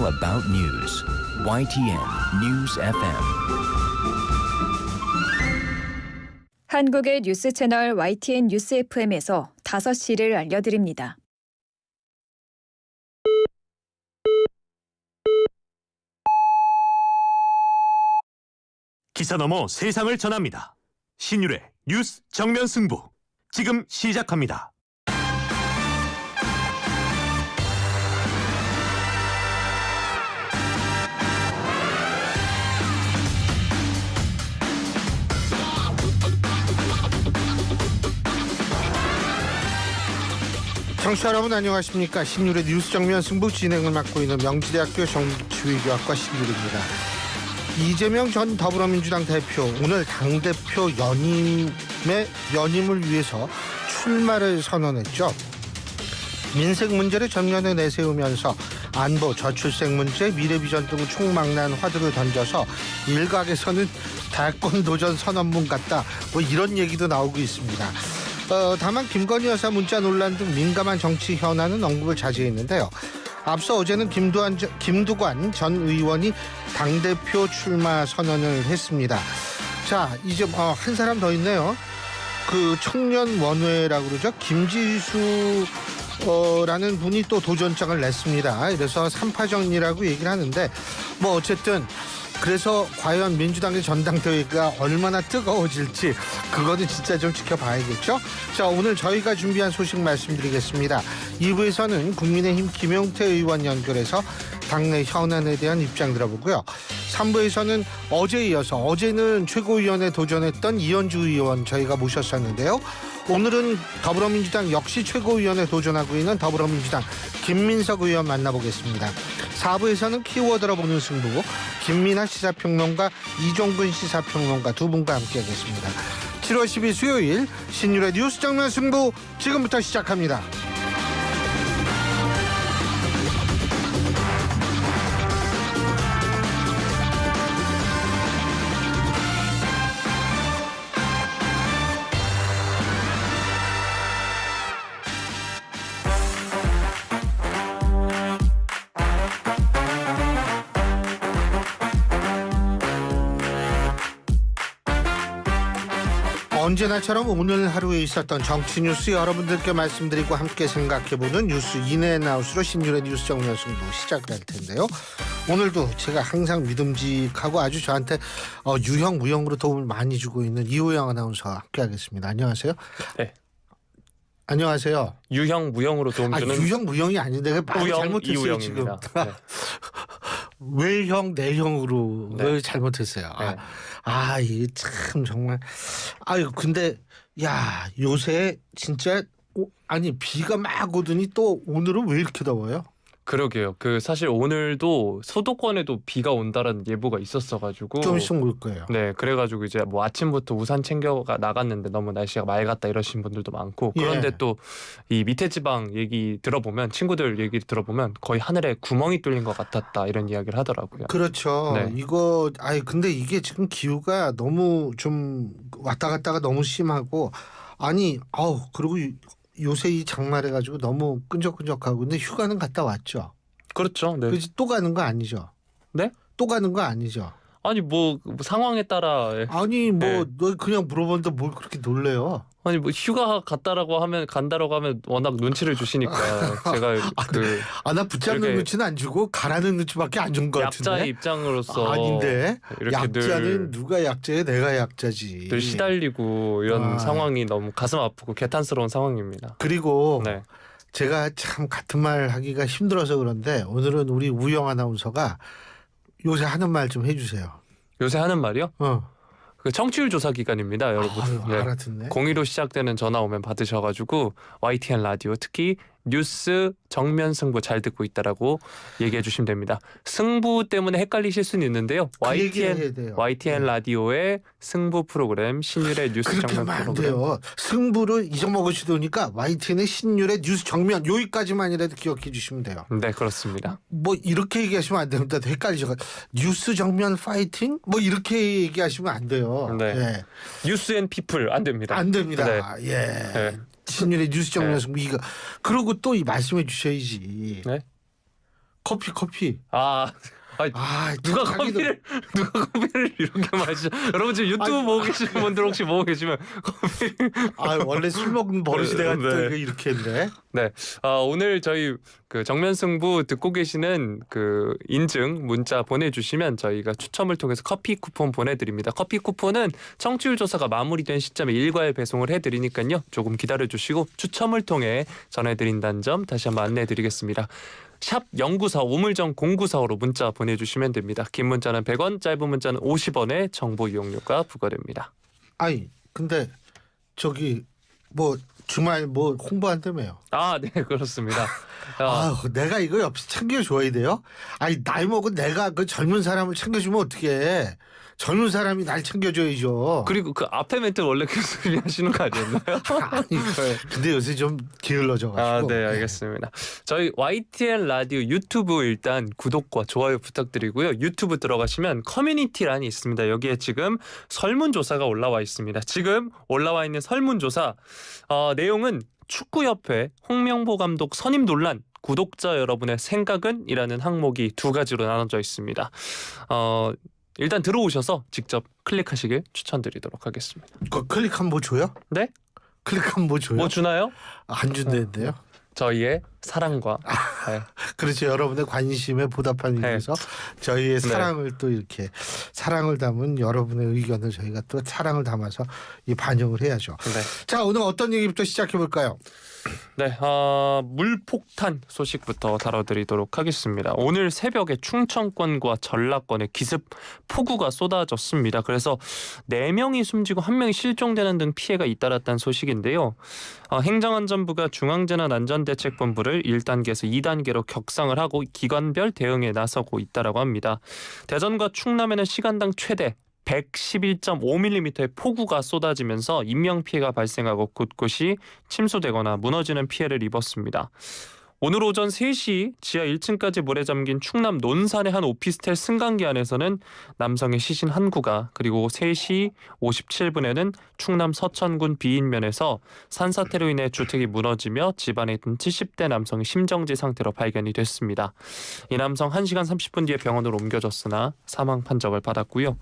all about news. YTN News FM. 한국의 뉴스 채널 YTN 뉴스 FM에서 5시를 알려드립니다. 기사 넘어 세상을 전합니다. 신율의 뉴스 정면 승부 지금 시작합니다. 청취자 여러분 안녕하십니까. 신율의 뉴스 정면 승부 진행을 맡고 있는 명지대학교 정치외교학과 신율입니다. 이재명 전 더불어민주당 대표 오늘 당대표 연임을 위해서 출마를 선언했죠. 민생 문제를 전면에 내세우면서 안보, 저출생 문제, 미래비전 등 총망라한 화두를 던져서 일각에서는 대권 도전 선언문 같다 뭐 이런 얘기도 나오고 있습니다. 다만 김건희 여사 문자 논란 등 민감한 정치 현안은 언급을 자제했는데요. 앞서 어제는 김두관 전 의원이 당대표 출마 선언을 했습니다. 자, 이제 한 사람 더 있네요. 그 청년 원외라고 그러죠. 김지수 라는 분이 또 도전장을 냈습니다. 그래서 3파전이라고 얘기를 하는데 뭐 어쨌든 그래서 과연 민주당의 전당대회가 얼마나 뜨거워질지 그거는 진짜 좀 지켜봐야겠죠. 자, 오늘 저희가 준비한 소식 말씀드리겠습니다. 2부에서는 국민의힘 김용태 의원 연결해서 당내 현안에 대한 입장 들어보고요. 3부에서는 어제에 이어서 어제는 최고위원에 도전했던 이현주 의원 저희가 모셨었는데요. 오늘은 더불어민주당 역시 최고위원에 도전하고 있는 더불어민주당 김민석 의원 만나보겠습니다. 4부에서는 키워드로 보는 승부 김민하 시사평론가 이종근 시사평론가 두 분과 함께하겠습니다. 7월 10일 수요일 신율의 뉴스 정면 승부 지금부터 시작합니다. 언제나처럼 오늘 하루에 있었던 정치 뉴스 여러분들께 말씀드리고 함께 생각해보는 뉴스 인앤아웃으로 신율의 뉴스 정면 승부 시작을 할 텐데요. 오늘도 제가 항상 믿음직하고 아주 저한테 유형 무형으로 도움을 많이 주고 있는 이호영 아나운서와 함께하겠습니다. 안녕하세요. 네. 안녕하세요. 유형 무형으로 도움 주는 유형 무형이 아닌데 말 잘못했어요 이우형입니다. 지금. 네. 외형 내형으로 네. 잘못했어요. 네. 이게 참 정말 근데 야 요새 진짜 아니 비가 막 오더니 또 오늘은 왜 이렇게 더워요? 그러게요. 사실 오늘도 수도권에도 비가 온다는 예보가 있었어가지고 좀 있으면 올 거예요. 네, 그래가지고 이제 뭐 아침부터 우산 챙겨가 나갔는데 너무 날씨가 맑았다 이러신 분들도 많고 그런데 예. 또 이 밑에 지방 얘기 들어보면 친구들 얘기 들어보면 거의 하늘에 구멍이 뚫린 것 같았다 이런 이야기를 하더라고요. 그렇죠. 네. 이거 근데 이게 지금 기후가 너무 좀 왔다 갔다가 너무 심하고 그리고 요새 이 장마래 가지고 너무 끈적끈적하고 근데 휴가는 갔다 왔죠. 그렇죠. 네. 그렇지 또 가는 거 아니죠? 네? 또 가는 거 아니죠? 아니 뭐 상황에 따라 아니 네. 너 그냥 물어보는데 뭘 그렇게 놀래요? 아니 뭐 휴가 간다라고 하면 워낙 눈치를 주시니까 제가 나 붙잡는 이렇게 눈치는 안 주고 가라는 눈치밖에 안 준 것 같은데. 약자의 입장으로서 아닌데 이렇게 약자는 누가 약자예요? 내가 약자지. 늘 시달리고 이런 아. 상황이 너무 가슴 아프고 개탄스러운 상황입니다. 그리고 네. 제가 참 같은 말 하기가 힘들어서 그런데 오늘은 우리 우영 아나운서가 요새 하는 말 좀 해주세요. 요새 하는 말이요? 그 청취율 조사 기간입니다, 여러분. 알아듣네. 02로 시작되는 전화 오면 받으셔가지고 YTN 라디오 특히 뉴스 정면 승부 잘 듣고 있다라고 얘기해 주시면 됩니다. 승부 때문에 헷갈리실 수는 있는데요. 그 얘기를 해야 돼요. YTN 라디오의 승부 프로그램 신율의 뉴스 그렇게 정면 하면 안 프로그램. 돼요. 승부를 잊어먹으시더니까 YTN의 신율의 뉴스 정면 여기까지만이라도 기억해 주시면 돼요. 네, 그렇습니다. 뭐 이렇게 얘기하시면 안 됩니다. 헷갈리셔. 뉴스 정면 파이팅? 뭐 이렇게 얘기하시면 안 돼요. 네. 예. 뉴스 앤 피플 안 됩니다. 안 됩니다. 네. 예. 네. 신율의 뉴스 정면 네. 승부 이거 그러고 또 이 말씀해 주셔야지. 네? 커피. 누가 자기도- 커피를 이렇게 마시죠? 여러분 지금 유튜브 보고 계시는 분들 혹시 보고 계시면 커피. 원래 술 먹는 버릇이 내가 또 네. 이렇게 했네. 오늘 저희 그 정면승부 듣고 계시는 그 인증 문자 보내주시면 저희가 추첨을 통해서 커피 쿠폰 보내드립니다. 커피 쿠폰은 청취율 조사가 마무리된 시점에 일괄 배송을 해드리니까요. 조금 기다려주시고 추첨을 통해 전해드린다는 점 다시 한번 안내해드리겠습니다. 샵 0945 우물정 0945로 문자 보내주시면 됩니다. 긴 문자는 100원, 짧은 문자는 50원의 정보 이용료가 부과됩니다. 근데 저기 뭐 주말 뭐 홍보한다며요. 네, 그렇습니다. 내가 이거 옆에서 챙겨줘야 돼요? 나이 먹은 내가 그 젊은 사람을 챙겨주면 어떡해. 젊은 사람이 날 챙겨줘야죠. 그리고 그 앞에 멘트 원래 교수님이 하시는 거 아니었나요? 근데 요새 좀 게을러져가지고. 네, 알겠습니다. 저희 YTN 라디오 유튜브 일단 구독과 좋아요 부탁드리고요. 유튜브 들어가시면 커뮤니티란이 있습니다. 여기에 지금 설문조사가 올라와 있습니다. 지금 올라와 있는 설문조사 내용은 축구협회 홍명보 감독 선임 논란 구독자 여러분의 생각은? 이라는 항목이 두 가지로 나눠져 있습니다. 일단 들어오셔서 직접 클릭하시길 추천드리도록 하겠습니다. 클릭하면 뭐 줘요? 네? 클릭하면 뭐 줘요? 뭐 주나요? 안 준다는데요. 저희의 사랑과 그렇죠. 여러분의 관심에 보답하기 위해서 저희의 사랑을 또 이렇게 사랑을 담은 여러분의 의견을 저희가 또 사랑을 담아서 이 반영을 해야죠. 자, 오늘 어떤 얘기부터 시작해 볼까요? 물폭탄 소식부터 다뤄드리도록 하겠습니다. 오늘 새벽에 충청권과 전라권에 기습 폭우가 쏟아졌습니다. 그래서 4명이 숨지고 1명이 실종되는 등 피해가 잇따랐다는 소식인데요. 행정안전부가 중앙재난안전대책본부를 1단계에서 2단계로 격상을 하고 기관별 대응에 나서고 있다라고 합니다. 대전과 충남에는 시간당 최대 111.5mm의 폭우가 쏟아지면서 인명피해가 발생하고 곳곳이 침수되거나 무너지는 피해를 입었습니다. 오늘 오전 3시 지하 1층까지 물에 잠긴 충남 논산의 한 오피스텔 승강기 안에서는 남성의 시신 한 구가, 그리고 3시 57분에는 충남 서천군 비인면에서 산사태로 인해 주택이 무너지며 집안에 있던 70대 남성이 심정지 상태로 발견이 됐습니다. 이 남성 1시간 30분 뒤에 병원으로 옮겨졌으나 사망 판정을 받았고요.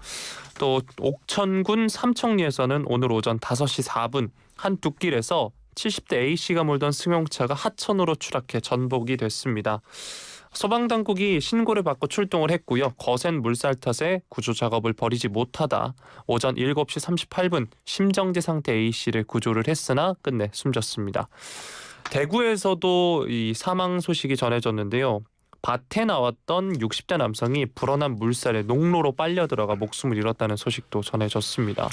또 옥천군 삼청리에서는 오늘 오전 5시 4분 한 둑길에서 70대 A씨가 몰던 승용차가 하천으로 추락해 전복이 됐습니다. 소방당국이 신고를 받고 출동을 했고요. 거센 물살 탓에 구조 작업을 벌이지 못하다 오전 7시 38분 심정지 상태 A씨를 구조를 했으나 끝내 숨졌습니다. 대구에서도 이 사망 소식이 전해졌는데요. 밭에 나왔던 60대 남성이 불어난 물살에 농로로 빨려 들어가 목숨을 잃었다는 소식도 전해졌습니다.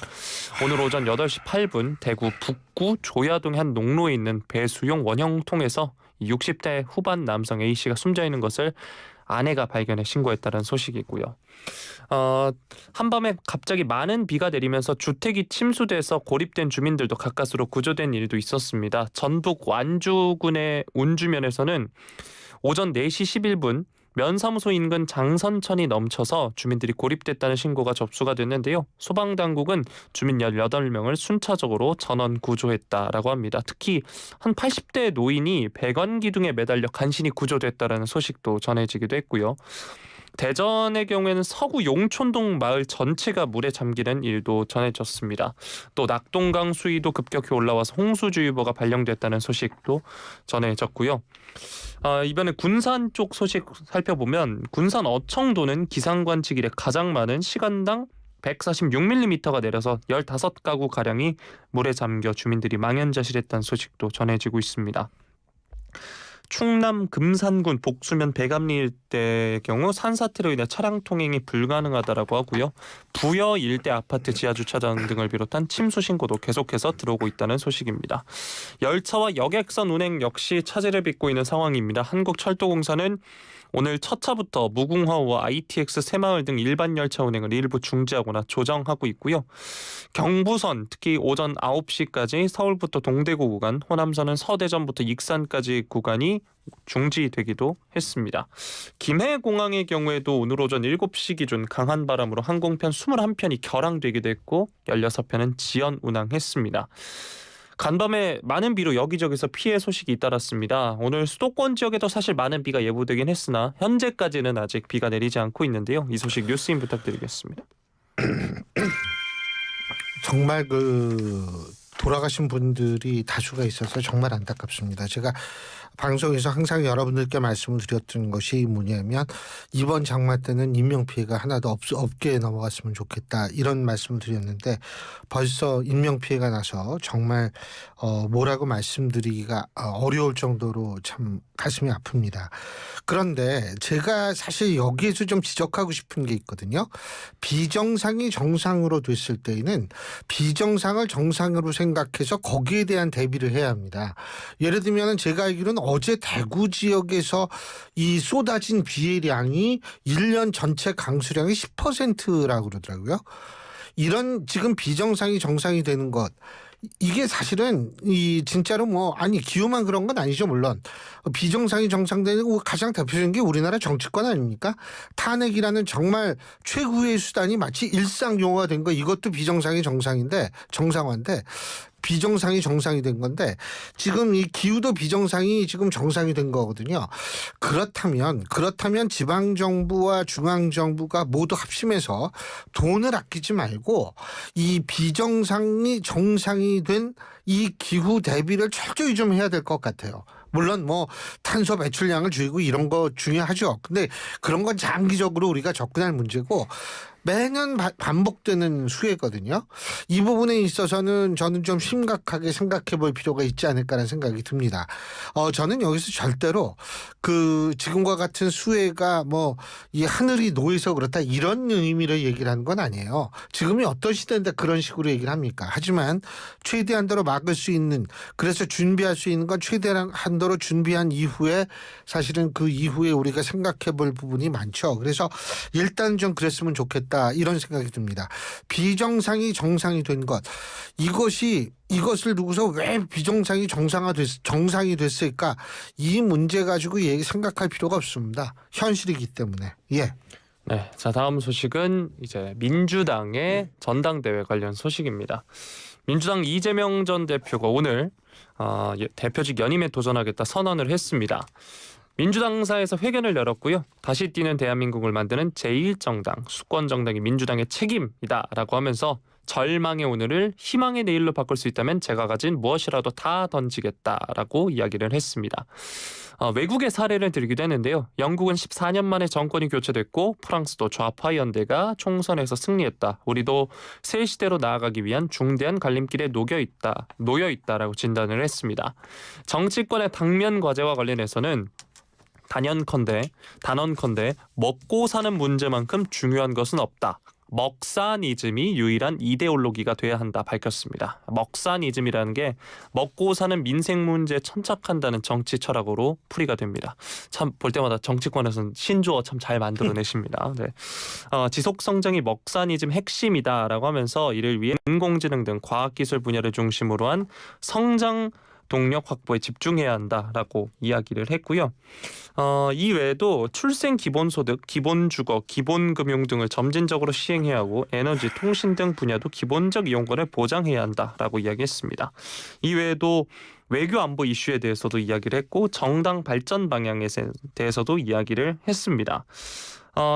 오늘 오전 8시 8분 대구 북구 조야동의 한 농로에 있는 배수용 원형통에서 60대 후반 남성 A씨가 숨져 있는 것을 아내가 발견해 신고했다는 소식이고요. 한밤에 갑자기 많은 비가 내리면서 주택이 침수돼서 고립된 주민들도 가까스로 구조된 일도 있었습니다. 전북 완주군의 운주면에서는 오전 4시 11분 면사무소 인근 장선천이 넘쳐서 주민들이 고립됐다는 신고가 접수가 됐는데요. 소방당국은 주민 18명을 순차적으로 전원 구조했다라고 합니다. 특히 한 80대 노인이 배관 기둥에 매달려 간신히 구조됐다라는 소식도 전해지기도 했고요. 대전의 경우에는 서구 용촌동 마을 전체가 물에 잠기는 일도 전해졌습니다. 또 낙동강 수위도 급격히 올라와서 홍수주의보가 발령됐다는 소식도 전해졌고요. 이번에 군산 쪽 소식 살펴보면 군산 어청도는 기상관측 이래 가장 많은 시간당 146mm가 내려서 15가구가량이 물에 잠겨 주민들이 망연자실했다는 소식도 전해지고 있습니다. 충남 금산군 복수면 배감리 일대의 경우 산사태로 인해 차량 통행이 불가능하다라고 하고요. 부여 일대 아파트 지하주차장 등을 비롯한 침수 신고도 계속해서 들어오고 있다는 소식입니다. 열차와 여객선 운행 역시 차질을 빚고 있는 상황입니다. 한국철도공사는 오늘 첫 차부터 무궁화호와 ITX 새마을 등 일반 열차 운행을 일부 중지하거나 조정하고 있고요. 경부선 특히 오전 9시까지 서울부터 동대구 구간, 호남선은 서대전부터 익산까지 구간이 중지되기도 했습니다. 김해공항의 경우에도 오늘 오전 7시 기준 강한 바람으로 항공편 21편이 결항되기도 했고 16편은 지연 운항했습니다. 간밤에 많은 비로 여기저기서 피해 소식이 잇따랐습니다. 오늘 수도권 지역에도 사실 많은 비가 예보되긴 했으나 현재까지는 아직 비가 내리지 않고 있는데요. 이 소식 뉴스인 부탁드리겠습니다. 정말 돌아가신 분들이 다수가 있어서 정말 안타깝습니다. 제가 방송에서 항상 여러분들께 말씀을 드렸던 것이 뭐냐면 이번 장마 때는 인명피해가 하나도 없게 넘어갔으면 좋겠다 이런 말씀을 드렸는데 벌써 인명피해가 나서 정말 뭐라고 말씀드리기가 어려울 정도로 참 가슴이 아픕니다. 그런데 제가 사실 여기에서 좀 지적하고 싶은 게 있거든요. 비정상이 정상으로 됐을 때에는 비정상을 정상으로 생각해서 거기에 대한 대비를 해야 합니다. 예를 들면 제가 알기로는 어제 대구 지역에서 이 쏟아진 비의 량이 1년 전체 강수량의 10%라고 그러더라고요. 이런 지금 비정상이 정상이 되는 것 이게 사실은 진짜로 기후만 그런 건 아니죠. 물론 비정상이 정상되는 가장 대표적인 게 우리나라 정치권 아닙니까? 탄핵이라는 정말 최후의 수단이 마치 일상 용어가 된 거 이것도 비정상이 정상화인데 비정상이 정상이 된 건데 지금 이 기후도 비정상이 지금 정상이 된 거거든요. 그렇다면 지방정부와 중앙정부가 모두 합심해서 돈을 아끼지 말고 이 비정상이 정상이 된 이 기후 대비를 철저히 좀 해야 될 것 같아요. 물론 탄소 배출량을 줄이고 이런 거 중요하죠. 근데 그런 건 장기적으로 우리가 접근할 문제고 매년 반복되는 수혜거든요. 이 부분에 있어서는 저는 좀 심각하게 생각해 볼 필요가 있지 않을까라는 생각이 듭니다. 저는 여기서 절대로 지금과 같은 수혜가 이 하늘이 노해서 그렇다 이런 의미로 얘기를 하는 건 아니에요. 지금이 어떤 시대인데 그런 식으로 얘기를 합니까? 하지만 최대한도로 막을 수 있는 그래서 준비할 수 있는 건 최대한도로 준비한 이후에 사실은 그 이후에 우리가 생각해 볼 부분이 많죠. 그래서 일단 좀 그랬으면 좋겠다. 이런 생각이 듭니다. 비정상이 정상이 된 것 이것을 두고서 왜 비정상이 정상이 됐을까? 이 문제 가지고 생각할 필요가 없습니다. 현실이기 때문에. 예. 네, 자 다음 소식은 이제 민주당의 전당대회 관련 소식입니다. 민주당 이재명 전 대표가 오늘 대표직 연임에 도전하겠다 선언을 했습니다. 민주당사에서 회견을 열었고요. 다시 뛰는 대한민국을 만드는 제1정당, 수권정당이 민주당의 책임이다라고 하면서 절망의 오늘을 희망의 내일로 바꿀 수 있다면 제가 가진 무엇이라도 다 던지겠다라고 이야기를 했습니다. 외국의 사례를 들기도 했는데요. 영국은 14년 만에 정권이 교체됐고 프랑스도 좌파 연대가 총선에서 승리했다. 우리도 새 시대로 나아가기 위한 중대한 갈림길에 놓여 있다라고 진단을 했습니다. 정치권의 당면 과제와 관련해서는 단언컨대 먹고 사는 문제만큼 중요한 것은 없다. 먹사니즘이 유일한 이데올로기가 돼야 한다 밝혔습니다. 먹사니즘이라는 게 먹고 사는 민생 문제에 천착한다는 정치 철학으로 풀이가 됩니다. 참 볼 때마다 정치권에서는 신조어 참 잘 만들어내십니다. 네. 지속 성장이 먹사니즘 핵심이다라고 하면서 이를 위해 인공지능 등 과학기술 분야를 중심으로 한 성장 동력 확보에 집중해야 한다라고 이야기를 했고요. 이 외에도 출생 기본소득, 기본주거, 기본금융 등을 점진적으로 시행해야 하고 에너지, 통신 등 분야도 기본적 이용권을 보장해야 한다라고 이야기했습니다. 이 외에도 외교 안보 이슈에 대해서도 이야기를 했고 정당 발전 방향에 대해서도 이야기를 했습니다.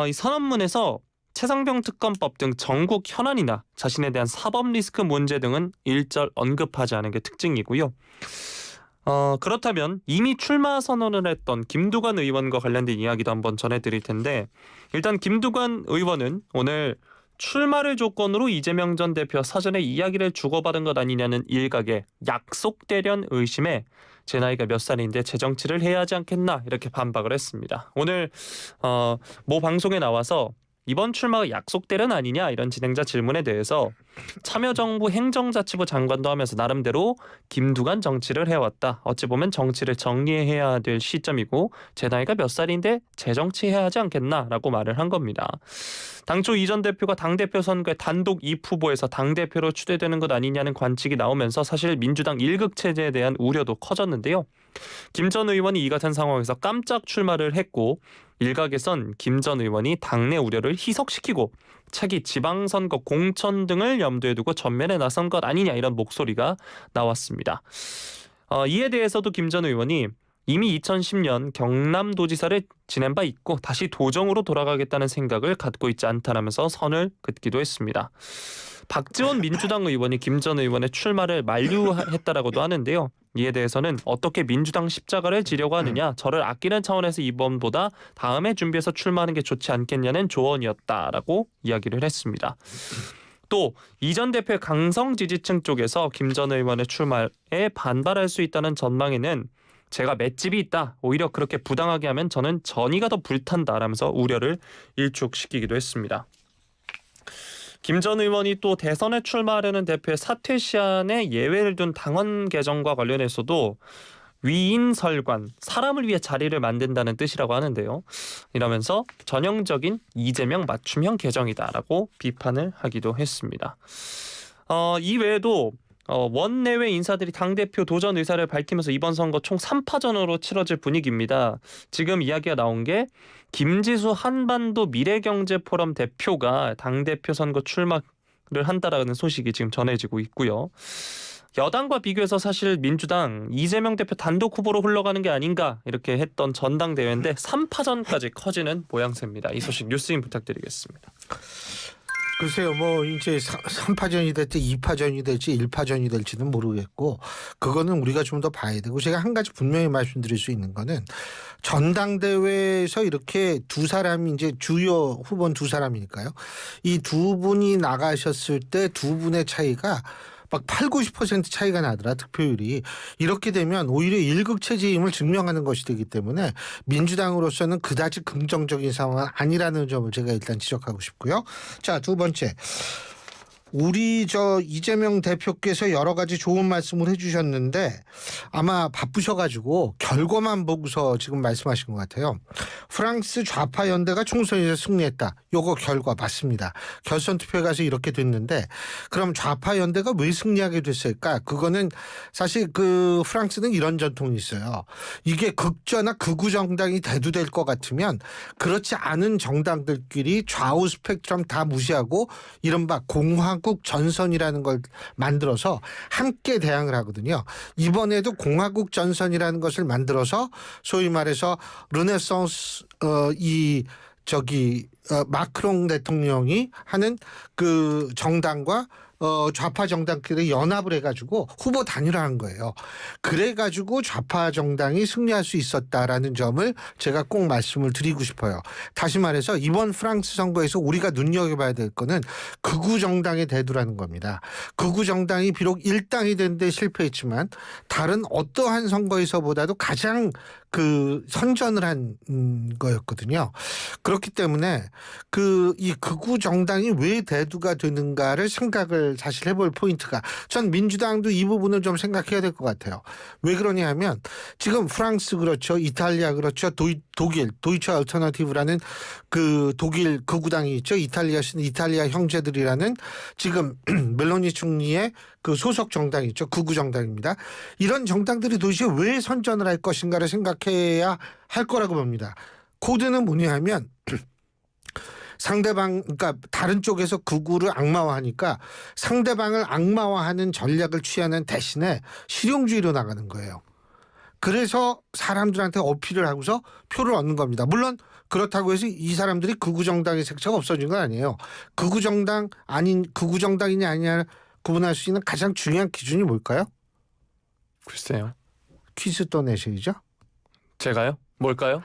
이 선언문에서 최상병 특검법 등 전국 현안이나 자신에 대한 사법 리스크 문제 등은 일절 언급하지 않은 게 특징이고요. 그렇다면 이미 출마 선언을 했던 김두관 의원과 관련된 이야기도 한번 전해드릴 텐데 일단 김두관 의원은 오늘 출마를 조건으로 이재명 전 대표 사전에 이야기를 주고받은 것 아니냐는 일각의 약속대련 의심에 제 나이가 몇 살인데 재정치를 해야 하지 않겠나 이렇게 반박을 했습니다. 오늘 모 방송에 나와서 이번 출마가 약속대련 아니냐 이런 진행자 질문에 대해서 참여정부 행정자치부 장관도 하면서 나름대로 김두관 정치를 해왔다. 어찌 보면 정치를 정리해야 될 시점이고 제 나이가 몇 살인데 재정치해야 하지 않겠나라고 말을 한 겁니다. 당초 이 전 대표가 당대표 선거에 단독 2후보에서 당대표로 추대되는 것 아니냐는 관측이 나오면서 사실 민주당 1극 체제에 대한 우려도 커졌는데요. 김 전 의원이 이 같은 상황에서 깜짝 출마를 했고 일각에선 김 전 의원이 당내 우려를 희석시키고 차기 지방선거 공천 등을 염두에 두고 전면에 나선 것 아니냐 이런 목소리가 나왔습니다. 이에 대해서도 김 전 의원이 이미 2010년 경남도지사를 지낸 바 있고 다시 도정으로 돌아가겠다는 생각을 갖고 있지 않다라면서 선을 긋기도 했습니다. 박지원 민주당 의원이 김 전 의원의 출마를 만류했다라고도 하는데요. 이에 대해서는 어떻게 민주당 십자가를 지려고 하느냐, 저를 아끼는 차원에서 이번보다 다음에 준비해서 출마하는 게 좋지 않겠냐는 조언이었다라고 이야기를 했습니다. 또 이 전 대표의 강성 지지층 쪽에서 김 전 의원의 출마에 반발할 수 있다는 전망에는 제가 맷집이 있다, 오히려 그렇게 부당하게 하면 저는 전이가 더 불탄다라면서 우려를 일축시키기도 했습니다. 김 전 의원이 또 대선에 출마하려는 대표의 사퇴 시한에 예외를 둔 당원 개정과 관련해서도 위인설관, 사람을 위해 자리를 만든다는 뜻이라고 하는데요. 이러면서 전형적인 이재명 맞춤형 개정이다라고 비판을 하기도 했습니다. 이 외에도 원내외 인사들이 당대표 도전 의사를 밝히면서 이번 선거 총 3파전으로 치러질 분위기입니다. 지금 이야기가 나온 게 김지수 한반도 미래경제포럼 대표가 당대표 선거 출마를 한다라는 소식이 지금 전해지고 있고요. 여당과 비교해서 사실 민주당 이재명 대표 단독 후보로 흘러가는 게 아닌가 이렇게 했던 전당대회인데 3파전까지 커지는 모양새입니다. 이 소식 뉴스인 부탁드리겠습니다. 글쎄요, 뭐 이제 3파전이 될지 2파전이 될지 1파전이 될지는 모르겠고, 그거는 우리가 좀 더 봐야 되고, 제가 한 가지 분명히 말씀드릴 수 있는 거는 전당대회에서 이렇게 두 사람이 이제 주요 후보는 두 사람이니까요. 이 두 분이 나가셨을 때 두 분의 차이가 막 80~90% 차이가 나더라, 득표율이. 이렇게 되면 오히려 일극체제임을 증명하는 것이 되기 때문에 민주당으로서는 그다지 긍정적인 상황은 아니라는 점을 제가 일단 지적하고 싶고요. 자, 두 번째. 우리 이재명 대표께서 여러 가지 좋은 말씀을 해주셨는데 아마 바쁘셔가지고 결과만 보고서 지금 말씀하신 것 같아요. 프랑스 좌파 연대가 총선에서 승리했다. 요거 결과 맞습니다. 결선 투표에 가서 이렇게 됐는데, 그럼 좌파 연대가 왜 승리하게 됐을까? 그거는 사실 그 프랑스는 이런 전통이 있어요. 이게 극좌나 극우 정당이 대두될 것 같으면 그렇지 않은 정당들끼리 좌우 스펙트럼 다 무시하고 이른바 공화국 전선이라는 걸 만들어서 함께 대항을 하거든요. 이번에도 공화국 전선이라는 것을 만들어서 소위 말해서 르네상스 마크롱 대통령이 하는 그 정당과 좌파 정당끼리 연합을 해가지고 후보 단일화한 거예요. 그래가지고 좌파 정당이 승리할 수 있었다라는 점을 제가 꼭 말씀을 드리고 싶어요. 다시 말해서 이번 프랑스 선거에서 우리가 눈여겨봐야 될 거는 극우 정당의 대두라는 겁니다. 극우 정당이 비록 일당이 된 데 실패했지만 다른 어떠한 선거에서보다도 가장 그 선전을 한 거였거든요. 그렇기 때문에 이 극우 정당이 왜 대두가 되는가를 생각을 사실 해볼 포인트가, 전 민주당도 이 부분을 좀 생각해야 될 것 같아요. 왜 그러냐 하면 지금 프랑스 그렇죠, 이탈리아 그렇죠, 독일 도이처 얼터너티브라는 그 독일 극우당이 있죠. 이탈리아 형제들이라는 지금 멜로니 총리의 그 소속 정당이 있죠. 극우 정당입니다. 이런 정당들이 도대체 왜 선전을 할 것인가를 생각해야 할 거라고 봅니다. 코드는 뭐냐 하면 상대방, 그러니까 다른 쪽에서 극우를 악마화하니까 상대방을 악마화하는 전략을 취하는 대신에 실용주의로 나가는 거예요. 그래서 사람들한테 어필을 하고서 표를 얻는 겁니다. 물론 그렇다고 해서 이 사람들이 극우 정당의 색채가 없어진 건 아니에요. 극우 정당이냐 아니냐 구분할 수 있는 가장 중요한 기준이 뭘까요? 글쎄요. 퀴즈 또 내셔야죠. 제가요? 뭘까요?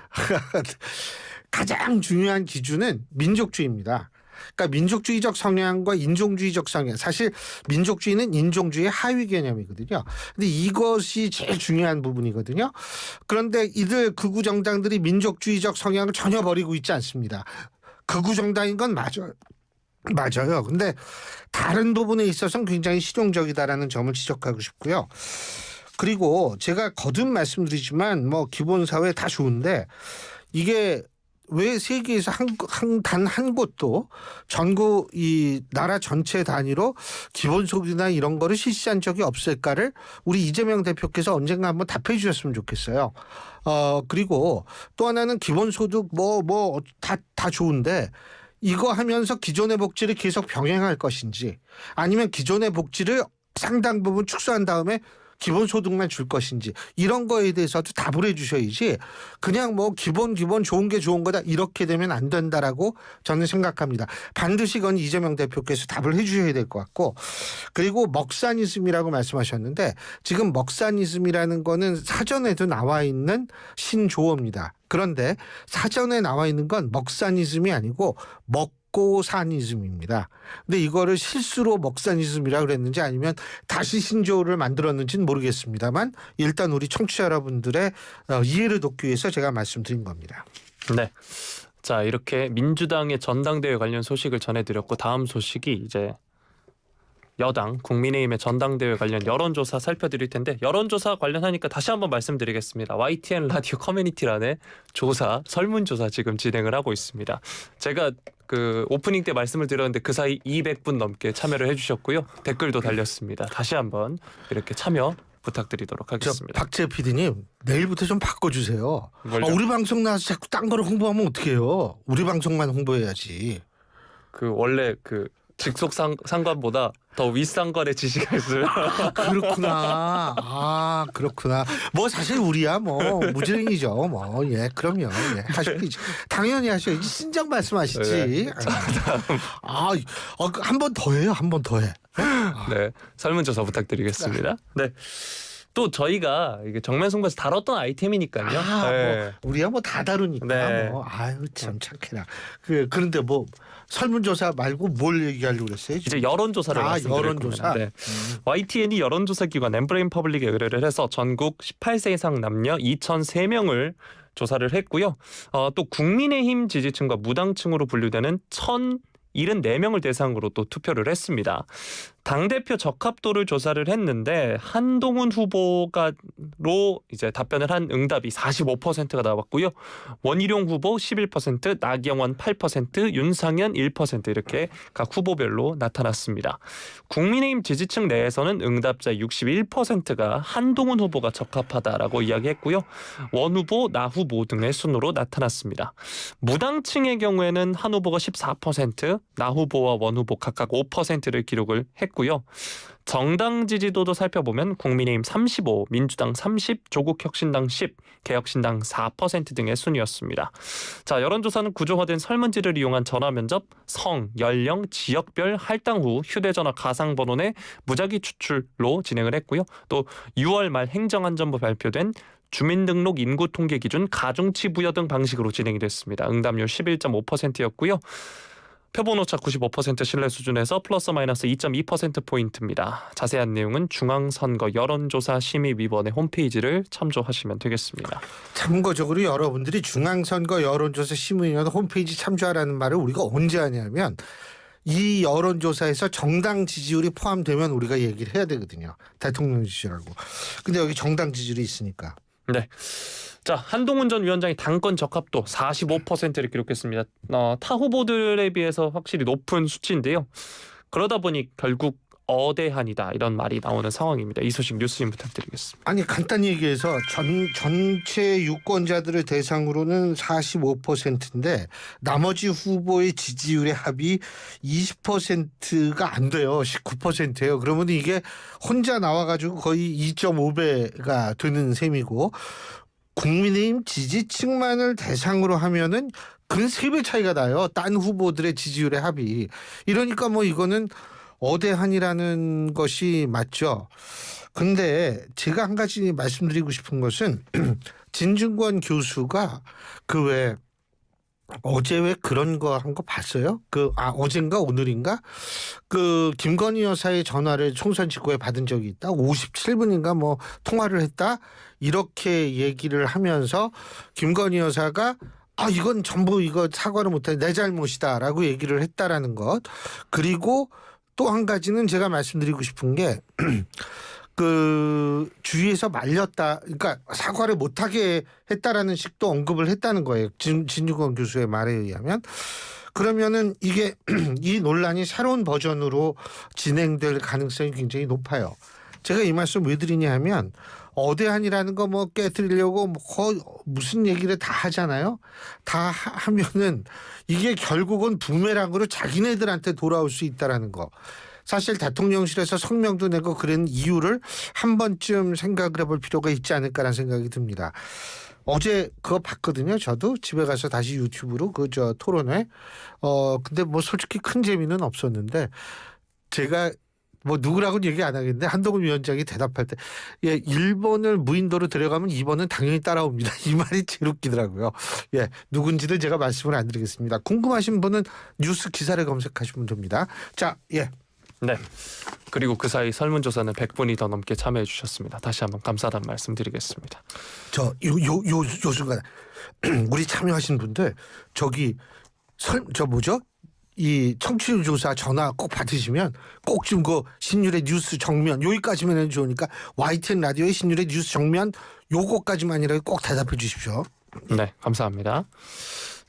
가장 중요한 기준은 민족주의입니다. 그러니까 민족주의적 성향과 인종주의적 성향. 사실 민족주의는 인종주의의 하위 개념이거든요. 근데 이것이 제일 중요한 부분이거든요. 그런데 이들 극우 정당들이 민족주의적 성향을 전혀 버리고 있지 않습니다. 극우 정당인 건 맞아요. 근데 다른 부분에 있어서는 굉장히 실용적이다라는 점을 지적하고 싶고요. 그리고 제가 거듭 말씀드리지만 뭐 기본사회 다 좋은데 이게 왜 세계에서 단 한 곳도 전국 이 나라 전체 단위로 기본소득이나 이런 거를 실시한 적이 없을까를 우리 이재명 대표께서 언젠가 한번 답해 주셨으면 좋겠어요. 그리고 또 하나는 기본소득 다 좋은데 이거 하면서 기존의 복지를 계속 병행할 것인지 아니면 기존의 복지를 상당 부분 축소한 다음에 기본소득만 줄 것인지 이런 거에 대해서도 답을 해 주셔야지 그냥 뭐 기본 좋은 게 좋은 거다 이렇게 되면 안 된다라고 저는 생각합니다. 반드시 그건 이재명 대표께서 답을 해 주셔야 될 것 같고 그리고 먹사니즘이라고 말씀하셨는데 지금 먹사니즘이라는 거는 사전에도 나와 있는 신조어입니다. 그런데 사전에 나와 있는 건 먹사니즘이 아니고 먹고사니즘입니다. 근데 이거를 실수로 먹사니즘이라고 그랬는지 아니면 다시 신조어를 만들었는지는 모르겠습니다만 일단 우리 청취자 여러분들의 이해를 돕기 위해서 제가 말씀드린 겁니다. 네. 자, 이렇게 민주당의 전당대회 관련 소식을 전해드렸고 다음 소식이 이제 여당 국민의힘의 전당대회 관련 여론조사 살펴드릴 텐데 여론조사 관련하니까 다시 한번 말씀드리겠습니다. YTN 라디오 커뮤니티란에 조사 설문조사 지금 진행을 하고 있습니다. 제가 그 오프닝 때 말씀을 드렸는데 그 사이 200분 넘게 참여를 해주셨고요. 댓글도 달렸습니다. 다시 한번 이렇게 참여 부탁드리도록 하겠습니다. 박재 PD님 내일부터 좀 바꿔주세요. 우리 방송 나와서 자꾸 딴 거를 홍보하면 어떡해요. 우리 방송만 홍보해야지. 그 원래 그 직속 상관보다 더 윗상관의 지시가 있어요. 그렇구나. 그렇구나. 뭐 사실 우리야 뭐 무지랭이죠. 뭐 예, 그럼요. 예, 하셔야지. 당연히 하셔야지. 신장 말씀하시지. 한 번 더 해요. 한 번 더 해. 네, 설문조사 부탁드리겠습니다. 네. 또 저희가 이게 정면승부에서 다뤘던 아이템이니까요. 네. 우리야 뭐 다 다루니까. 네. 뭐. 아유 참 착해라. 그런데 뭐 설문조사 말고 뭘 얘기하려고 그랬어요? 이제 여론조사를 말씀드릴 여론조사. 겁니다. 네. YTN이 여론조사 기관 엠브레인 퍼블릭에 의뢰를 해서 전국 18세 이상 남녀 2,003명을 조사를 했고요. 또 국민의힘 지지층과 무당층으로 분류되는 1,074명을 대상으로 또 투표를 했습니다. 당대표 적합도를 조사를 했는데 한동훈 후보가로 이제 답변을 한 응답이 45%가 나왔고요. 원희룡 후보 11%, 나경원 8%, 윤상현 1% 이렇게 각 후보별로 나타났습니다. 국민의힘 지지층 내에서는 응답자 61%가 한동훈 후보가 적합하다라고 이야기했고요. 원 후보, 나 후보 등의 순으로 나타났습니다. 무당층의 경우에는 한 후보가 14%, 나 후보와 원 후보 각각 5%를 기록을 했고요. 정당 지지도도 살펴보면 국민의힘 35, 민주당 30, 조국혁신당 10, 개혁신당 4% 등의 순이었습니다. 자, 여론조사는 구조화된 설문지를 이용한 전화면접, 성, 연령, 지역별 할당 후 휴대전화 가상번호 내 무작위 추출로 진행을 했고요. 또 6월 말 행정안전부 발표된 주민등록 인구 통계 기준 가중치 부여 등 방식으로 진행이 됐습니다. 응답률 11.5%였고요. 표본오차 95% 신뢰 수준에서 플러스 마이너스 2.2%포인트입니다. 자세한 내용은 중앙선거 여론조사심의위원회 홈페이지를 참조하시면 되겠습니다. 참고적으로 여러분들이 중앙선거 여론조사심의위원회 홈페이지 참조하라는 말을 우리가 언제 하냐면 이 여론조사에서 정당 지지율이 포함되면 우리가 얘기를 해야 되거든요. 대통령 지지율하고. 근데 여기 정당 지지율이 있으니까. 네. 자, 한동훈 전 위원장이 당권 적합도 45%를 기록했습니다. 타 후보들에 비해서 확실히 높은 수치인데요. 그러다 보니 결국 어대한이다 이런 말이 나오는 상황입니다. 이 소식 뉴스님 부탁드리겠습니다. 아니 간단히 얘기해서 전체 유권자들을 대상으로는 45%인데 나머지 후보의 지지율의 합이 20%가 안 돼요. 19%예요. 그러면 이게 혼자 나와가지고 거의 2.5배가 되는 셈이고 국민의힘 지지층만을 대상으로 하면은 근 3배 차이가 나요. 딴 후보들의 지지율의 합이. 이러니까 뭐 이거는 어대한이라는 것이 맞죠. 근데 제가 한 가지 말씀드리고 싶은 것은 진중권 교수가 어제 왜 그런 거 한 거 봤어요? 어젠가 오늘인가? 김건희 여사의 전화를 총선 직후에 받은 적이 있다. 57분인가 뭐 통화를 했다. 이렇게 얘기를 하면서 김건희 여사가 이건 전부 이거 사과를 못해 내 잘못이다라고 얘기를 했다라는 것. 그리고 또 한 가지는 제가 말씀드리고 싶은 게 그 주위에서 말렸다, 그러니까 사과를 못하게 했다라는 식도 언급을 했다는 거예요. 진중권 교수의 말에 의하면. 그러면은 이게 이 논란이 새로운 버전으로 진행될 가능성이 굉장히 높아요. 제가 이 말씀 왜 드리냐 하면 어대한이라는 거 뭐 깨뜨리려고 뭐 무슨 얘기를 다 하잖아요. 다 하면은 이게 결국은 부메랑으로 자기네들한테 돌아올 수 있다라는 거. 사실 대통령실에서 성명도 내고 그런 이유를 한 번쯤 생각을 해볼 필요가 있지 않을까라는 생각이 듭니다. 어제 그거 봤거든요. 저도 집에 가서 다시 유튜브로 그 토론회. 근데 뭐 솔직히 큰 재미는 없었는데 제가 뭐 누구라고는 얘기 안 하겠는데 한동훈 위원장이 대답할 때 예, 1번을 무인도로 데려가면 2번은 당연히 따라옵니다. 이 말이 제일 웃기더라고요. 예, 누군지는 제가 말씀을 안 드리겠습니다. 궁금하신 분은 뉴스 기사를 검색하시면 됩니다. 자, 예. 네. 그리고 그 사이 설문조사는 100분이 더 넘게 참여해 주셨습니다. 다시 한번 감사하다는 말씀드리겠습니다. 요 순간 우리 참여하신 분들 저기 이 청취율 조사 전화 꼭 받으시면 꼭 좀 그 신율의 뉴스 정면 여기까지만 해도 좋으니까 YTN 라디오의 신율의 뉴스 정면 요거까지만이라도 꼭 대답해 주십시오. 네, 감사합니다.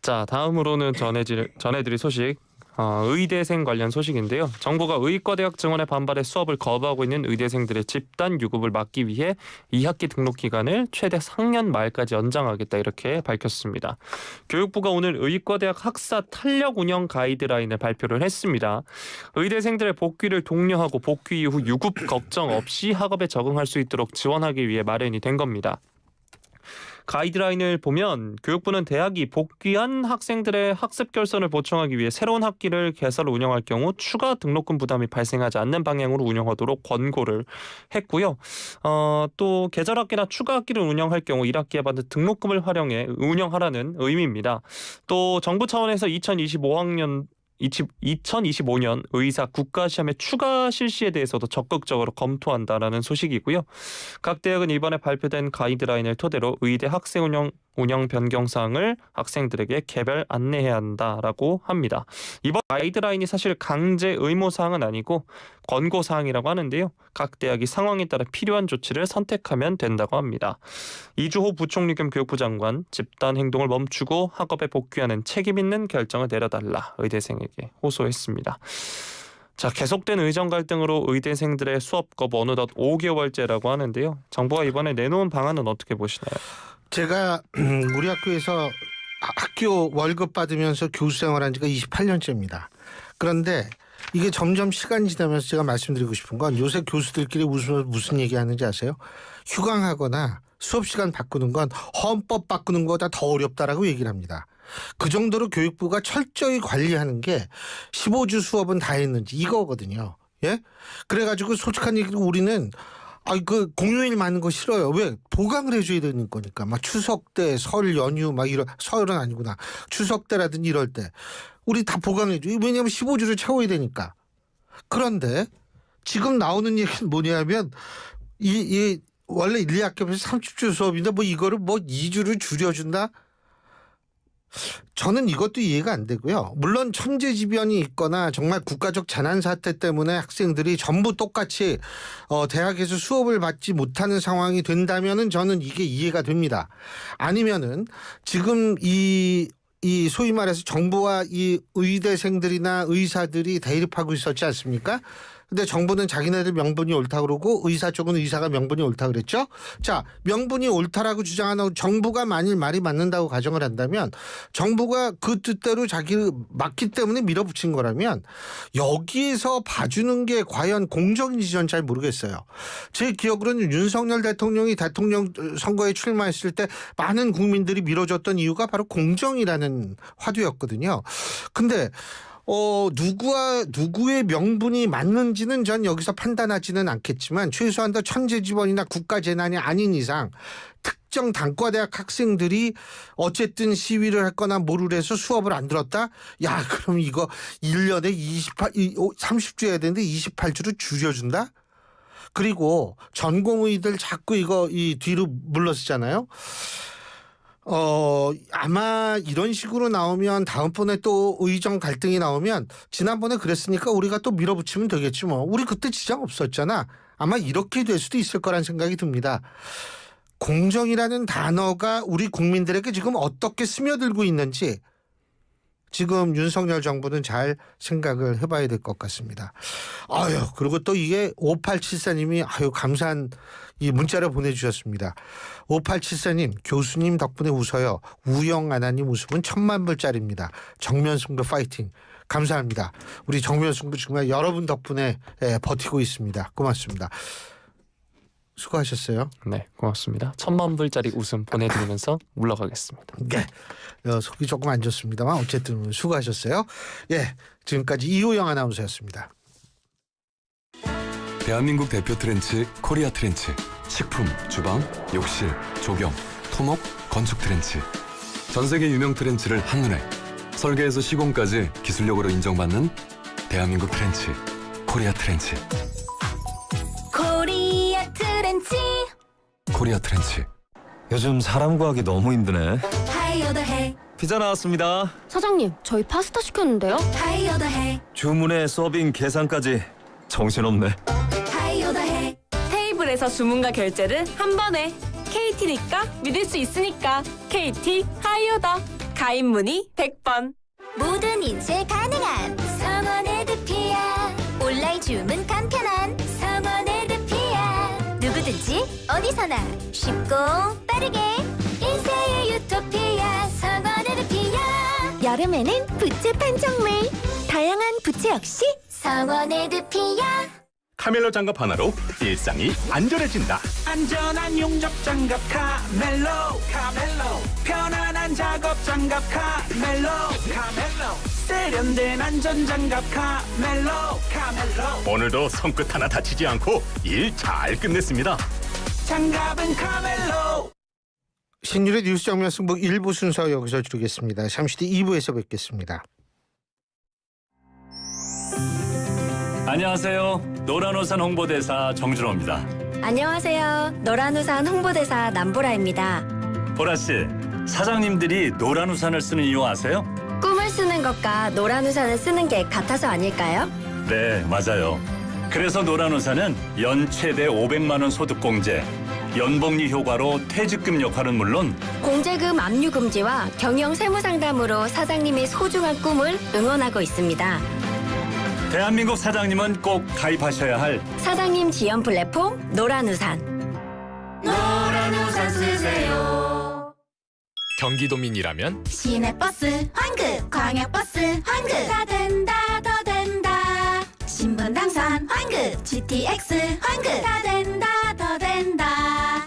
자, 다음으로는 전해드릴 소식. 의대생 관련 소식인데요. 정부가 의과대학 증원에 반발해 수업을 거부하고 있는 의대생들의 집단 유급을 막기 위해 2학기 등록 기간을 최대 상년 말까지 연장하겠다 이렇게 밝혔습니다. 교육부가 오늘 의과대학 학사 탄력 운영 가이드라인을 발표를 했습니다. 의대생들의 복귀를 독려하고 복귀 이후 유급 걱정 없이 학업에 적응할 수 있도록 지원하기 위해 마련이 된 겁니다. 가이드라인을 보면 교육부는 대학이 복귀한 학생들의 학습 결손을 보충하기 위해 새로운 학기를 개설 운영할 경우 추가 등록금 부담이 발생하지 않는 방향으로 운영하도록 권고를 했고요. 또 계절 학기나 추가 학기를 운영할 경우 1학기에 받은 등록금을 활용해 운영하라는 의미입니다. 또 정부 차원에서 2025년 의사 국가시험의 추가 실시에 대해서도 적극적으로 검토한다라는 소식이고요. 각 대학은 이번에 발표된 가이드라인을 토대로 의대 학생 운영 변경 사항을 학생들에게 개별 안내해야 한다라고 합니다. 이번 가이드라인이 사실 강제 의무 사항은 아니고 권고 사항이라고 하는데요. 각 대학이 상황에 따라 필요한 조치를 선택하면 된다고 합니다. 이주호 부총리 겸 교육부 장관, 집단 행동을 멈추고 학업에 복귀하는 책임 있는 결정을 내려달라 의대생에게 호소했습니다. 자, 계속된 의정 갈등으로 의대생들의 수업 거부 어느덧 5개월째라고 하는데요. 정부가 이번에 내놓은 방안은 어떻게 보시나요? 제가 우리 학교에서 학교 월급 받으면서 교수 생활한 지가 28년째입니다. 그런데 이게 점점 시간이 지나면서 제가 말씀드리고 싶은 건 요새 교수들끼리 무슨 얘기하는지 아세요? 휴강하거나 수업 시간 바꾸는 건 헌법 바꾸는 것보다 더 어렵다라고 얘기를 합니다. 그 정도로 교육부가 철저히 관리하는 게 15주 수업은 다 했는지 이거거든요. 예? 그래가지고 솔직한 얘기로 우리는 그 공휴일 많은 거 싫어요. 왜? 보강을 해줘야 되는 거니까. 막 추석 때, 설 연휴 막 이런, 설은 아니구나. 추석 때라든지 이럴 때 우리 다 보강해줘. 왜냐하면 15주를 채워야 되니까. 그런데 지금 나오는 얘기는 뭐냐면 원래 1학기에서 30주 수업인데 뭐 이거를 뭐 2주를 줄여준다? 저는 이것도 이해가 안 되고요. 물론 천재지변이 있거나 정말 국가적 재난 사태 때문에 학생들이 전부 똑같이 대학에서 수업을 받지 못하는 상황이 된다면은 저는 이게 이해가 됩니다. 아니면은 지금 이 소위 말해서 정부와 이 의대생들이나 의사들이 대립하고 있었지 않습니까? 근데 정부는 자기네들 명분이 옳다고 그러고 의사 쪽은 의사가 명분이 옳다고 그랬죠. 자, 명분이 옳다라고 주장하는 정부가 만일 말이 맞는다고 가정을 한다면 정부가 그 뜻대로 자기를 맞기 때문에 밀어붙인 거라면 여기에서 봐주는 게 과연 공정인지 전 잘 모르겠어요. 제 기억으로는 윤석열 대통령이 대통령 선거에 출마했을 때 많은 국민들이 밀어줬던 이유가 바로 공정이라는 화두였거든요. 근데 누구의 명분이 맞는지는 전 여기서 판단하지는 않겠지만 최소한 더 천재지변이나 국가재난이 아닌 이상 특정 단과대학 학생들이 어쨌든 시위를 했거나 뭐를 해서 수업을 안 들었다? 야, 그럼 이거 1년에 30주 해야 되는데 28주를 줄여준다? 그리고 전공의들 자꾸 이 뒤로 물러서잖아요. 아마 이런 식으로 나오면 다음번에 또 의정 갈등이 나오면 지난번에 그랬으니까 우리가 또 밀어붙이면 되겠지 뭐. 우리 그때 지장 없었잖아. 아마 이렇게 될 수도 있을 거란 생각이 듭니다. 공정이라는 단어가 우리 국민들에게 지금 어떻게 스며들고 있는지 지금 윤석열 정부는 잘 생각을 해봐야 될 것 같습니다. 아유, 그리고 또 이게 5874님이 감사한 이 문자를 보내주셨습니다. 5874님, 교수님 덕분에 웃어요. 우영아나님 웃음은 10,000,000불짜리입니다. 정면승부 파이팅. 감사합니다. 우리 정면승부 정말 여러분 덕분에 버티고 있습니다. 고맙습니다. 수고하셨어요. 네, 고맙습니다. 1,000,000불짜리 웃음 보내드리면서 물러가겠습니다. 네, 속이 조금 안 좋습니다만 어쨌든 수고하셨어요. 예, 지금까지 이호영 아나운서였습니다. 대한민국 대표 트렌치 코리아 트렌치. 식품, 주방, 욕실, 조경, 토목, 건축 트렌치. 전 세계 유명 트렌치를 한눈에 설계에서 시공까지 기술력으로 인정받는 대한민국 트렌치 코리아 트렌치. 코리아 트렌치 코리아 트렌치. 요즘 사람 구하기 너무 힘드네. 하이어더해 피자 나왔습니다. 사장님 저희 파스타 시켰는데요. 하이어더해 주문에 서빙 계산까지 정신없네. 하이어더해 테이블에서 주문과 결제를 한 번에 KT니까 믿을 수 있으니까 KT 하이어더 가입 문의 100번 모든 인쇄 가능한 성원에드피아 온라인 주문 간편한 성원에드피아 누구든지 어디서나 쉽고 빠르게 인쇄의 유토피아 성원에드피아 여름에는 부채 판촉물 다양한 부채 역시 성원에드피아 카멜로 장갑 하나로 일상이 안전해진다. 안전한 용접 장갑 카멜로 편안한 작업 장갑 카멜로 세련된 안전 장갑 카멜로 오늘도 손끝 하나 다치지 않고 일 잘 끝냈습니다. 장갑은 카멜로. 신율의 뉴스 정면 승부 1부 순서 여기서 줄이겠습니다. 잠시 뒤 2부에서 뵙겠습니다. 안녕하세요. 노란우산 홍보대사 정준호입니다. 안녕하세요. 노란우산 홍보대사 남보라입니다. 보라씨, 사장님들이 노란우산을 쓰는 이유 아세요? 꿈을 쓰는 것과 노란우산을 쓰는 게 같아서 아닐까요? 네, 맞아요. 그래서 노란우산은 연 최대 500만 원 소득공제, 연복리 효과로 퇴직금 역할은 물론 공제금 압류 금지와 경영 세무 상담으로 사장님의 소중한 꿈을 응원하고 있습니다. 대한민국 사장님은 꼭 가입하셔야 할 사장님 지원 플랫폼 노란우산. 노란우산 쓰세요. 경기도민이라면 시내버스 환급, 광역버스 환급, 다 된다 더 된다. 신분당선 환급, GTX 환급, 다 된다 더 된다.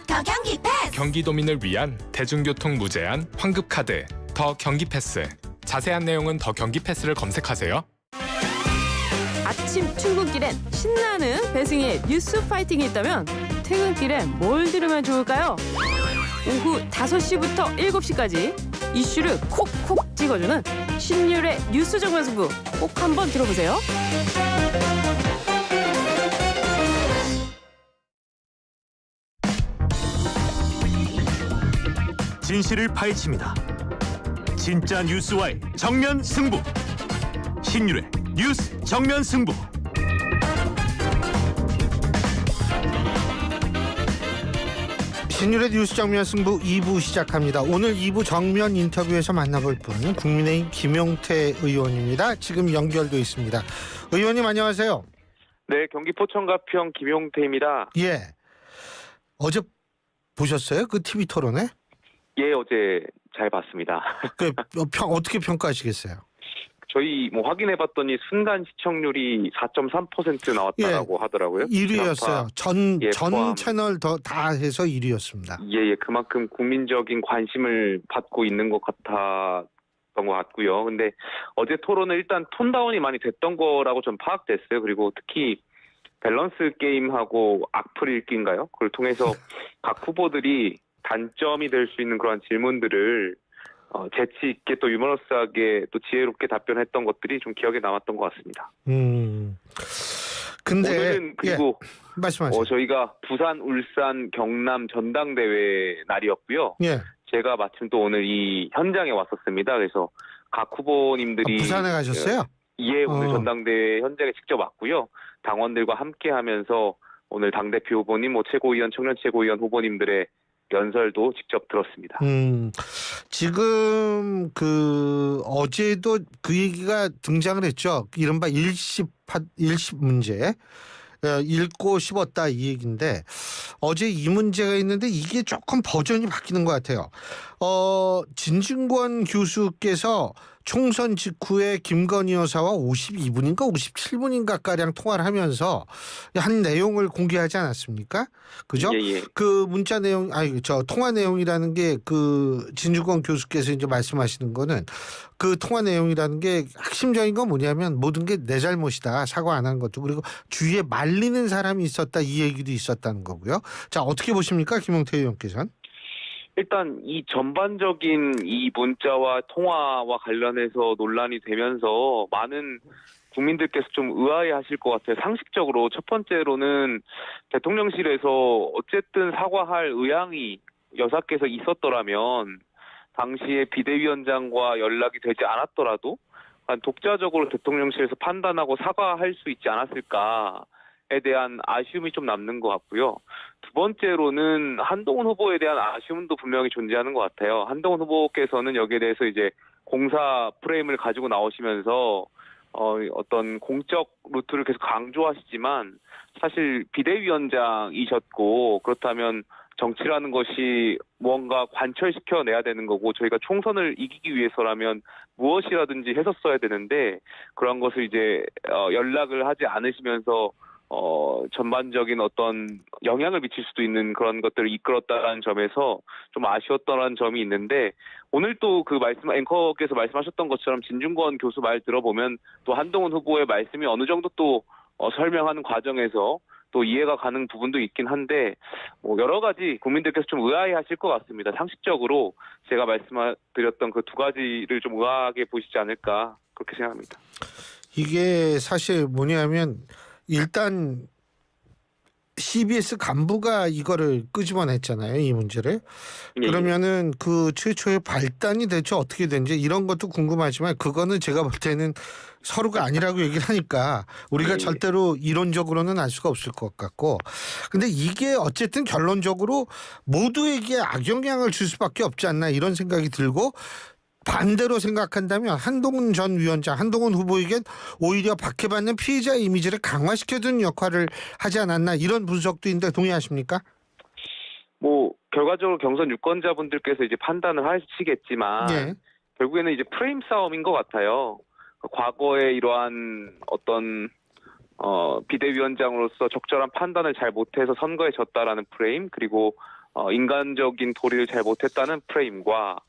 더 경기 패스. 경기도민을 위한 대중교통 무제한 환급카드 더 경기패스. 자세한 내용은 더 경기패스를 검색하세요. 아침 출근길엔 신나는 배승희의 뉴스 파이팅이 있다면 퇴근길엔 뭘 들으면 좋을까요? 오후 5시부터 7시까지 이슈를 콕콕 찍어주는 신율의 뉴스 정면승부 꼭 한번 들어보세요. 진실을 파헤칩니다. 진짜 뉴스와의 정면 승부. 신율의 뉴스 정면 승부. 신율의 뉴스 정면 승부 2부 시작합니다. 오늘 2부 정면 인터뷰에서 만나볼 분은 국민의힘 김용태 의원입니다. 지금 연결돼 있습니다. 의원님 안녕하세요. 네, 경기 포천가평 김용태입니다. 예. 어제 보셨어요? 그 TV 토론회? 예, 어제 잘 봤습니다. 어떻게 평가하시겠어요? 저희 확인해봤더니 순간 시청률이 4.3% 나왔다라고 하더라고요. 1위였어요. 전 포함. 채널 다 해서 1위였습니다. 예, 그만큼 국민적인 관심을 받고 있는 것 같았던 것 같고요. 근데 어제 토론은 일단 톤다운이 많이 됐던 거라고 좀 파악됐어요. 그리고 특히 밸런스 게임하고 악플 읽기인가요? 그걸 통해서 각 후보들이 단점이 될 수 있는 그런 질문들을 재치 있게 또 유머러스하게 또 지혜롭게 답변했던 것들이 좀 기억에 남았던 것 같습니다. 근데 오늘은 그리고 말씀하세요. 저희가 부산, 울산, 경남 전당대회 날이었고요. 예. 제가 마침 또 오늘 이 현장에 왔었습니다. 그래서 각 후보님들이 부산에 가셨어요? 예, 오늘 전당대회 현장에 직접 왔고요. 당원들과 함께하면서 오늘 당대표 후보님, 최고위원, 청년 최고위원 후보님들의 연설도 직접 들었습니다. 지금 어제도 그 얘기가 등장을 했죠. 이른바 일십 문제. 읽고 씹었다 이 얘기인데 어제 이 문제가 있는데 이게 조금 버전이 바뀌는 것 같아요. 진중권 교수께서 총선 직후에 김건희 여사와 52분인가 57분인가 가량 통화를 하면서 한 내용을 공개하지 않았습니까? 그죠? 예. 그 문자 내용, 통화 내용이라는 게 그 진중권 교수께서 이제 말씀하시는 거는 그 통화 내용이라는 게 핵심적인 건 뭐냐면 모든 게 내 잘못이다. 사과 안 하는 것도. 그리고 주위에 말리는 사람이 있었다. 이 얘기도 있었다는 거고요. 자, 어떻게 보십니까? 김용태 의원께서는. 일단 이 전반적인 이 문자와 통화와 관련해서 논란이 되면서 많은 국민들께서 좀 의아해하실 것 같아요. 상식적으로 첫 번째로는 대통령실에서 어쨌든 사과할 의향이 여사께서 있었더라면 당시에 비대위원장과 연락이 되지 않았더라도 독자적으로 대통령실에서 판단하고 사과할 수 있지 않았을까. 에 대한 아쉬움이 좀 남는 것 같고요. 두 번째로는 한동훈 후보에 대한 아쉬움도 분명히 존재하는 것 같아요. 한동훈 후보께서는 여기에 대해서 이제 공사 프레임을 가지고 나오시면서 어떤 공적 루트를 계속 강조하시지만 사실 비대위원장이셨고 그렇다면 정치라는 것이 무언가 관철시켜내야 되는 거고 저희가 총선을 이기기 위해서라면 무엇이라든지 했었어야 되는데 그런 것을 이제 연락을 하지 않으시면서 전반적인 어떤 영향을 미칠 수도 있는 그런 것들을 이끌었다는 점에서 좀 아쉬웠다는 점이 있는데 오늘 또 그 앵커께서 말씀하셨던 것처럼 진중권 교수 말 들어보면 또 한동훈 후보의 말씀이 어느 정도 또 설명하는 과정에서 또 이해가 가는 부분도 있긴 한데 여러 가지 국민들께서 좀 의아해하실 것 같습니다. 상식적으로 제가 말씀드렸던 그 두 가지를 좀 의아하게 보시지 않을까 그렇게 생각합니다. 이게 사실 뭐냐면 일단 CBS 간부가 이거를 끄집어냈잖아요. 이 문제를. 그러면은 그 최초의 발단이 대체 어떻게 된지 이런 것도 궁금하지만 그거는 제가 볼 때는 서로가 아니라고 얘기를 하니까 우리가 절대로 이론적으로는 알 수가 없을 것 같고 근데 이게 어쨌든 결론적으로 모두에게 악영향을 줄 수밖에 없지 않나 이런 생각이 들고 반대로 생각한다면 한동훈 전 위원장, 한동훈 후보에겐 오히려 박해받는 피해자 이미지를 강화시켜주는 역할을 하지 않았나 이런 분석도 있는데 동의하십니까? 결과적으로 경선 유권자분들께서 이제 판단을 하시겠지만 결국에는 이제 프레임 싸움인 것 같아요. 과거에 이러한 어떤 비대위원장으로서 적절한 판단을 잘 못해서 선거에 졌다라는 프레임 그리고 인간적인 도리를 잘 못했다는 프레임과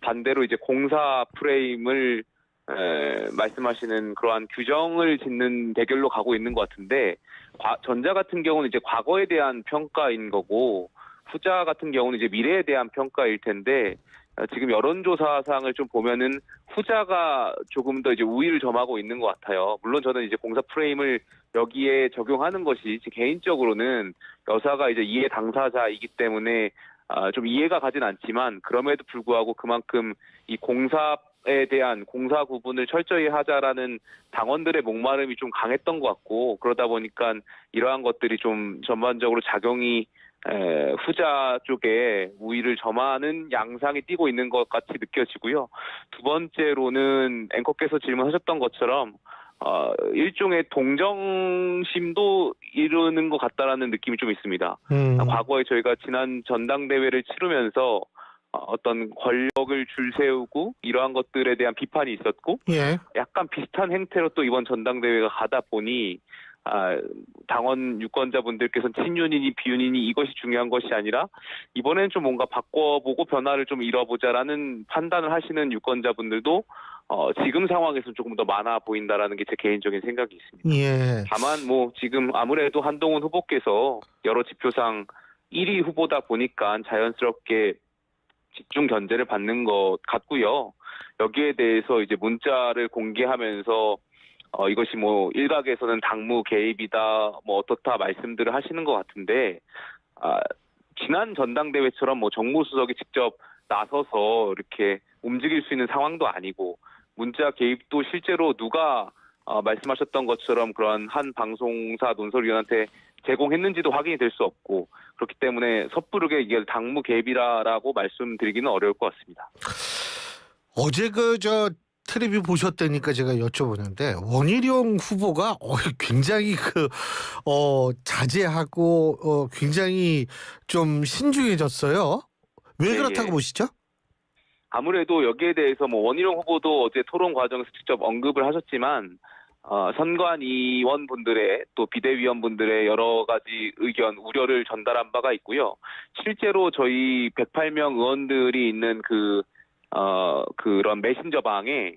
반대로 이제 공사 프레임을 말씀하시는 그러한 규정을 짓는 대결로 가고 있는 것 같은데 전자 같은 경우는 이제 과거에 대한 평가인 거고 후자 같은 경우는 이제 미래에 대한 평가일 텐데 지금 여론조사상을 좀 보면은 후자가 조금 더 이제 우위를 점하고 있는 것 같아요. 물론 저는 이제 공사 프레임을 여기에 적용하는 것이 제 개인적으로는 여사가 이제 이해 당사자이기 때문에 좀 이해가 가진 않지만 그럼에도 불구하고 그만큼 이 공사에 대한 공사 구분을 철저히 하자라는 당원들의 목마름이 좀 강했던 것 같고 그러다 보니까 이러한 것들이 좀 전반적으로 작용이 후자 쪽에 우위를 점하는 양상이 띄고 있는 것 같이 느껴지고요. 두 번째로는 앵커께서 질문하셨던 것처럼 일종의 동정심도 이루는 것 같다라는 느낌이 좀 있습니다. 과거에 저희가 지난 전당대회를 치르면서 어떤 권력을 줄세우고 이러한 것들에 대한 비판이 있었고 약간 비슷한 행태로 또 이번 전당대회가 가다 보니 당원 유권자분들께서는 친윤이니 비윤이니 이것이 중요한 것이 아니라 이번에는 좀 뭔가 바꿔보고 변화를 좀 이뤄보자라는 판단을 하시는 유권자분들도 지금 상황에서는 조금 더 많아 보인다라는 게 제 개인적인 생각이 있습니다. 다만 지금 아무래도 한동훈 후보께서 여러 지표상 1위 후보다 보니까 자연스럽게 집중 견제를 받는 것 같고요. 여기에 대해서 이제 문자를 공개하면서 이것이 일각에서는 당무 개입이다, 어떻다 말씀들을 하시는 것 같은데, 지난 전당대회처럼 정무수석이 직접 나서서 이렇게 움직일 수 있는 상황도 아니고, 문자 개입도 실제로 누가 말씀하셨던 것처럼 그런 한 방송사 논설위원한테 제공했는지도 확인이 될 수 없고 그렇기 때문에 섣부르게 이게 당무 개입이라고 말씀드리기는 어려울 것 같습니다. 어제 텔레비 보셨다니까 제가 여쭤보는데 원희룡 후보가 굉장히 자제하고 굉장히 좀 신중해졌어요. 왜 그렇다고 보시죠? 아무래도 여기에 대해서 원희룡 후보도 어제 토론 과정에서 직접 언급을 하셨지만 선관 위원분들의 또 비대위원분들의 여러 가지 의견, 우려를 전달한 바가 있고요. 실제로 저희 108명 의원들이 있는 그런 메신저 방에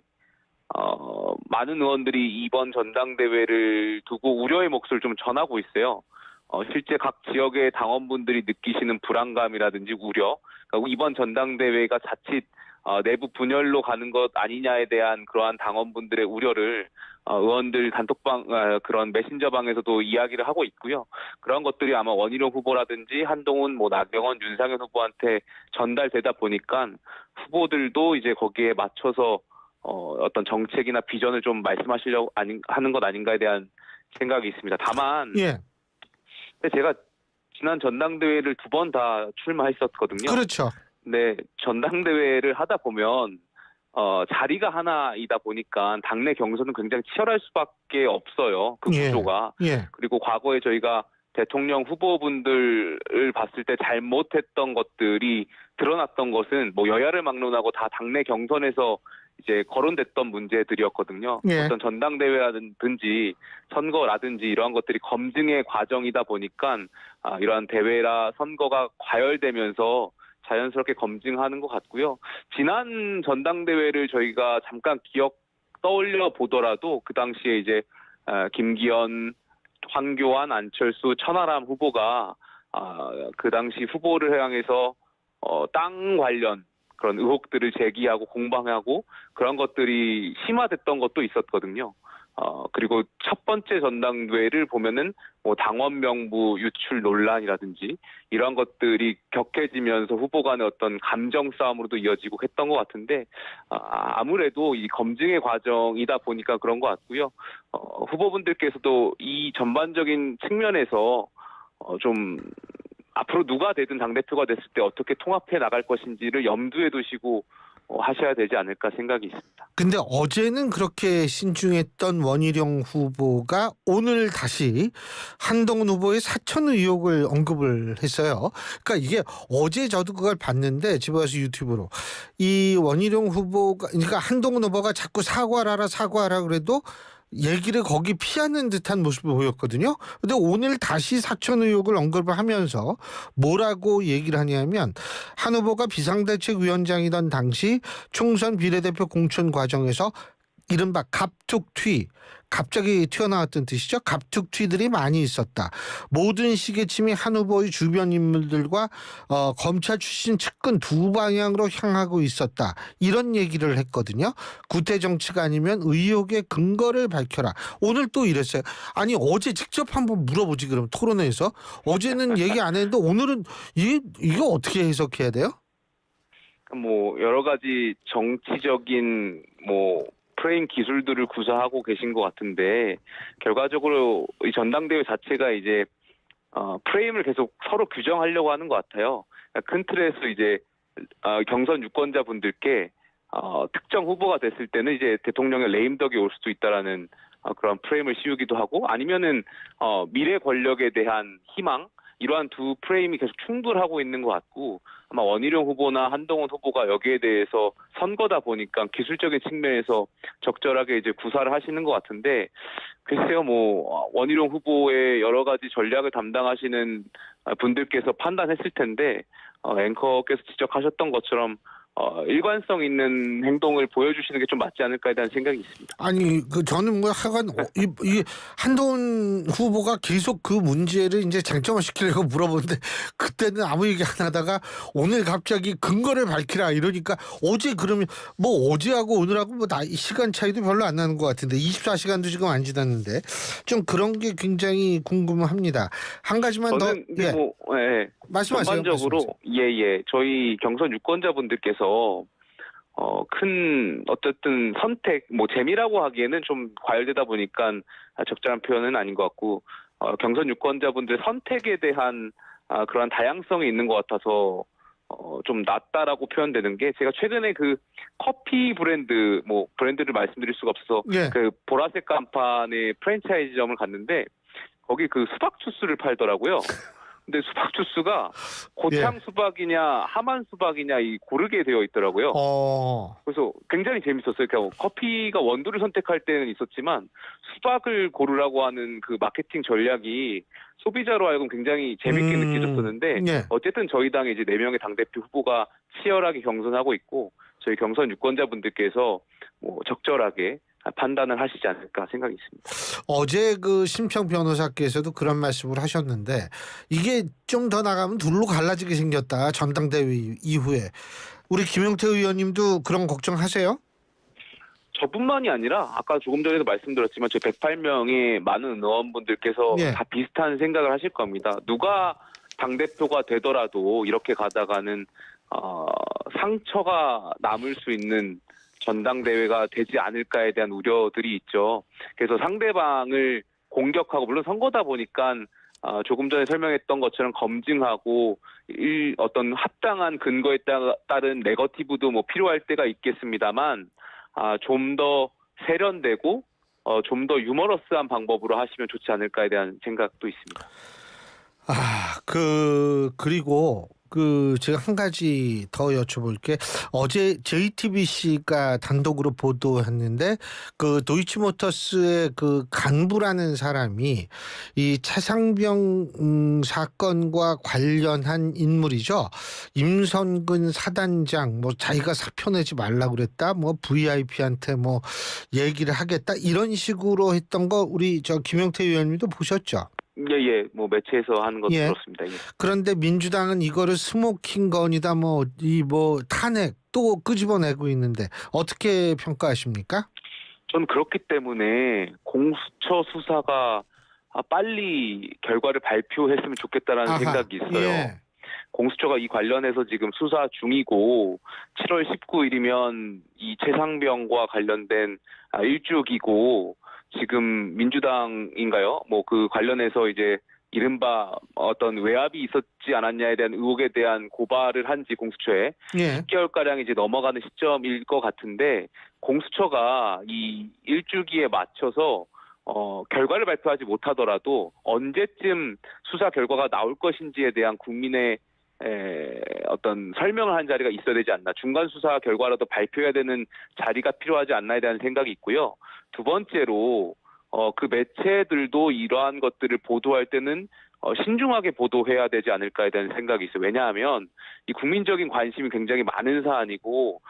많은 의원들이 이번 전당대회를 두고 우려의 목소리를 좀 전하고 있어요. 실제 각 지역의 당원분들이 느끼시는 불안감이라든지 우려, 그러니까 이번 전당대회가 자칫 내부 분열로 가는 것 아니냐에 대한 그러한 당원분들의 우려를 의원들 단톡방 그런 메신저방에서도 이야기를 하고 있고요. 그런 것들이 아마 원희룡 후보라든지 한동훈, 나경원, 윤상현 후보한테 전달되다 보니까 후보들도 이제 거기에 맞춰서 어떤 정책이나 비전을 좀 말씀하시려고 하는 것 아닌가에 대한 생각이 있습니다. 다만 근데 제가 지난 전당대회를 2번 다 출마했었거든요. 그렇죠. 네, 전당대회를 하다 보면 자리가 하나이다 보니까 당내 경선은 굉장히 치열할 수밖에 없어요. 그 구조가. 그리고 과거에 저희가 대통령 후보분들을 봤을 때 잘못했던 것들이 드러났던 것은 여야를 막론하고 다 당내 경선에서 이제 거론됐던 문제들이었거든요. 어떤 전당대회라든지 선거라든지 이러한 것들이 검증의 과정이다 보니까 이러한 대회라 선거가 과열되면서 자연스럽게 검증하는 것 같고요. 지난 전당대회를 저희가 잠깐 떠올려 보더라도 그 당시에 이제 김기현, 황교안, 안철수, 천하람 후보가 그 당시 후보를 향해서 땅 관련 그런 의혹들을 제기하고 공방하고 그런 것들이 심화됐던 것도 있었거든요. 그리고 첫 번째 전당대회를 보면은 당원 명부 유출 논란이라든지 이런 것들이 격해지면서 후보 간의 어떤 감정 싸움으로도 이어지고 했던 것 같은데 아무래도 이 검증의 과정이다 보니까 그런 것 같고요. 후보분들께서도 이 전반적인 측면에서 좀 앞으로 누가 되든 당대표가 됐을 때 어떻게 통합해 나갈 것인지를 염두에 두시고 하셔야 되지 않을까 생각이 있습니다. 근데 어제는 그렇게 신중했던 원희룡 후보가 오늘 다시 한동훈 후보의 사천 의혹을 언급을 했어요. 그러니까 이게 어제 저도 그걸 봤는데 집에 와서 유튜브로 이 원희룡 후보가 그러니까 한동훈 후보가 자꾸 사과하라 그래도 얘기를 거기 피하는 듯한 모습을 보였거든요. 근데 오늘 다시 사천 의혹을 언급을 하면서 뭐라고 얘기를 하냐면 한 후보가 비상대책위원장이던 당시 총선 비례대표 공천 과정에서 이른바 갑툭튀, 갑자기 튀어나왔던 뜻이죠. 갑툭튀들이 많이 있었다. 모든 시계침이 한 후보의 주변 인물들과 검찰 출신 측근 두 방향으로 향하고 있었다. 이런 얘기를 했거든요. 구태 정치가 아니면 의혹의 근거를 밝혀라. 오늘 또 이랬어요. 아니 어제 직접 한번 물어보지 그럼 토론회에서. 어제는 얘기 안 했는데 오늘은 이거 어떻게 해석해야 돼요? 여러 가지 정치적인 프레임 기술들을 구사하고 계신 것 같은데 결과적으로 이 전당대회 자체가 이제 프레임을 계속 서로 규정하려고 하는 것 같아요. 큰 틀에서 이제 경선 유권자분들께 특정 후보가 됐을 때는 이제 대통령의 레임덕이 올 수도 있다라는 그런 프레임을 씌우기도 하고 아니면은 미래 권력에 대한 희망 이러한 두 프레임이 계속 충돌하고 있는 것 같고 아마 원희룡 후보나 한동훈 후보가 여기에 대해서 선거다 보니까 기술적인 측면에서 적절하게 이제 구사를 하시는 것 같은데 글쎄요 원희룡 후보의 여러 가지 전략을 담당하시는 분들께서 판단했을 텐데 앵커께서 지적하셨던 것처럼 일관성 있는 행동을 보여주시는 게 좀 맞지 않을까에 대한 생각이 있습니다. 아니 저는 하여간 이 한동훈 후보가 계속 그 문제를 이제 쟁점화시키려고 물어보는데 그때는 아무 얘기 안 하다가 오늘 갑자기 근거를 밝히라 이러니까 어제 그러면 어제하고 오늘하고 시간 차이도 별로 안 나는 것 같은데 24시간도 지금 안 지났는데 좀 그런 게 굉장히 궁금합니다. 한 가지만 더 말씀하세요. 전반적으로 저희 경선 유권자분들께서 큰 어쨌든 선택 재미라고 하기에는 좀 과열되다 보니까 적절한 표현은 아닌 것 같고 경선 유권자분들의 선택에 대한 그러한 다양성이 있는 것 같아서 좀 낫다라고 표현되는 게 제가 최근에 그 커피 브랜드 뭐 브랜드를 말씀드릴 수가 없어서 예. 그 보라색 간판의 프랜차이즈점을 갔는데 거기 그 수박 주스를 팔더라고요. 근데 수박 주스가 고창 예. 수박이냐 하만 수박이냐 이 고르게 되어 있더라고요. 그래서 굉장히 재밌었어요. 그러니까 커피가 원두를 선택할 때는 있었지만 수박을 고르라고 하는 그 마케팅 전략이 소비자로 하여금 굉장히 재밌게 느껴졌었는데 예. 어쨌든 저희 당에 이제 4명의 당대표 후보가 치열하게 경선하고 있고 저희 경선 유권자분들께서 뭐 적절하게 판단을 하시지 않을까 생각이 있습니다. 어제 그 심평 변호사께서도 그런 말씀을 하셨는데 이게 좀 더 나가면 둘로 갈라지게 생겼다. 전당대회 이후에. 우리 김용태 의원님도 그런 걱정하세요? 저뿐만이 아니라 아까 조금 전에도 말씀드렸지만 저희 108명의 많은 의원분들께서 예. 다 비슷한 생각을 하실 겁니다. 누가 당대표가 되더라도 이렇게 가다가는 상처가 남을 수 있는 전당대회가 되지 않을까에 대한 우려들이 있죠. 그래서 상대방을 공격하고 물론 선거다 보니까 조금 전에 설명했던 것처럼 검증하고 어떤 합당한 근거에 따른 네거티브도 뭐 필요할 때가 있겠습니다만 좀 더 세련되고 좀 더 유머러스한 방법으로 하시면 좋지 않을까에 대한 생각도 있습니다. 그리고 제가 한 가지 더 여쭤볼게. 어제 JTBC가 단독으로 보도했는데 그 도이치모터스의 그 간부라는 사람이 이 차상병 사건과 관련한 인물이죠. 임선근 사단장 뭐 자기가 사표 내지 말라고 그랬다. 뭐 VIP한테 뭐 얘기를 하겠다. 이런 식으로 했던 거 우리 저 김용태 의원님도 보셨죠? 예, 뭐 매체에서 하는 것도 예. 들었습니다. 예. 그런데 민주당은 이거를 스모킹 건이다 뭐 탄핵 또 끄집어내고 있는데 어떻게 평가하십니까? 저는 그렇기 때문에 공수처 수사가 빨리 결과를 발표했으면 좋겠다라는 생각이 있어요. 예. 공수처가 이 관련해서 지금 수사 중이고 7월 19일이면 이 최상병과 관련된 일주기고 지금 민주당인가요? 뭐 그 관련해서 이제 이른바 어떤 외압이 있었지 않았냐에 대한 의혹에 대한 고발을 한 지 공수처에 예. 10개월가량 이제 넘어가는 시점일 것 같은데 공수처가 이 일주기에 맞춰서 결과를 발표하지 못하더라도 언제쯤 수사 결과가 나올 것인지에 대한 국민의 어떤 설명을 한 자리가 있어야 되지 않나. 중간 수사 결과라도 발표해야 되는 자리가 필요하지 않나에 대한 생각이 있고요. 두 번째로 그 매체들도 이러한 것들을 보도할 때는 신중하게 보도해야 되지 않을까에 대한 생각이 있어요. 왜냐하면 이 국민적인 관심이 굉장히 많은 사안이고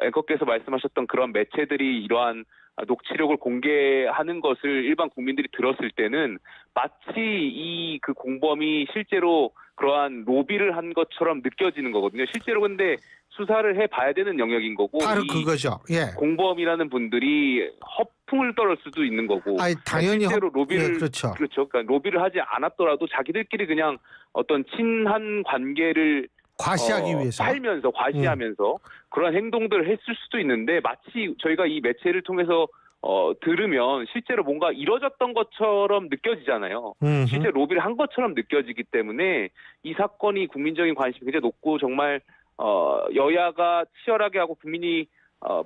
앵커께서 말씀하셨던 그런 매체들이 이러한 녹취록을 공개하는 것을 일반 국민들이 들었을 때는 마치 이 그 공범이 실제로 그러한 로비를 한 것처럼 느껴지는 거거든요. 실제로 근데 수사를 해봐야 되는 영역인 거고 바로 그거죠. 예. 공범이라는 분들이 허풍을 떨을 수도 있는 거고 당연히 실제로 로비를 예, 그렇죠. 그러니까 로비를 하지 않았더라도 자기들끼리 그냥 어떤 친한 관계를 과시하기 위해서 팔면서 과시하면서 그런 행동들을 했을 수도 있는데 마치 저희가 이 매체를 통해서 들으면 실제로 뭔가 이뤄졌던 것처럼 느껴지잖아요. 실제 로비를 한 것처럼 느껴지기 때문에 이 사건이 국민적인 관심이 굉장히 높고 정말 여야가 치열하게 하고 국민이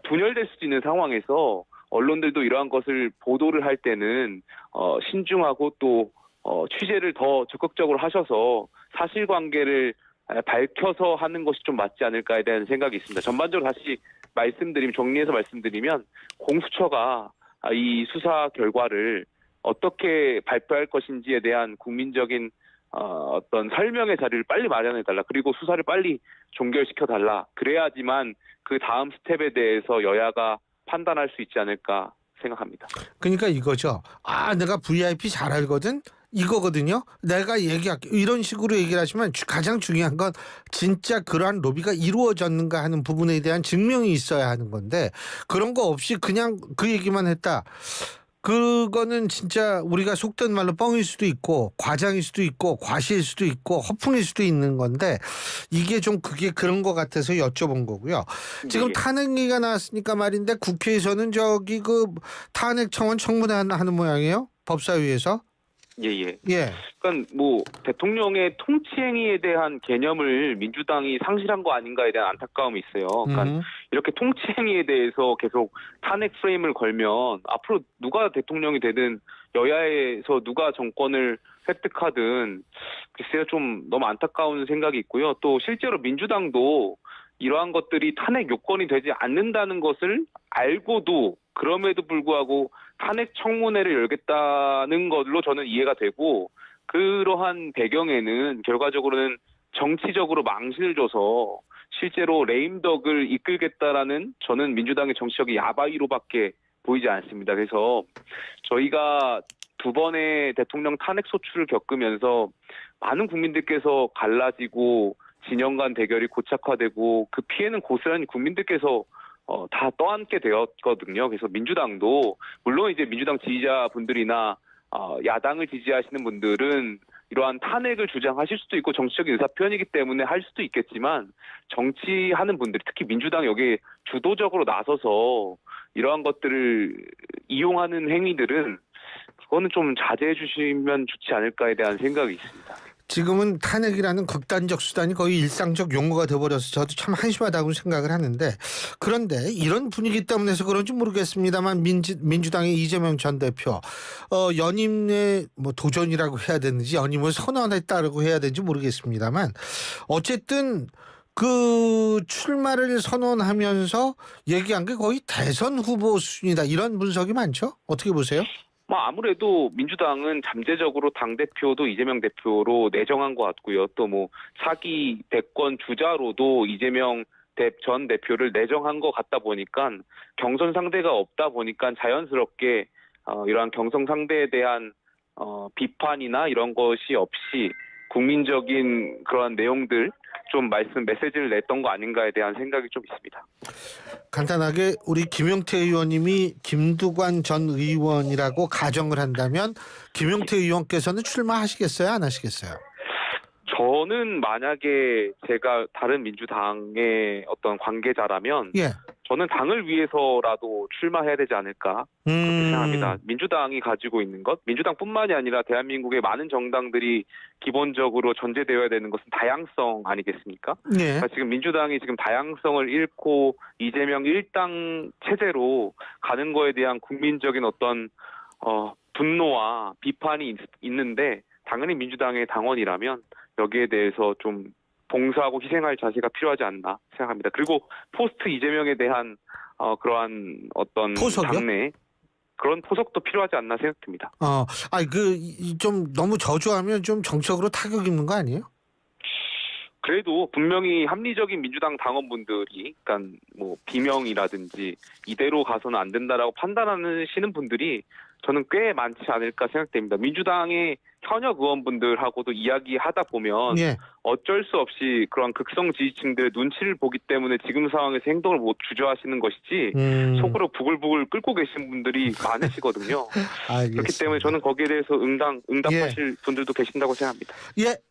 분열될 수도 있는 상황에서 언론들도 이러한 것을 보도를 할 때는 신중하고 또 취재를 더 적극적으로 하셔서 사실관계를 밝혀서 하는 것이 좀 맞지 않을까에 대한 생각이 있습니다. 전반적으로 다시 정리해서 말씀드리면 공수처가 이 수사 결과를 어떻게 발표할 것인지에 대한 국민적인 어떤 설명의 자리를 빨리 마련해달라. 그리고 수사를 빨리 종결시켜달라. 그래야지만 그 다음 스텝에 대해서 여야가 판단할 수 있지 않을까 생각합니다. 그러니까 이거죠. 내가 VIP 잘 알거든. 이거거든요. 내가 얘기할게. 이런 식으로 얘기를 하지만 가장 중요한 건 진짜 그러한 로비가 이루어졌는가 하는 부분에 대한 증명이 있어야 하는 건데 그런 거 없이 그냥 그 얘기만 했다. 그거는 진짜 우리가 속된 말로 뻥일 수도 있고 과장일 수도 있고 과시일 수도 있고 허풍일 수도 있는 건데 이게 좀 그게 그런 것 같아서 여쭤본 거고요. 지금 탄핵 얘기가 나왔으니까 말인데 국회에서는 그 탄핵 청원 청문회 하는 모양이에요. 법사위에서. 예. 예. 그러니까 뭐 대통령의 통치 행위에 대한 개념을 민주당이 상실한 거 아닌가에 대한 안타까움이 있어요. 그러니까 이렇게 통치 행위에 대해서 계속 탄핵 프레임을 걸면 앞으로 누가 대통령이 되든 여야에서 누가 정권을 획득하든 글쎄요 좀 너무 안타까운 생각이 있고요. 또 실제로 민주당도 이러한 것들이 탄핵 요건이 되지 않는다는 것을 알고도 그럼에도 불구하고 탄핵 청문회를 열겠다는 걸로 저는 이해가 되고 그러한 배경에는 결과적으로는 정치적으로 망신을 줘서 실제로 레임덕을 이끌겠다라는 저는 민주당의 정치적인 야바이로밖에 보이지 않습니다. 그래서 저희가 두 번의 대통령 탄핵 소추를 겪으면서 많은 국민들께서 갈라지고 진영 간 대결이 고착화되고 그 피해는 고스란히 국민들께서 다 떠안게 되었거든요. 그래서 민주당도 물론 이제 민주당 지지자분들이나 야당을 지지하시는 분들은 이러한 탄핵을 주장하실 수도 있고 정치적인 의사표현이기 때문에 할 수도 있겠지만 정치하는 분들이 특히 민주당이 여기에 주도적으로 나서서 이러한 것들을 이용하는 행위들은 그거는 좀 자제해 주시면 좋지 않을까에 대한 생각이 있습니다. 지금은 탄핵이라는 극단적 수단이 거의 일상적 용어가 되어버려서 저도 참 한심하다고 생각을 하는데 그런데 이런 분위기 때문에서 그런지 모르겠습니다만 민주당의 이재명 전 대표 연임의 뭐 도전이라고 해야 되는지 연임을 선언했다고 해야 되는지 모르겠습니다만 어쨌든 그 출마를 선언하면서 얘기한 게 거의 대선 후보 수준이다 이런 분석이 많죠? 어떻게 보세요? 아무래도 민주당은 잠재적으로 당대표도 이재명 대표로 내정한 것 같고요. 또 뭐 차기 대권 주자로도 이재명 전 대표를 내정한 것 같다 보니까 경선 상대가 없다 보니까 자연스럽게 이러한 경선 상대에 대한 비판이나 이런 것이 없이 국민적인 그러한 내용들 좀 메시지를 냈던 거 아닌가에 대한 생각이 좀 있습니다. 간단하게 우리 김용태 의원님이 김두관 전 의원이라고 가정을 한다면 김용태 의원께서는 출마하시겠어요? 안 하시겠어요? 저는 만약에 제가 다른 민주당의 어떤 관계자라면 저는 당을 위해서라도 출마해야 되지 않을까 그렇게 생각합니다. 민주당이 가지고 있는 것, 민주당뿐만이 아니라 대한민국의 많은 정당들이 기본적으로 전제되어야 되는 것은 다양성 아니겠습니까? 그러니까 지금 민주당이 지금 다양성을 잃고 이재명 일당 체제로 가는 거에 대한 국민적인 어떤 분노와 비판이 있는데 당연히 민주당의 당원이라면 여기에 대해서 좀 봉사하고 희생할 자세가 필요하지 않나 생각합니다. 그리고 포스트 이재명에 대한 그러한 어떤 당내 그런 포석도 필요하지 않나 생각됩니다. 좀 너무 저주하면 좀 정적으로 타격 입는 거 아니에요? 그래도 분명히 합리적인 민주당 당원분들이, 그러니까 뭐 비명이라든지 이대로 가서는 안 된다라고 판단하시는 분들이 저는 꽤 많지 않을까 생각됩니다. 민주당의 현역 의원분들하고도 이야기하다 보면 어쩔 수 없이 그런 극성 지지층들의 눈치를 보기 때문에 지금 상황에서 행동을 못 주저하시는 것이지 속으로 부글부글 끓고 계신 분들이 많으시거든요. 그렇기 때문에 저는 거기에 대해서 응답하실 분들도 계신다고 생각합니다.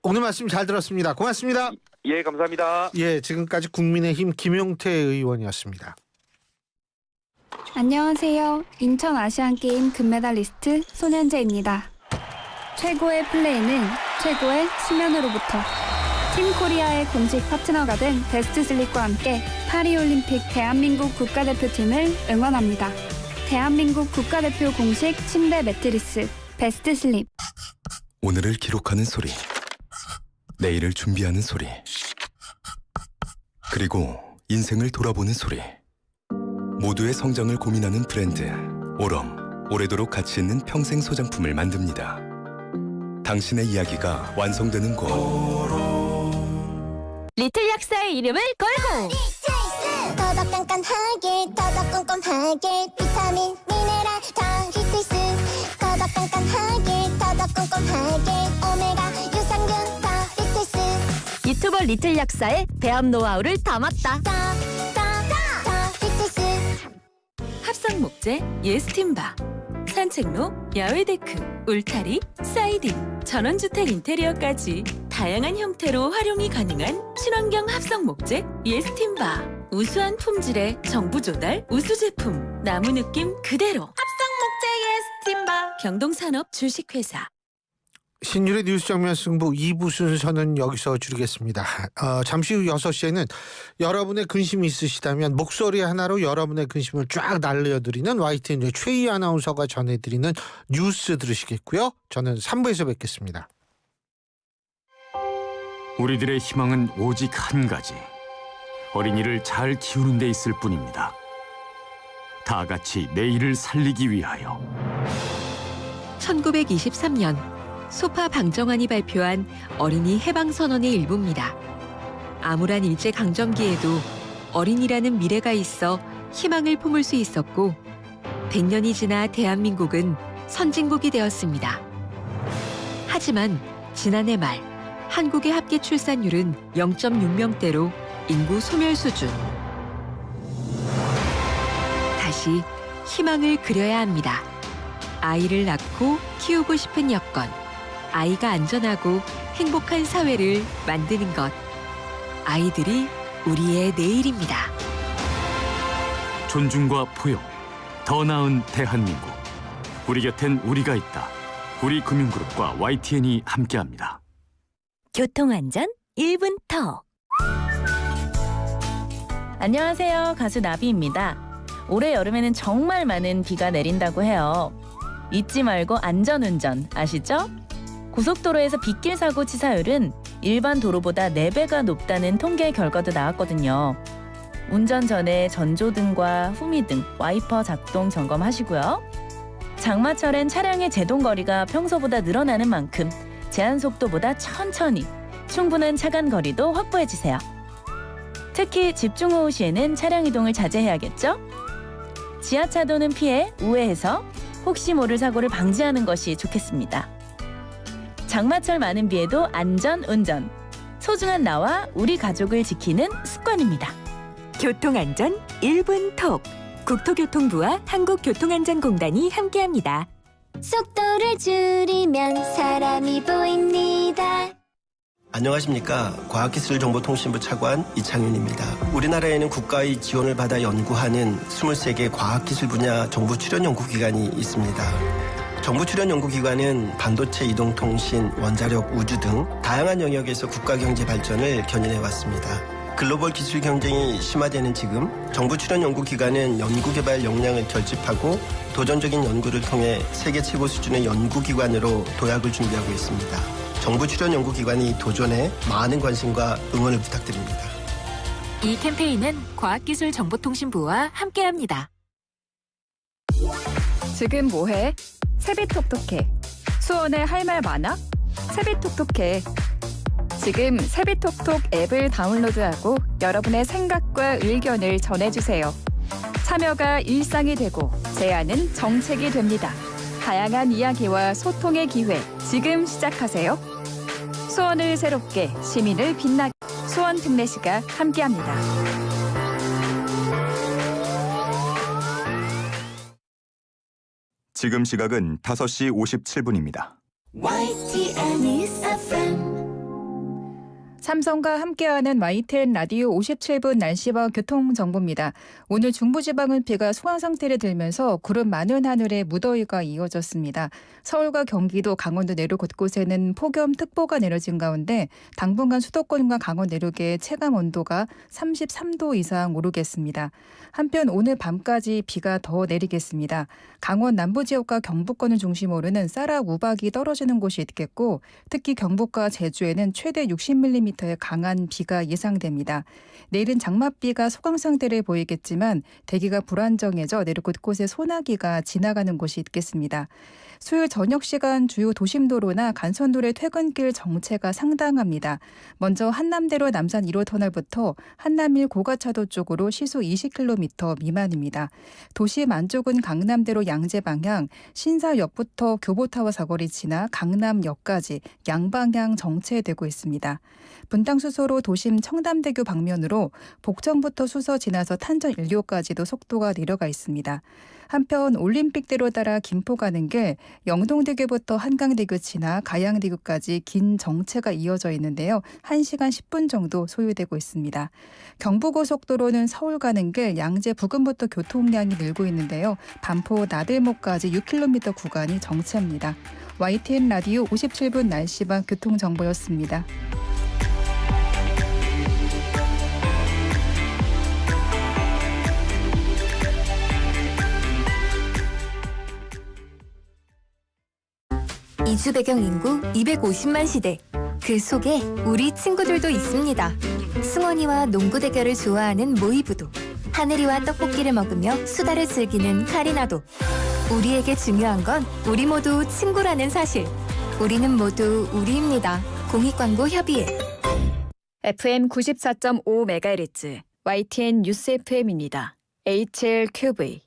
오늘 말씀 잘 들었습니다. 고맙습니다. 감사합니다. 지금까지 국민의힘 김용태 의원이었습니다. 안녕하세요. 인천 아시안게임 금메달리스트 손현재입니다. 최고의 플레이는 최고의 수면으로부터. 팀 코리아의 공식 파트너가 된 베스트슬립과 함께 파리올림픽 대한민국 국가대표팀을 응원합니다. 대한민국 국가대표 공식 침대 매트리스 베스트슬립. 오늘을 기록하는 소리, 내일을 준비하는 소리, 그리고 인생을 돌아보는 소리. 모두의 성장을 고민하는 브랜드 오럼, 오래도록 가치 있는 평생 소장품을 만듭니다. 당신의 이야기가 완성되는 곳 리틀 약사의 이름을 걸고 더더 깐깐하게 더더 꼼꼼하게 비타민 미네랄 다 리틀스 더더 깐깐하게 더더 꼼꼼하게 오메가 유산균 다 리틀스 유튜버 리틀 약사의 배합 노하우를 담았다. 합성 목재 예스팀바, 산책로, 야외 데크, 울타리, 사이딩, 전원주택 인테리어까지 다양한 형태로 활용이 가능한 친환경 합성 목재 예스팀바. 우수한 품질의 정부 조달 우수 제품, 나무 느낌 그대로. 합성 목재 예스팀바. 경동산업 주식회사. 신율의 뉴스 정면 승부 2부 순서는 여기서 줄이겠습니다. 잠시 후 6시에는 여러분의 근심이 있으시다면 목소리 하나로 여러분의 근심을 쫙 날려드리는 YTN의 최희 아나운서가 전해드리는 뉴스 들으시겠고요. 저는 3부에서 뵙겠습니다. 우리들의 희망은 오직 한 가지. 어린이를 잘 키우는 데 있을 뿐입니다. 다 같이 내일을 살리기 위하여. 1923년 소파 방정환이 발표한 어린이 해방선언의 일부입니다. 암울한 일제강점기에도 어린이라는 미래가 있어 희망을 품을 수 있었고 100년이 지나 대한민국은 선진국이 되었습니다. 하지만 지난해 말 한국의 합계 출산율은 0.6명대로 인구 소멸 수준. 다시 희망을 그려야 합니다. 아이를 낳고 키우고 싶은 여건, 아이가 안전하고 행복한 사회를 만드는 것. 아이들이 우리의 내일입니다. 존중과 포용, 더 나은 대한민국. 우리 곁엔 우리가 있다. 우리금융그룹과 YTN이 함께합니다. 교통안전 1분 턱. 안녕하세요. 가수 나비입니다. 올해 여름에는 정말 많은 비가 내린다고 해요. 잊지 말고 안전운전 아시죠? 고속도로에서 빗길 사고 치사율은 일반 도로보다 4배가 높다는 통계 결과도 나왔거든요. 운전 전에 전조등과 후미등, 와이퍼 작동 점검하시고요. 장마철엔 차량의 제동거리가 평소보다 늘어나는 만큼 제한 속도보다 천천히 충분한 차간 거리도 확보해주세요. 특히 집중호우 시에는 차량 이동을 자제해야겠죠? 지하차도는 피해 우회해서 혹시 모를 사고를 방지하는 것이 좋겠습니다. 장마철 많은 비에도 안전 운전. 소중한 나와 우리 가족을 지키는 습관입니다. 교통안전 1분 톡. 국토교통부와 한국교통안전공단이 함께합니다. 속도를 줄이면 사람이 보입니다. 안녕하십니까. 과학기술정보통신부 차관 이창윤입니다. 우리나라에는 국가의 지원을 받아 연구하는 23개 과학기술 분야 정부 출연 연구기관이 있습니다. 정부 출연 연구기관은 반도체, 이동통신, 원자력, 우주 등 다양한 영역에서 국가경제 발전을 견인해왔습니다. 글로벌 기술 경쟁이 심화되는 지금 정부 출연 연구기관은 연구개발 역량을 결집하고 도전적인 연구를 통해 세계 최고 수준의 연구기관으로 도약을 준비하고 있습니다. 정부 출연 연구기관이 도전에 많은 관심과 응원을 부탁드립니다. 이 캠페인은 과학기술정보통신부와 함께합니다. 지금 뭐해? 세비톡톡해. 수원에 할 말 많아? 세비톡톡해. 지금 세비톡톡 앱을 다운로드하고 여러분의 생각과 의견을 전해주세요. 참여가 일상이 되고 제안은 정책이 됩니다. 다양한 이야기와 소통의 기회 지금 시작하세요. 수원을 새롭게, 시민을 빛나게. 수원 특례시가 함께합니다. 지금 시각은 5시 57분입니다. YTN News FM. 삼성과 함께하는 YTN 라디오 57분 날씨와 교통정보입니다. 오늘 중부지방은 비가 소강 상태를 들면서 구름 많은 하늘에 무더위가 이어졌습니다. 서울과 경기도, 강원도 내륙 곳곳에는 폭염특보가 내려진 가운데 당분간 수도권과 강원 내륙의 체감 온도가 33도 이상 오르겠습니다. 한편 오늘 밤까지 비가 더 내리겠습니다. 강원 남부 지역과 경북권을 중심으로는 쌀락 우박이 떨어지는 곳이 있겠고 특히 경북과 제주에는 최대 60mm의 강한 비가 예상됩니다. 내일은 장맛비가 소강 상태를 보이겠지만 대기가 불안정해져 내륙 곳곳에 소나기가 지나가는 곳이 있겠습니다. 수요일 저녁 시간 주요 도심도로나 간선도로의 퇴근길 정체가 상당합니다. 먼저 한남대로 남산 1호 터널부터 한남일 고가차도 쪽으로 시속 20km 미만입니다. 도심 안쪽은 강남대로 양재 방향, 신사역부터 교보타워 사거리 지나 강남역까지 양방향 정체되고 있습니다. 분당수소로 도심 청담대교 방면으로 복정부터 수서 지나서 탄전 1호까지도 속도가 내려가 있습니다. 한편 올림픽대로 따라 김포 가는 길 영동대교부터 한강대교 지나 가양대교까지 긴 정체가 이어져 있는데요. 1시간 10분 정도 소요되고 있습니다. 경부고속도로는 서울 가는 길 양재 부근부터 교통량이 늘고 있는데요. 반포 나들목까지 6km 구간이 정체입니다. YTN 라디오 57분 날씨와 교통정보였습니다. 이주 배경 인구 250만 시대. 그 속에 우리 친구들도 있습니다. 승원이와 농구 대결을 좋아하는 모이부도, 하늘이와 떡볶이를 먹으며 수다를 즐기는 카리나도. 우리에게 중요한 건 우리 모두 친구라는 사실. 우리는 모두 우리입니다. 공익광고협의회. FM 94.5MHz YTN 뉴스 FM입니다. HLQV.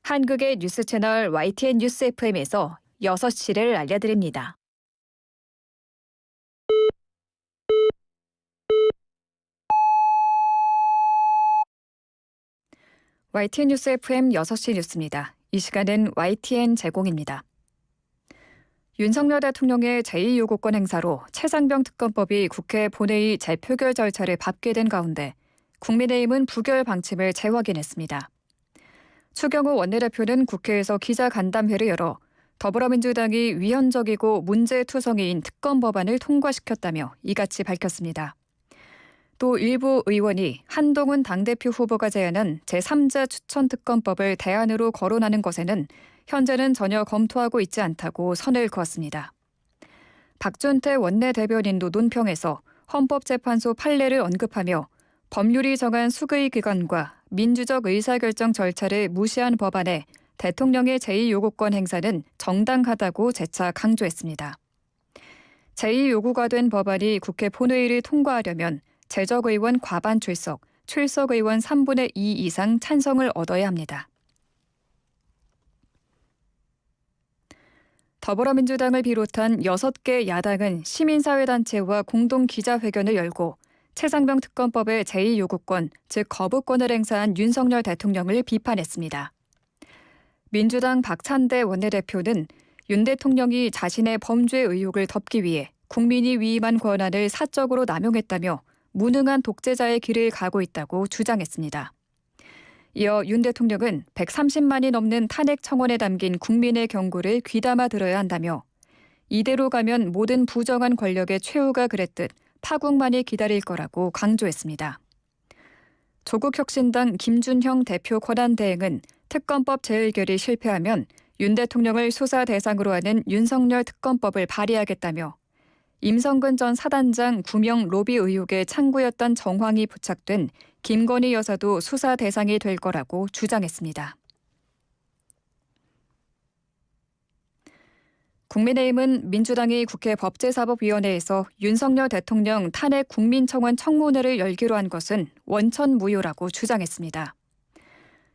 한국의 뉴스 채널 YTN 뉴스 FM에서 6시를 알려드립니다. YTN 뉴스 FM 6시 뉴스입니다. 이 시간은 YTN 제공입니다. 윤석열 대통령의 제2요구권 행사로 최상병 특검법이 국회 본회의 재표결 절차를 밟게 된 가운데 국민의힘은 부결 방침을 재확인했습니다. 추경호 원내대표는 국회에서 기자간담회를 열어 더불어민주당이 위헌적이고 문제투성이인 특검 법안을 통과시켰다며 이같이 밝혔습니다. 또 일부 의원이 한동훈 당대표 후보가 제안한 제3자 추천특검법을 대안으로 거론하는 것에는 현재는 전혀 검토하고 있지 않다고 선을 그었습니다. 박준태 원내대변인도 논평에서 헌법재판소 판례를 언급하며 법률이 정한 수의 기관과 민주적 의사결정 절차를 무시한 법안에 대통령의 제2요구권 행사는 정당하다고 재차 강조했습니다. 제2요구가 된 법안이 국회 본회의를 통과하려면 재적의원 과반 출석, 출석의원 3분의 2 이상 찬성을 얻어야 합니다. 더불어민주당을 비롯한 6개 야당은 시민사회단체와 공동기자회견을 열고 최상병 특검법의 제2요구권, 즉 거부권을 행사한 윤석열 대통령을 비판했습니다. 민주당 박찬대 원내대표는 윤 대통령이 자신의 범죄 의혹을 덮기 위해 국민이 위임한 권한을 사적으로 남용했다며 무능한 독재자의 길을 가고 있다고 주장했습니다. 이어 윤 대통령은 130만이 넘는 탄핵 청원에 담긴 국민의 경고를 귀담아 들어야 한다며 이대로 가면 모든 부정한 권력의 최후가 그랬듯 파국만이 기다릴 거라고 강조했습니다. 조국혁신당 김준형 대표 권한대행은 특검법 재의결이 실패하면 윤 대통령을 수사 대상으로 하는 윤석열 특검법을 발의하겠다며 임성근 전 사단장 구명 로비 의혹의 창구였던 정황이 부착된 김건희 여사도 수사 대상이 될 거라고 주장했습니다. 국민의힘은 민주당이 국회 법제사법위원회에서 윤석열 대통령 탄핵 국민청원 청문회를 열기로 한 것은 원천무효라고 주장했습니다.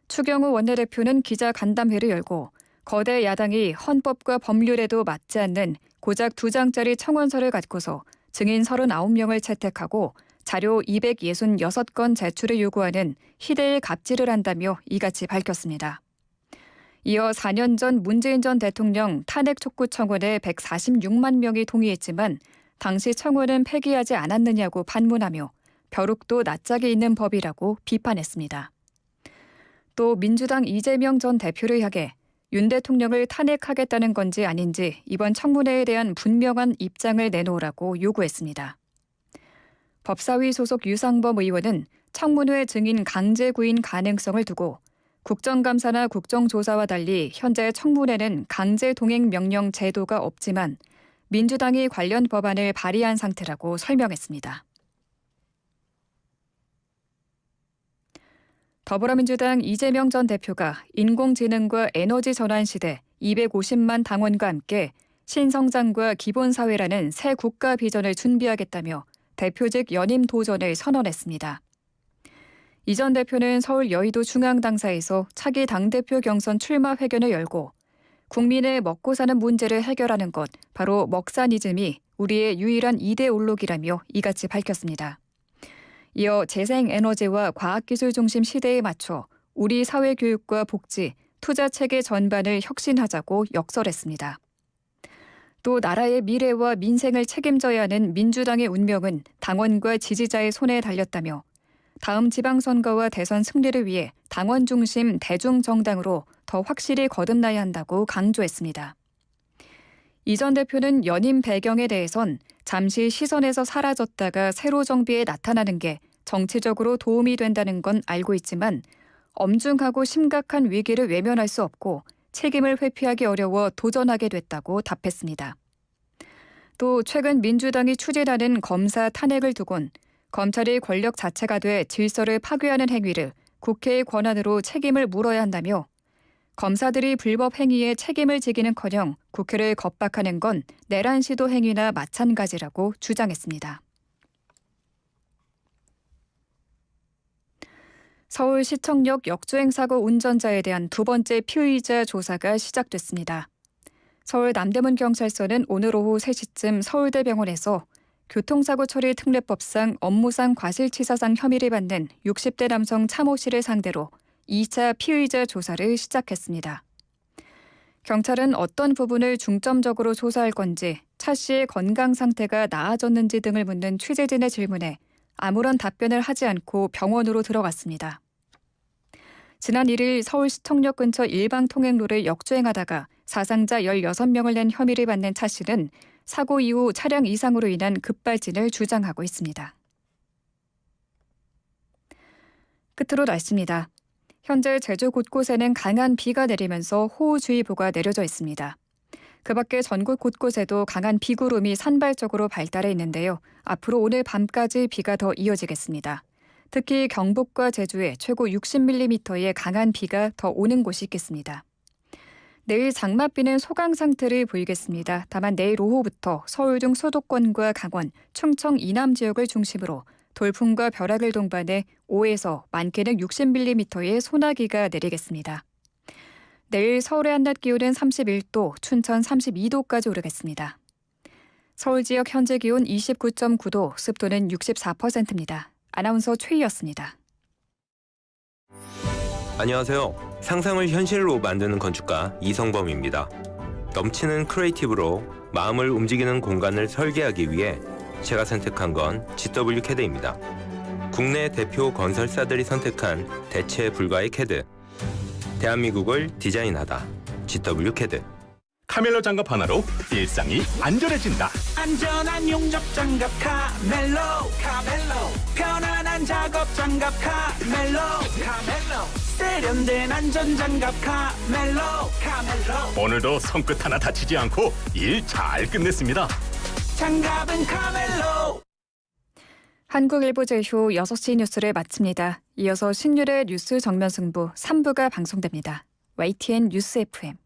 추경호 원내대표는 기자간담회를 열고 거대 야당이 헌법과 법률에도 맞지 않는 고작 2장짜리 청원서를 갖고서 증인 39명을 채택하고 자료 266건 제출을 요구하는 희대의 갑질을 한다며 이같이 밝혔습니다. 이어 4년 전 문재인 전 대통령 탄핵 촉구 청원에 146만 명이 동의했지만 당시 청원은 폐기하지 않았느냐고 반문하며 벼룩도 낯짝이 있는 법이라고 비판했습니다. 또 민주당 이재명 전 대표를 향해 윤 대통령을 탄핵하겠다는 건지 아닌지 이번 청문회에 대한 분명한 입장을 내놓으라고 요구했습니다. 법사위 소속 유상범 의원은 청문회 증인 강제 구인 가능성을 두고 국정감사나 국정조사와 달리 현재 청문회는 강제 동행 명령 제도가 없지만 민주당이 관련 법안을 발의한 상태라고 설명했습니다. 더불어민주당 이재명 전 대표가 인공지능과 에너지 전환 시대 250만 당원과 함께 신성장과 기본사회라는 새 국가 비전을 준비하겠다며 대표직 연임 도전을 선언했습니다. 이 전 대표는 서울 여의도 중앙당사에서 차기 당대표 경선 출마 회견을 열고 국민의 먹고 사는 문제를 해결하는 것, 바로 먹사니즘이 우리의 유일한 이데올로기라며 이같이 밝혔습니다. 이어 재생에너지와 과학기술 중심 시대에 맞춰 우리 사회교육과 복지, 투자체계 전반을 혁신하자고 역설했습니다. 또 나라의 미래와 민생을 책임져야 하는 민주당의 운명은 당원과 지지자의 손에 달렸다며 다음 지방선거와 대선 승리를 위해 당원 중심 대중정당으로 더 확실히 거듭나야 한다고 강조했습니다. 이 전 대표는 연임 배경에 대해선 잠시 시선에서 사라졌다가 새로 정비에 나타나는 게 정치적으로 도움이 된다는 건 알고 있지만 엄중하고 심각한 위기를 외면할 수 없고 책임을 회피하기 어려워 도전하게 됐다고 답했습니다. 또 최근 민주당이 추진하는 검사 탄핵을 두곤 검찰이 권력 자체가 돼 질서를 파괴하는 행위를 국회의 권한으로 책임을 물어야 한다며 검사들이 불법 행위에 책임을 지기는커녕 국회를 겁박하는 건 내란 시도 행위나 마찬가지라고 주장했습니다. 서울시청역 역주행 사고 운전자에 대한 두 번째 피의자 조사가 시작됐습니다. 서울 남대문경찰서는 오늘 오후 3시쯤 서울대병원에서 교통사고 처리 특례법상 업무상 과실치사상 혐의를 받는 60대 남성 차모 씨를 상대로 2차 피의자 조사를 시작했습니다. 경찰은 어떤 부분을 중점적으로 조사할 건지, 차 씨의 건강 상태가 나아졌는지 등을 묻는 취재진의 질문에 아무런 답변을 하지 않고 병원으로 들어갔습니다. 지난 1일 서울시청역 근처 일방통행로를 역주행하다가 사상자 16명을 낸 혐의를 받는 차 씨는 사고 이후 차량 이상으로 인한 급발진을 주장하고 있습니다. 끝으로 날씨입니다. 현재 제주 곳곳에는 강한 비가 내리면서 호우주의보가 내려져 있습니다. 그 밖에 전국 곳곳에도 강한 비구름이 산발적으로 발달해 있는데요. 앞으로 오늘 밤까지 비가 더 이어지겠습니다. 특히 경북과 제주에 최고 60mm의 강한 비가 더 오는 곳이 있겠습니다. 내일 장맛비는 소강 상태를 보이겠습니다. 다만 내일 오후부터 서울 등 수도권과 강원, 충청 이남 지역을 중심으로 돌풍과 벼락을 동반해 5에서 많게는 60mm의 소나기가 내리겠습니다. 내일 서울의 한낮 기온은 31도, 춘천 32도까지 오르겠습니다. 서울 지역 현재 기온 29.9도, 습도는 64%입니다. 아나운서 최희였습니다. 안녕하세요. 상상을 현실로 만드는 건축가 이성범입니다. 넘치는 크리에이티브로 마음을 움직이는 공간을 설계하기 위해 제가 선택한 건 GW 캐드입니다. 국내 대표 건설사들이 선택한 대체 불가의 캐드. 대한민국을 디자인하다. GW 캐드. 카멜로 장갑 하나로 일상이 안전해진다. 안전한 용접 장갑 카멜로. 편안한 작업 장갑 카멜로. 세련된 안전 장갑 카멜로. 오늘도 손끝 하나 다치지 않고 일 잘 끝냈습니다. 장갑은 카멜로. 한국일보 제휴 6시 뉴스를 마칩니다. 이어서 신율의 뉴스 정면 승부 3부가 방송됩니다. YTN 뉴스 FM.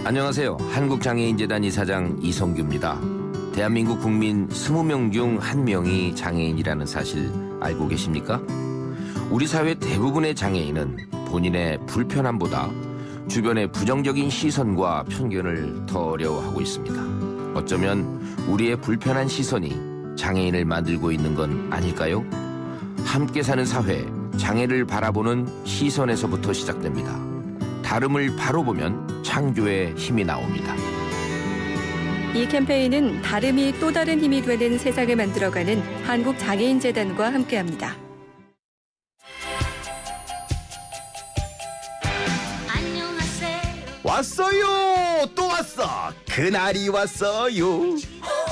안녕하세요. 한국장애인재단 이사장 이성규입니다. 대한민국 국민 20명 중 1명이 장애인이라는 사실 알고 계십니까? 우리 사회 대부분의 장애인은 본인의 불편함보다 주변의 부정적인 시선과 편견을 더 어려워하고 있습니다. 어쩌면 우리의 불편한 시선이 장애인을 만들고 있는 건 아닐까요? 함께 사는 사회, 장애를 바라보는 시선에서부터 시작됩니다. 다름을 바로 보면 창조의 힘이 나옵니다. 이 캠페인은 다름이 또 다른 힘이 되는 세상을 만들어가는 한국장애인재단과 함께합니다. 왔어요. 또 왔어. 그날이 왔어요.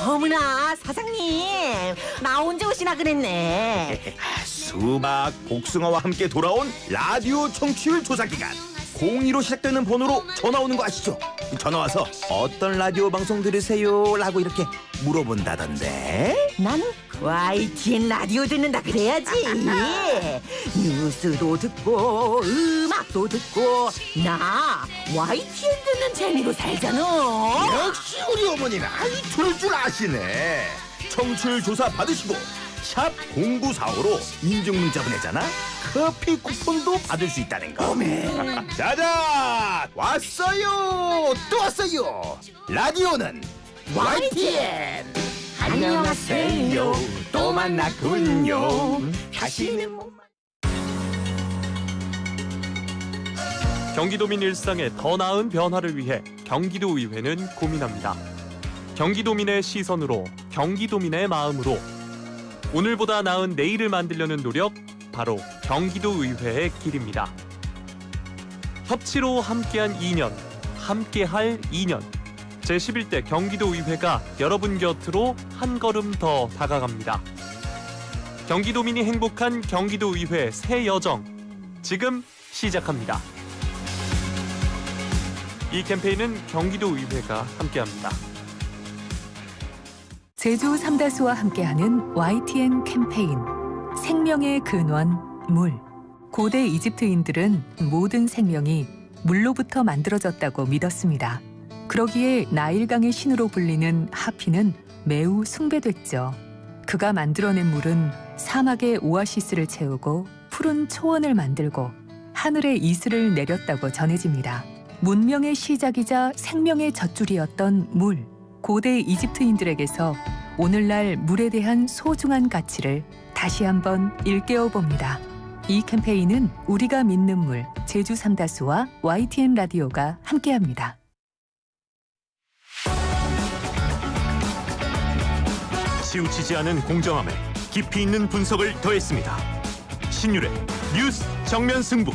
어머나 사장님, 나 언제 오시나 그랬네. 수박, 복숭아와 함께 돌아온 라디오 청취율 조사 기간. 02로 시작되는 번호로 전화 오는 거 아시죠? 전화 와서 어떤 라디오 방송 들으세요? 라고 이렇게 물어본다던데. 난 YTN 라디오 듣는다 그래야지. 뉴스도 듣고 음악도 듣고 나 YTN 듣는 재미로 살잖아. 역시 우리 어머니는 들을 줄 아시네. 청취율 조사 받으시고 샵 0945로 인증문자 보내잖아. 커피 쿠폰도 받을 수 있다는 거. 짜잔! 왔어요! 또 왔어요! 라디오는 YTN! 안녕하세요. 또 만났군요. 다시는 못 경기도민 일상에 더 나은 변화를 위해 경기도의회는 고민합니다. 경기도민의 시선으로, 경기도민의 마음으로 오늘보다 나은 내일을 만들려는 노력, 바로 경기도의회의 길입니다. 협치로 함께한 2년, 함께할 2년. 제11대 경기도의회가 여러분 곁으로 한 걸음 더 다가갑니다. 경기도민이 행복한 경기도의회 새 여정, 지금 시작합니다. 이 캠페인은 경기도의회가 함께합니다. 제주 삼다수와 함께하는 YTN 캠페인 생명의 근원 물. 고대 이집트인들은 모든 생명이 물로부터 만들어졌다고 믿었습니다. 그러기에 나일강의 신으로 불리는 하피는 매우 숭배됐죠. 그가 만들어낸 물은 사막의 오아시스를 채우고 푸른 초원을 만들고 하늘의 이슬을 내렸다고 전해집니다. 문명의 시작이자 생명의 젖줄이었던 물. 고대 이집트인들에게서 오늘날 물에 대한 소중한 가치를 다시 한번 일깨워 봅니다. 이 캠페인은 우리가 믿는 물, 제주 삼다수와 YTN 라디오가 함께합니다. 치우치지 않은 공정함에 깊이 있는 분석을 더했습니다. 신율의 뉴스 정면 승부.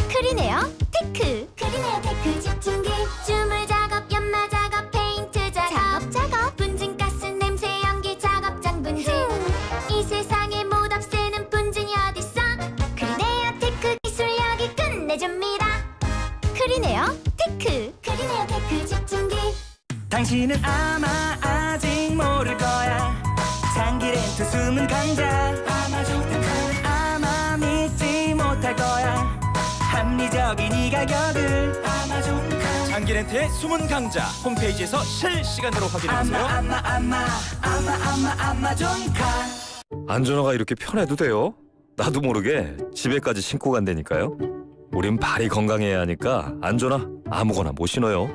크리네어 테크. 크리네어 테크 집중기. 주물 작업, 연마 작업, 페인트 작업. 분진가스 냄새 연기 작업장 분진. 이 세상에 못 없애는 분진이 어딨어. 크리네어 테크 기술력이 끝내줍니다. 크리네어 테크. 크리네어 테크 집중기. 당신은 아마 아직 모를 거야. 장기 렌트 숨은 강자. 아마 믿지 못할 거야. 합리적인 이 가격을. 장기 렌트의 숨은 강자 홈페이지에서 실시간으로 확인하세요. 아마존카. 안전화가 이렇게 편해도 돼요? 나도 모르게 집에까지 신고 간다니까요. 우린 발이 건강해야 하니까 안전화 아무거나 못 신어요.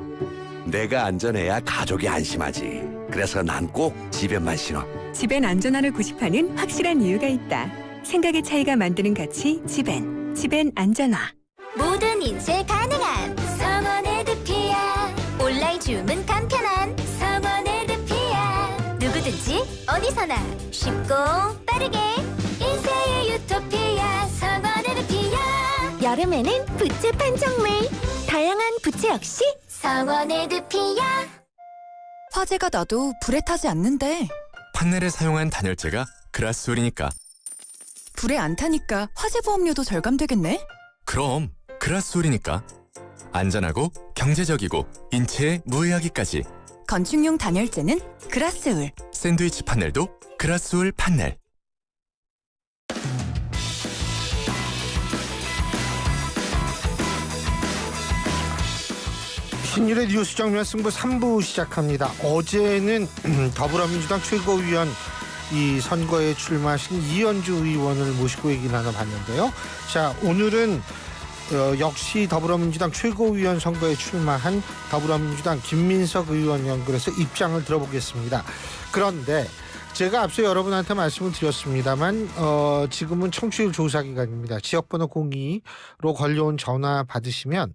내가 안전해야 가족이 안심하지. 그래서 난 꼭 집에만 신어. 집엔 안전함을 구십하는 확실한 이유가 있다. 생각의 차이가 만드는 가치 집엔 안전화. 모든 인쇄 가능한 성원에드피아. 온라인 주문 간편한 성원에드피아. 누구든지 어디서나 쉽고 빠르게 인쇄의 유토피아. 성원에드피아. 여름에는 부채 판촉물. 다양한 부채 역시 성원에드피아. 화재가 나도 불에 타지 않는데. 판넬에 사용한 단열재가 그라스울이니까. 불에 안 타니까 화재 보험료도 절감되겠네. 그럼 그라스울이니까. 안전하고 경제적이고 인체에 무해하기까지. 건축용 단열재는 그라스울. 샌드위치 판넬도 그라스울 판넬. 신율의 뉴스 정면 승부 3부 시작합니다. 어제는 더불어민주당 최고위원 이 선거에 출마하신 이현주 의원을 모시고 얘기 나눠봤는데요. 자, 오늘은 역시 더불어민주당 최고위원 선거에 출마한 더불어민주당 김민석 의원 연결해서 입장을 들어보겠습니다. 그런데 제가 앞서 여러분한테 말씀을 드렸습니다만 지금은 청취율 조사 기간입니다. 지역번호 02로 걸려온 전화 받으시면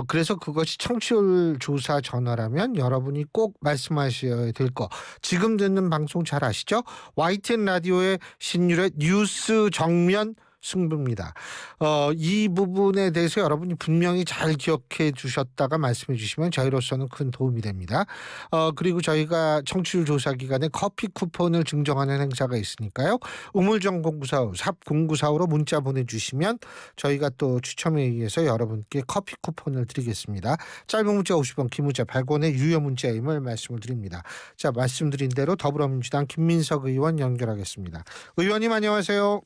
그래서 그것이 청취율 조사 전화라면 여러분이 꼭 말씀하셔야 될 거. 지금 듣는 방송 잘 아시죠? YTN 라디오의 신율의 뉴스 정면 승부입니다. 이 부분에 대해서 여러분이 분명히 잘 기억해 주셨다가 말씀해 주시면 저희로서는 큰 도움이 됩니다. 그리고 저희가 청취율 조사 기간에 커피 쿠폰을 증정하는 행사가 있으니까요. 우물정 0945 샵 0945로 문자 보내주시면 저희가 또 추첨에 의해서 여러분께 커피 쿠폰을 드리겠습니다. 짧은 문자 50원, 긴 문자 100원의 유효 문자임을 말씀을 드립니다. 자, 말씀드린 대로 더불어민주당 김민석 의원 연결하겠습니다. 의원님 안녕하세요.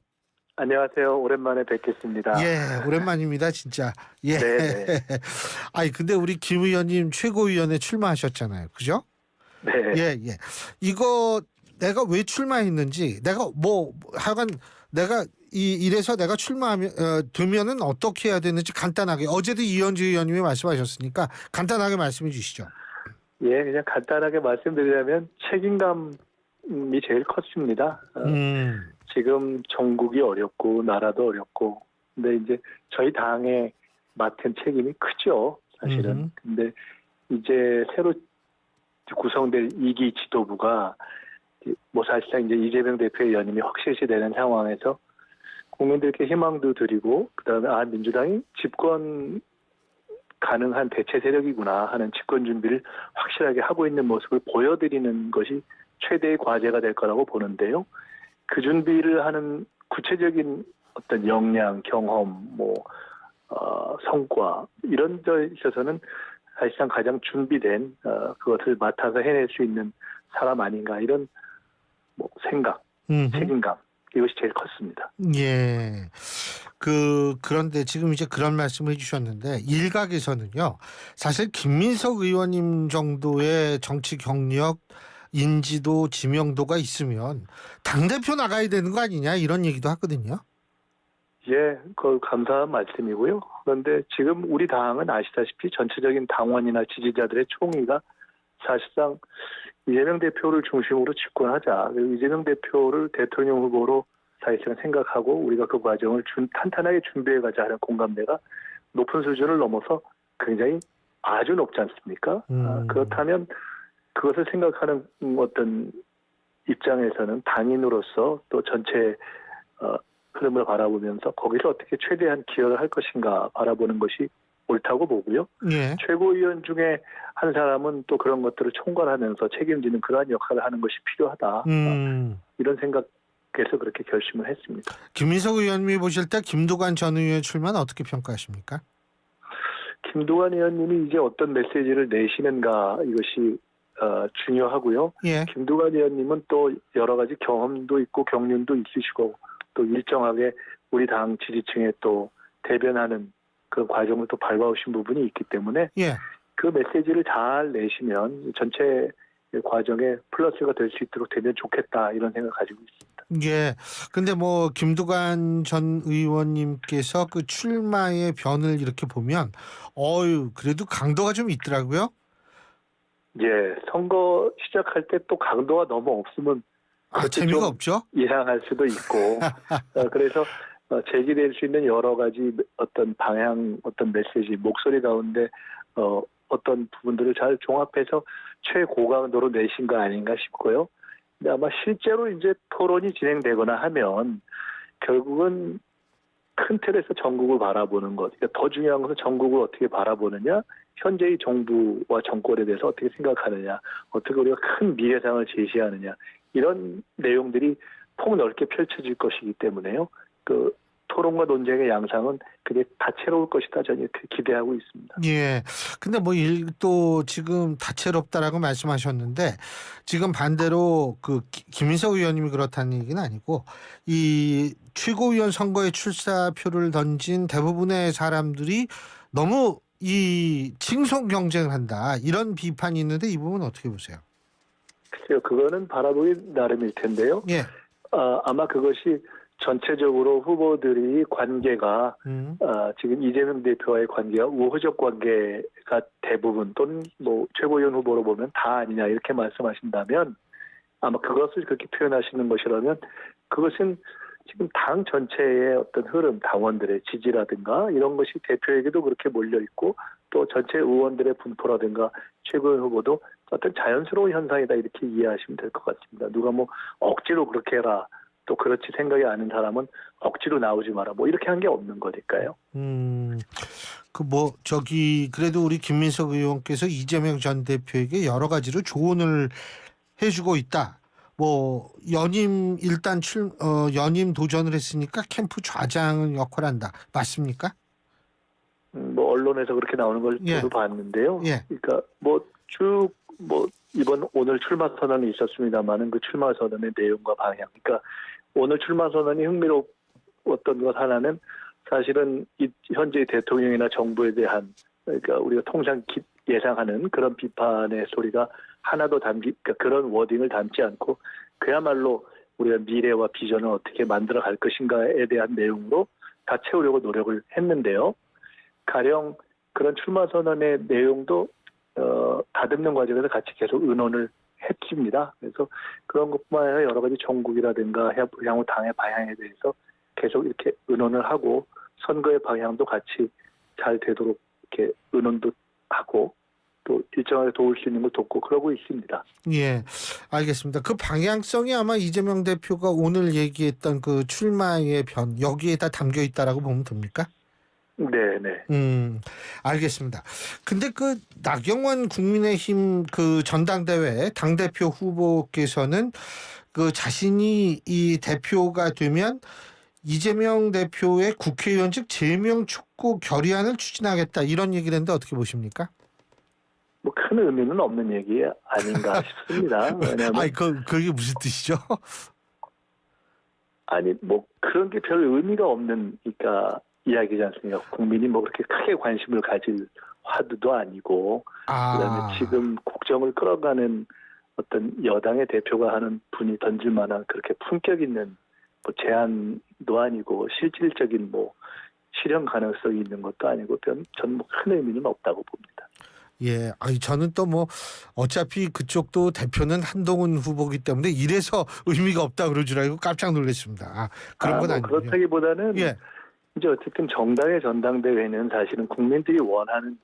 안녕하세요. 오랜만에 뵙겠습니다. 예, 오랜만입니다, 진짜. 예. 네. 아니, 근데 우리 김 의원님 최고위원에 출마하셨잖아요. 그죠? 네. 예, 예. 이거 내가 왜 출마했는지, 내가 하여간 내가 이래서 내가 출마하면, 되면은 어떻게 해야 되는지 간단하게, 어제도 이현주 의원님이 말씀하셨으니까 간단하게 말씀해 주시죠. 예, 그냥 간단하게 말씀드리자면 책임감이 제일 컸습니다. 지금 전국이 어렵고 나라도 어렵고 근데 이제 저희 당에 맡은 책임이 크죠, 사실은. 근데 이제 새로 구성될 2기 지도부가 뭐 사실상 이제 이재명 대표의 연임이 확실시 되는 상황에서 국민들께 희망도 드리고 그다음에 민주당이 집권 가능한 대체 세력이구나 하는 집권 준비를 확실하게 하고 있는 모습을 보여드리는 것이 최대의 과제가 될 거라고 보는데요. 그 준비를 하는 구체적인 어떤 역량, 경험, 성과 이런 데 있어서는 사실상 가장 준비된 그것을 맡아서 해낼 수 있는 사람 아닌가 이런 생각, 책임감 이것이 제일 컸습니다. 예. 그런데 지금 이제 그런 말씀을 해주셨는데 일각에서는요. 사실 김민석 의원님 정도의 정치 경력, 인지도, 지명도가 있으면 당대표 나가야 되는 거 아니냐 이런 얘기도 하거든요. 예, 그 감사한 말씀이고요. 그런데 지금 우리 당은 아시다시피 전체적인 당원이나 지지자들의 총의가 사실상 이재명 대표를 중심으로 집권하자. 그리고 이재명 대표를 대통령 후보로 사실상 생각하고 우리가 그 과정을 탄탄하게 준비해가자 하는 공감대가 높은 수준을 넘어서 굉장히 아주 높지 않습니까? 그렇다면 그것을 생각하는 어떤 입장에서는 당인으로서 또 전체 흐름을 바라보면서 거기서 어떻게 최대한 기여를 할 것인가 바라보는 것이 옳다고 보고요. 예. 최고위원 중에 한 사람은 또 그런 것들을 총괄하면서 책임지는 그러한 역할을 하는 것이 필요하다. 이런 생각에서 그렇게 결심을 했습니다. 김민석 의원님이 보실 때 김두관 전 의원 출마는 어떻게 평가하십니까? 김두관 의원님이 이제 어떤 메시지를 내시는가 이것이 중요하고요. 예. 김두관 의원님은 또 여러 가지 경험도 있고 경륜도 있으시고 또 일정하게 우리 당 지지층에 또 대변하는 그 과정을 또 밟아오신 부분이 있기 때문에 예. 그 메시지를 잘 내시면 전체 과정에 플러스가 될 수 있도록 되면 좋겠다 이런 생각 가지고 있습니다. 예. 근데 김두관 전 의원님께서 그 출마의 변을 이렇게 보면 그래도 강도가 좀 있더라고요. 예. 선거 시작할 때 또 강도가 너무 없으면 재미가 없죠? 이상할 수도 있고 그래서 제기될 수 있는 여러 가지 어떤 방향, 어떤 메시지, 목소리 가운데 어떤 부분들을 잘 종합해서 최고강도로 내신 거 아닌가 싶고요. 근데 아마 실제로 이제 토론이 진행되거나 하면 결국은 큰 틀에서 전국을 바라보는 것. 그러니까 더 중요한 것은 전국을 어떻게 바라보느냐, 현재의 정부와 정권에 대해서 어떻게 생각하느냐, 어떻게 우리가 큰 미래상을 제시하느냐 이런 내용들이 폭넓게 펼쳐질 것이기 때문에요. 그 토론과 논쟁의 양상은 그게 다채로울 것이다 저는 이렇게 기대하고 있습니다. 예. 근데 또 지금 다채롭다라고 말씀하셨는데 지금 반대로 그 김민석 의원님이 그렇다는 얘기는 아니고 이 최고위원 선거에 출사표를 던진 대부분의 사람들이 너무 이 칭송 경쟁을 한다 이런 비판이 있는데 이 부분은 어떻게 보세요? 글쎄요, 그거는 바라보기 나름일 텐데요. 예. 아마 그것이 전체적으로 후보들이 관계가 지금 이재명 대표와의 관계가 우호적 관계가 대부분 또는 최고위원 후보로 보면 다 아니냐 이렇게 말씀하신다면 아마 그것을 그렇게 표현하시는 것이라면 그것은 지금 당 전체의 어떤 흐름, 당원들의 지지라든가 이런 것이 대표에게도 그렇게 몰려 있고 또 전체 의원들의 분포라든가 최고위원 후보도 어떤 자연스러운 현상이다 이렇게 이해하시면 될 것 같습니다. 누가 억지로 그렇게 해라. 또 그렇지 생각이 아는 사람은 억지로 나오지 마라. 이렇게 한 게 없는 거니까요. 그래도 우리 김민석 의원께서 이재명 전 대표에게 여러 가지로 조언을 해주고 있다. 연임 도전을 했으니까 캠프 좌장 역할을 한다. 맞습니까? 언론에서 그렇게 나오는 걸 저도 봤는데요. 예. 그러니까 이번 오늘 출마 선언이 있었습니다만은 그 출마 선언의 내용과 방향. 그러니까 오늘 출마 선언이 흥미로웠던 것 하나는 사실은 현재 대통령이나 정부에 대한 그러니까 우리가 통상 예상하는 그런 비판의 소리가 하나도 그러니까 그런 워딩을 담지 않고 그야말로 우리가 미래와 비전을 어떻게 만들어 갈 것인가에 대한 내용으로 다 채우려고 노력을 했는데요. 가령 그런 출마 선언의 내용도 다듬는 과정에서 같이 계속 의논을 했습니다. 그래서 그런 것뿐만 아니라 여러 가지 정국이라든가 향후 당의 방향에 대해서 계속 이렇게 의논을 하고 선거의 방향도 같이 잘 되도록 이렇게 의논도 하고 또 일정하게 도울 수 있는 걸 돕고 그러고 있습니다. 예, 알겠습니다. 그 방향성이 아마 이재명 대표가 오늘 얘기했던 그 출마의 변 여기에다 담겨 있다라고 보면 됩니까? 네. 알겠습니다. 근데 그 나경원 국민의힘 그 전당대회 당대표 후보께서는 그 자신이 이 대표가 되면 이재명 대표의 국회의원직 제명 촉구 결의안을 추진하겠다 이런 얘기를 했는데 어떻게 보십니까? 뭐 큰 의미는 없는 얘기 아닌가 싶습니다. 왜냐하면 아니 그게 무슨 뜻이죠? 아니 뭐 그런 게 별 의미가 없는 그러니까 이야기지 않습니까? 국민이 뭐 그렇게 크게 관심을 가질 화두도 아니고 그다음에 지금 국정을 끌어가는 어떤 여당의 대표가 하는 분이 던질 만한 그렇게 품격 있는 뭐 제안도 아니고 실질적인 뭐 실현 가능성이 있는 것도 아니고 전 뭐 큰 의미는 없다고 봅니다. 예, 아니 저는 또 뭐 어차피 그쪽도 대표는 한동훈 후보기 때문에 이래서 의미가 없다 그럴 줄 알고 깜짝 놀랐습니다. 그런 건 아니고요. 그렇다기보다는 이제 어쨌든 정당의 전당대회는 사실은 국민들이 원하는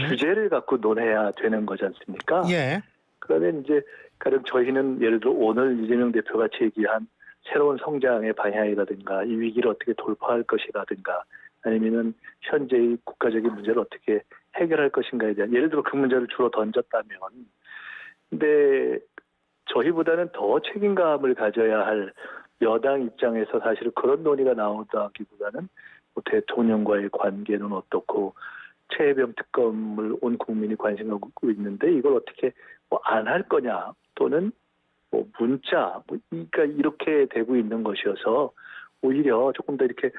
주제를 갖고 논해야 되는 거지 않습니까? 예. 그러면 이제 가령 저희는 예를 들어 오늘 이재명 대표가 제기한 새로운 성장의 방향이라든가 이 위기를 어떻게 돌파할 것이라든가 아니면은 현재의 국가적인 문제를 어떻게 해결할 것인가에 대한 예를 들어 그 문제를 주로 던졌다면 근데 저희보다는 더 책임감을 가져야 할 여당 입장에서 사실 그런 논의가 나오다기보다는 뭐 대통령과의 관계는 어떻고 최혜병 특검을 온 국민이 관심 갖고 있는데 이걸 어떻게 뭐 안 할 거냐 또는 뭐 문자 그러니까 이렇게 되고 있는 것이어서 오히려 조금 더 이렇게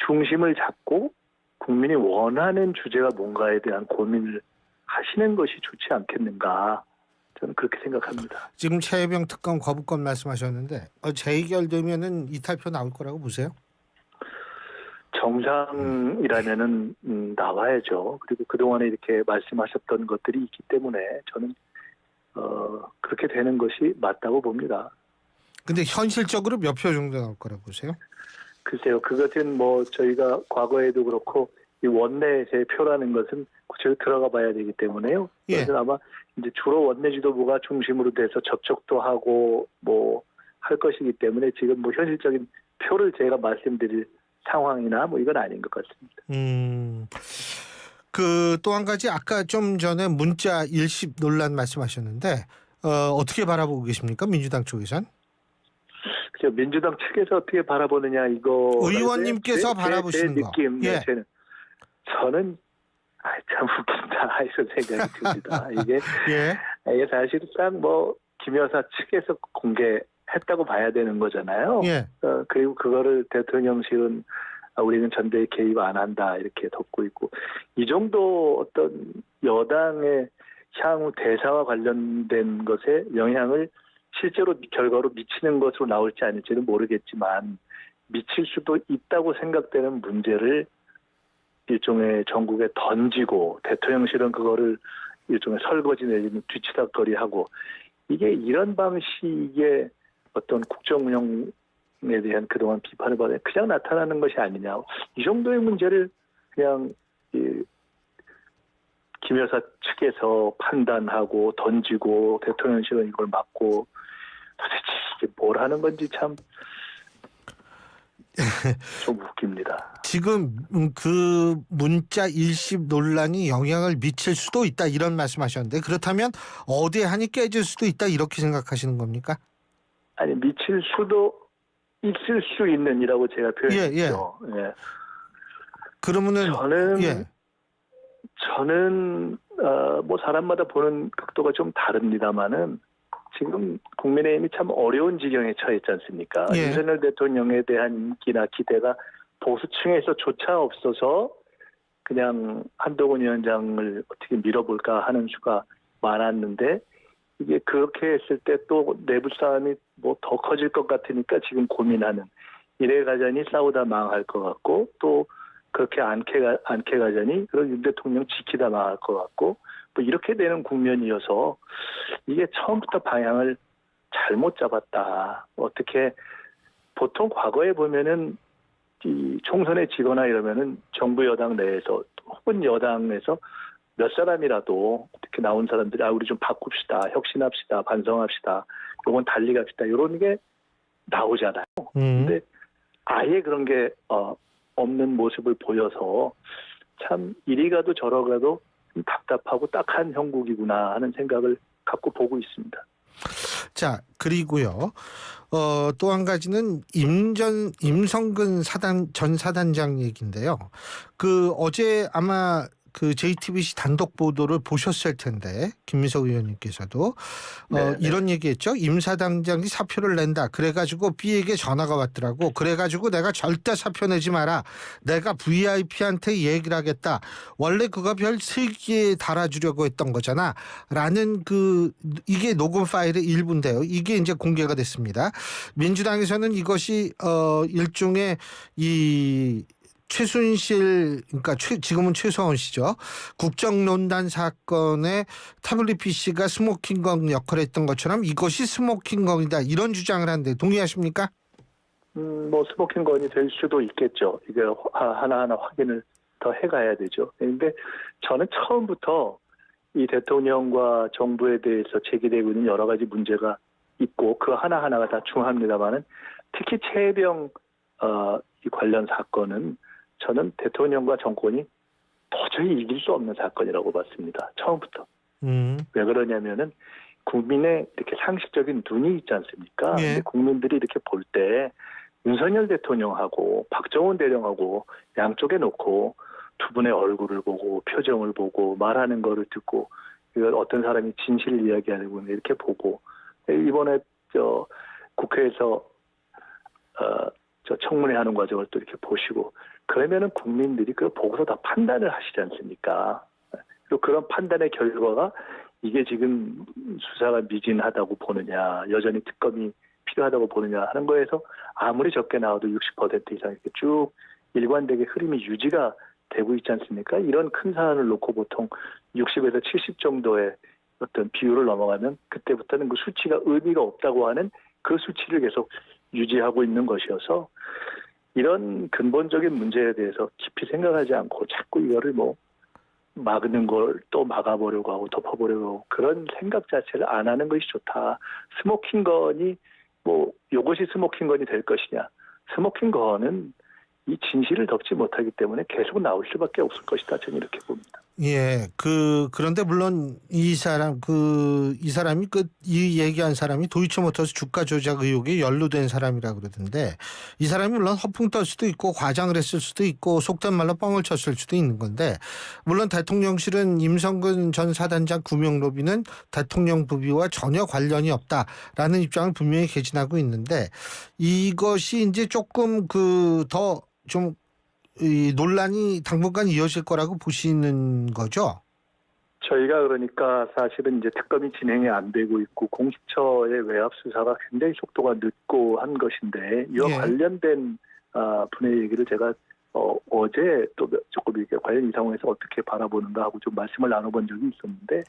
중심을 잡고 국민이 원하는 주제가 뭔가에 대한 고민을 하시는 것이 좋지 않겠는가 저는 그렇게 생각합니다. 지금 최혜병 특검 거부권 말씀하셨는데 재의결되면은 이탈표 나올 거라고 보세요? 정상이라면은 나와야죠. 그리고 그동안에 이렇게 말씀하셨던 것들이 있기 때문에 저는 그렇게 되는 것이 맞다고 봅니다. 근데 현실적으로 몇 표 정도 나올 거라고 보세요? 글쎄요. 그것은 뭐 저희가 과거에도 그렇고 이 원내 제표라는 것은 구체적으로 들어가 봐야 되기 때문에요. 그래서 아마 이제 주로 원내 지도부가 중심으로 돼서 접촉도 하고 뭐 할 것이기 때문에 지금 뭐 현실적인 표를 제가 말씀드릴 상황이나 뭐 이건 아닌 것 같습니다. 그 또 한 가지 아까 좀 전에 문자 일십 논란 말씀하셨는데 어떻게 바라보고 계십니까? 민주당 쪽에선? 그죠. 민주당 측에서 어떻게 바라보느냐 이거 의원님께서 바라보시는 제 거. 느낌 저는 참 웃긴다 이런 생각이 듭니다. 이게 사실상 뭐 김 여사 측에서 공개했다고 봐야 되는 거잖아요. 그리고 그거를 대통령실은 우리는 전대에 개입 안 한다 이렇게 덮고 있고 이 정도 어떤 여당의 향후 대사와 관련된 것에 영향을 실제로 결과로 미치는 것으로 나올지 아닐지는 모르겠지만 미칠 수도 있다고 생각되는 문제를 일종의 전국에 던지고 대통령실은 그거를 일종의 설거지 내지는 뒤치다거리하고 이게 이런 방식의 어떤 국정운영에 대한 그동안 비판을 받아 그냥 나타나는 것이 아니냐. 이 정도의 문제를 그냥 김 여사 측에서 판단하고 던지고 대통령실은 이걸 막고 도대체 이게 뭘 하는 건지 참 좀 웃깁니다. 지금 그 문자 일십 논란이 영향을 미칠 수도 있다 이런 말씀하셨는데 그렇다면 어디에 한이 깨질 수도 있다 이렇게 생각하시는 겁니까? 아니 미칠 수도 있을 수 있는이라고 제가 표현했죠. 그러면은 저는 뭐 사람마다 보는 각도가 좀 다릅니다만은 지금 국민의힘이 참 어려운 지경에 처했지 않습니까? 윤석열 대통령에 대한 인기나 기대가 보수층에서조차 없어서 그냥 한동훈 위원장을 어떻게 밀어볼까 하는 수가 많았는데 이게 그렇게 했을 때 또 내부 싸움이 뭐 더 커질 것 같으니까 지금 고민하는 이래 가자니 싸우다 망할 것 같고 또 그렇게 않게 가자니 그런 윤 대통령 지키다 망할 것 같고 뭐 이렇게 되는 국면이어서 이게 처음부터 방향을 잘못 잡았다. 어떻게 보통 과거에 보면은 이 총선에 지거나 이러면은 정부 여당 내에서 혹은 여당에서 몇 사람이라도 이렇게 나온 사람들이 우리 좀 바꿉시다, 혁신합시다, 반성합시다, 요건 달리 갑시다 이런 게 나오잖아요. 근데 아예 그런 게 없는 모습을 보여서 참 이리 가도 저러 가도 좀 답답하고 딱한 형국이구나 하는 생각을 갖고 보고 있습니다. 자, 그리고요. 또 한 가지는 임성근 전 사단장 얘기인데요. 어제 아마 JTBC 단독 보도를 보셨을 텐데 김민석 의원님께서도 이런 얘기했죠. 임 사단장이 사표를 낸다. 그래가지고 B에게 전화가 왔더라고. 그래가지고 내가 절대 사표 내지 마라. 내가 VIP한테 얘기를 하겠다. 원래 그거 별 3개에 달아주려고 했던 거잖아. 라는 이게 녹음 파일의 일부인데요. 이게 이제 공개가 됐습니다. 민주당에서는 이것이 일종의 최순실, 그러니까 지금은 최서원 씨죠. 국정농단 사건에 태블릿 PC가 스모킹건 역할을 했던 것처럼 이것이 스모킹건이다. 이런 주장을 하는데 동의하십니까? 스모킹건이 될 수도 있겠죠. 이게 하나하나 확인을 더 해가야 되죠. 그런데 저는 처음부터 이 대통령과 정부에 대해서 제기되고 있는 여러 가지 문제가 있고 그 하나하나가 다 중요합니다만은 특히 최혜병 이 관련 사건은 저는 대통령과 정권이 도저히 이길 수 없는 사건이라고 봤습니다. 처음부터. 왜 그러냐면은 국민의 이렇게 상식적인 눈이 있지 않습니까? 예. 근데 국민들이 이렇게 볼 때 윤석열 대통령하고 박정훈 대령하고 양쪽에 놓고 두 분의 얼굴을 보고 표정을 보고 말하는 거를 듣고 이걸 어떤 사람이 진실을 이야기하는 이렇게 보고 이번에 국회에서 청문회 하는 과정을 또 이렇게 보시고 그러면은 국민들이 그걸 보고서 다 판단을 하시지 않습니까? 그리고 그런 판단의 결과가 이게 지금 수사가 미진하다고 보느냐, 여전히 특검이 필요하다고 보느냐 하는 거에서 아무리 적게 나와도 60% 이상 이렇게 쭉 일관되게 흐름이 유지가 되고 있지 않습니까? 이런 큰 사안을 놓고 보통 60에서 70 정도의 어떤 비율을 넘어가면 그때부터는 그 수치가 의미가 없다고 하는 그 수치를 계속 유지하고 있는 것이어서 이런 근본적인 문제에 대해서 깊이 생각하지 않고 자꾸 이거를 막는 걸 또 막아보려고 하고 덮어보려고 하고 그런 생각 자체를 안 하는 것이 좋다. 스모킹건이 이것이 스모킹건이 될 것이냐. 스모킹건은 이 진실을 덮지 못하기 때문에 계속 나올 수밖에 없을 것이다. 저는 이렇게 봅니다. 예, 그런데 물론 이 사람이 이 얘기한 사람이 도이치모터스 주가 조작 의혹에 연루된 사람이라 그러던데 이 사람이 물론 허풍 떨 수도 있고 과장을 했을 수도 있고 속된 말로 뻥을 쳤을 수도 있는 건데 물론 대통령실은 임성근 전 사단장 구명 로비는 대통령 부비와 전혀 관련이 없다라는 입장을 분명히 개진하고 있는데 이것이 이제 조금 더 좀 이 논란이 당분간 이어질 거라고 보시는 거죠? 저희가 그러니까 사실은 이제 특검이 진행이 안 되고 있고 공수처의 외압 수사가 굉장히 속도가 늦고 한 것인데 이와 관련된 분의 얘기를 제가 어제 또 조금 이렇게 관련 이 상황에서 어떻게 바라보는가 하고 좀 말씀을 나눠본 적이 있었는데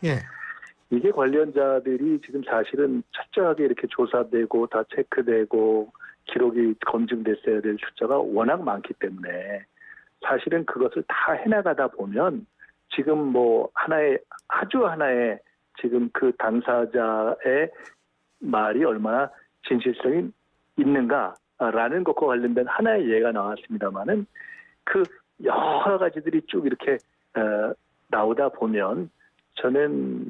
이게 관련자들이 지금 사실은 철저하게 이렇게 조사되고 다 체크되고 기록이 검증됐어야 될 숫자가 워낙 많기 때문에 사실은 그것을 다 해나가다 보면 지금 아주 하나의 지금 그 당사자의 말이 얼마나 진실성이 있는가라는 것과 관련된 하나의 예가 나왔습니다만은 그 여러 가지들이 쭉 이렇게 나오다 보면 저는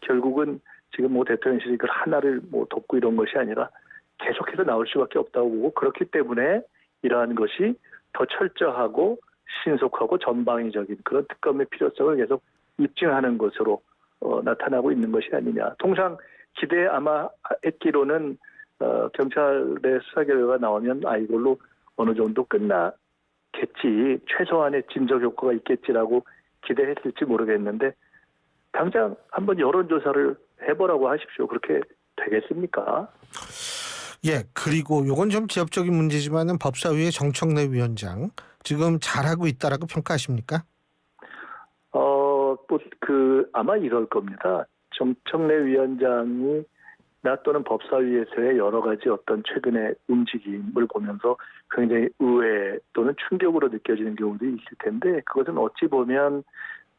결국은 지금 대통령실이 그 하나를 돕고 이런 것이 아니라 계속해서 나올 수밖에 없다고 보고 그렇기 때문에 이러한 것이 더 철저하고 신속하고 전방위적인 그런 특검의 필요성을 계속 입증하는 것으로 나타나고 있는 것이 아니냐. 통상 기대 아마 했기로는 경찰의 수사 결과가 나오면 이걸로 어느 정도 끝나겠지. 최소한의 진적 효과가 있겠지라고 기대했을지 모르겠는데 당장 한번 여론조사를 해보라고 하십시오. 그렇게 되겠습니까? 예, 그리고 요건 좀 지엽적인 문제지만은 법사위의 정청래 위원장 지금 잘하고 있다라고 평가하십니까? 아마 이럴 겁니다. 정청래 위원장이 나 또는 법사위에서의 여러 가지 어떤 최근의 움직임을 보면서 굉장히 의외 또는 충격으로 느껴지는 경우도 있을 텐데 그것은 어찌 보면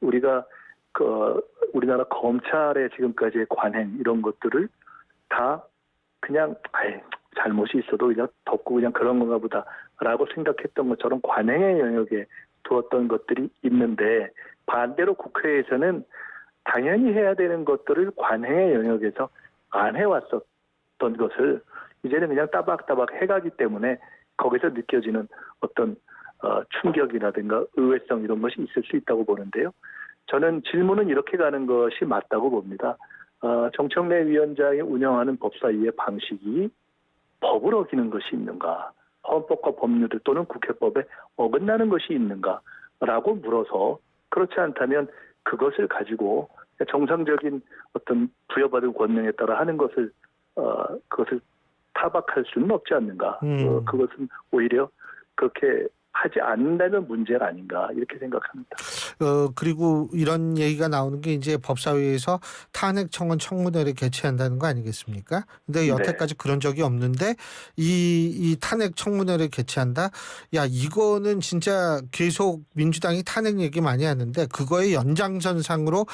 우리가 우리나라 검찰의 지금까지의 관행 이런 것들을 다 그냥 잘못이 있어도 그냥 덮고 그냥 그런 건가 보다라고 생각했던 것처럼 관행의 영역에 두었던 것들이 있는데, 반대로 국회에서는 당연히 해야 되는 것들을 관행의 영역에서 안 해왔었던 것을 이제는 그냥 따박따박 해가기 때문에 거기서 느껴지는 어떤 충격이라든가 의외성 이런 것이 있을 수 있다고 보는데요. 저는 질문은 이렇게 가는 것이 맞다고 봅니다. 정청래 위원장이 운영하는 법사위의 방식이 법을 어기는 것이 있는가, 헌법과 법률 또는 국회법에 어긋나는 것이 있는가라고 물어서, 그렇지 않다면 그것을 가지고 정상적인 어떤 부여받은 권능에 따라 하는 것을 그것을 타박할 수는 없지 않는가. 그것은 오히려 그렇게 하지 않는다면 문제가 아닌가 이렇게 생각합니다. 그리고 이런 얘기가 나오는 게 이제 법사위에서 탄핵 청원 청문회를 개최한다는 거 아니겠습니까? 근데 여태까지 그런 적이 없는데 이 탄핵 청문회를 개최한다? 야, 이거는 진짜 계속 민주당이 탄핵 얘기 많이 하는데 그거의 연장선상으로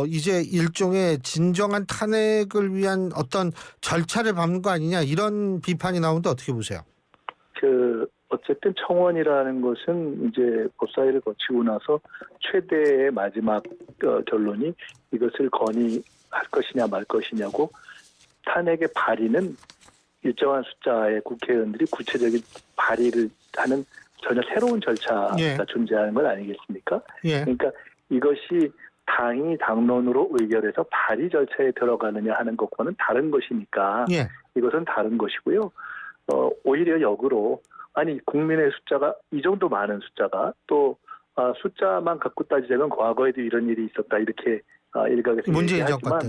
이제 일종의 진정한 탄핵을 위한 어떤 절차를 밟는 거 아니냐, 이런 비판이 나오는데 어떻게 보세요? 어쨌든 청원이라는 것은 이제 법사위를 거치고 나서 최대의 마지막 결론이 이것을 건의할 것이냐 말 것이냐고, 탄핵의 발의는 일정한 숫자의 국회의원들이 구체적인 발의를 하는 전혀 새로운 절차가 존재하는 건 아니겠습니까? 그러니까 이것이 당이 당론으로 의결해서 발의 절차에 들어가느냐 하는 것과는 다른 것이니까 이것은 다른 것이고요. 오히려 역으로 국민의 숫자가 이 정도 많은 숫자가 또 숫자만 갖고 따지자면 과거에도 이런 일이 있었다 이렇게 일각에서 얘기하지만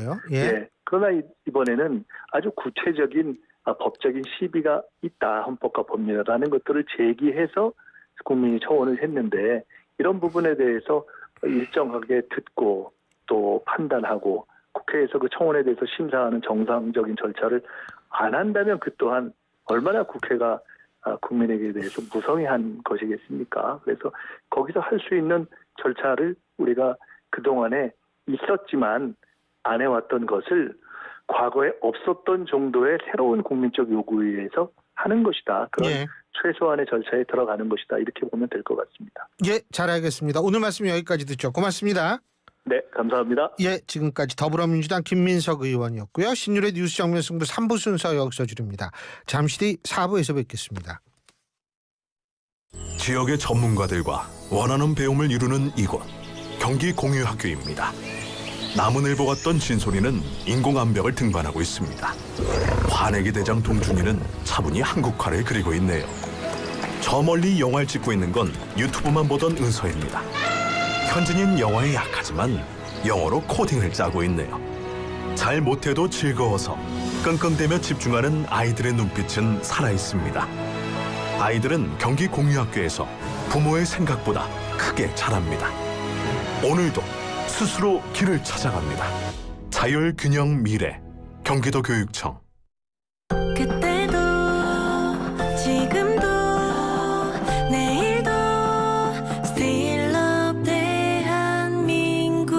그러나 이번에는 아주 구체적인 법적인 시비가 있다, 헌법과 법률이라는 것들을 제기해서 국민이 청원을 했는데, 이런 부분에 대해서 일정하게 듣고 또 판단하고 국회에서 그 청원에 대해서 심사하는 정상적인 절차를 안 한다면 그 또한 얼마나 국회가 국민에게 대해서 무성의한 것이겠습니까? 그래서 거기서 할 수 있는 절차를 우리가 그동안에 있었지만 안 해왔던 것을 과거에 없었던 정도의 새로운 국민적 요구에 의해서 하는 것이다. 그런 최소한의 절차에 들어가는 것이다. 이렇게 보면 될 것 같습니다. 잘 알겠습니다. 오늘 말씀 여기까지 듣죠. 고맙습니다. 네, 감사합니다. 지금까지 더불어민주당 김민석 의원이었고요. 신율의 뉴스 정면 승부 3부 순서 여기서 줄입니다. 잠시 뒤 4부에서 뵙겠습니다. 지역의 전문가들과 원하는 배움을 이루는 이곳, 경기 공유학교입니다. 남은을보 같던 진솔이는 인공암벽을 등반하고 있습니다. 화내기 대장 동준이는 차분히 한국화를 그리고 있네요. 저 멀리 영화를 찍고 있는 건 유튜브만 보던 은서입니다. 현진이는 영어에 약하지만 영어로 코딩을 짜고 있네요. 잘 못해도 즐거워서 끙끙대며 집중하는 아이들의 눈빛은 살아있습니다. 아이들은 경기 공유학교에서 부모의 생각보다 크게 자랍니다. 오늘도 스스로 길을 찾아갑니다. 자율균형 미래, 경기도 교육청. 그때도 지금도 내일도 Still Love 대한민국.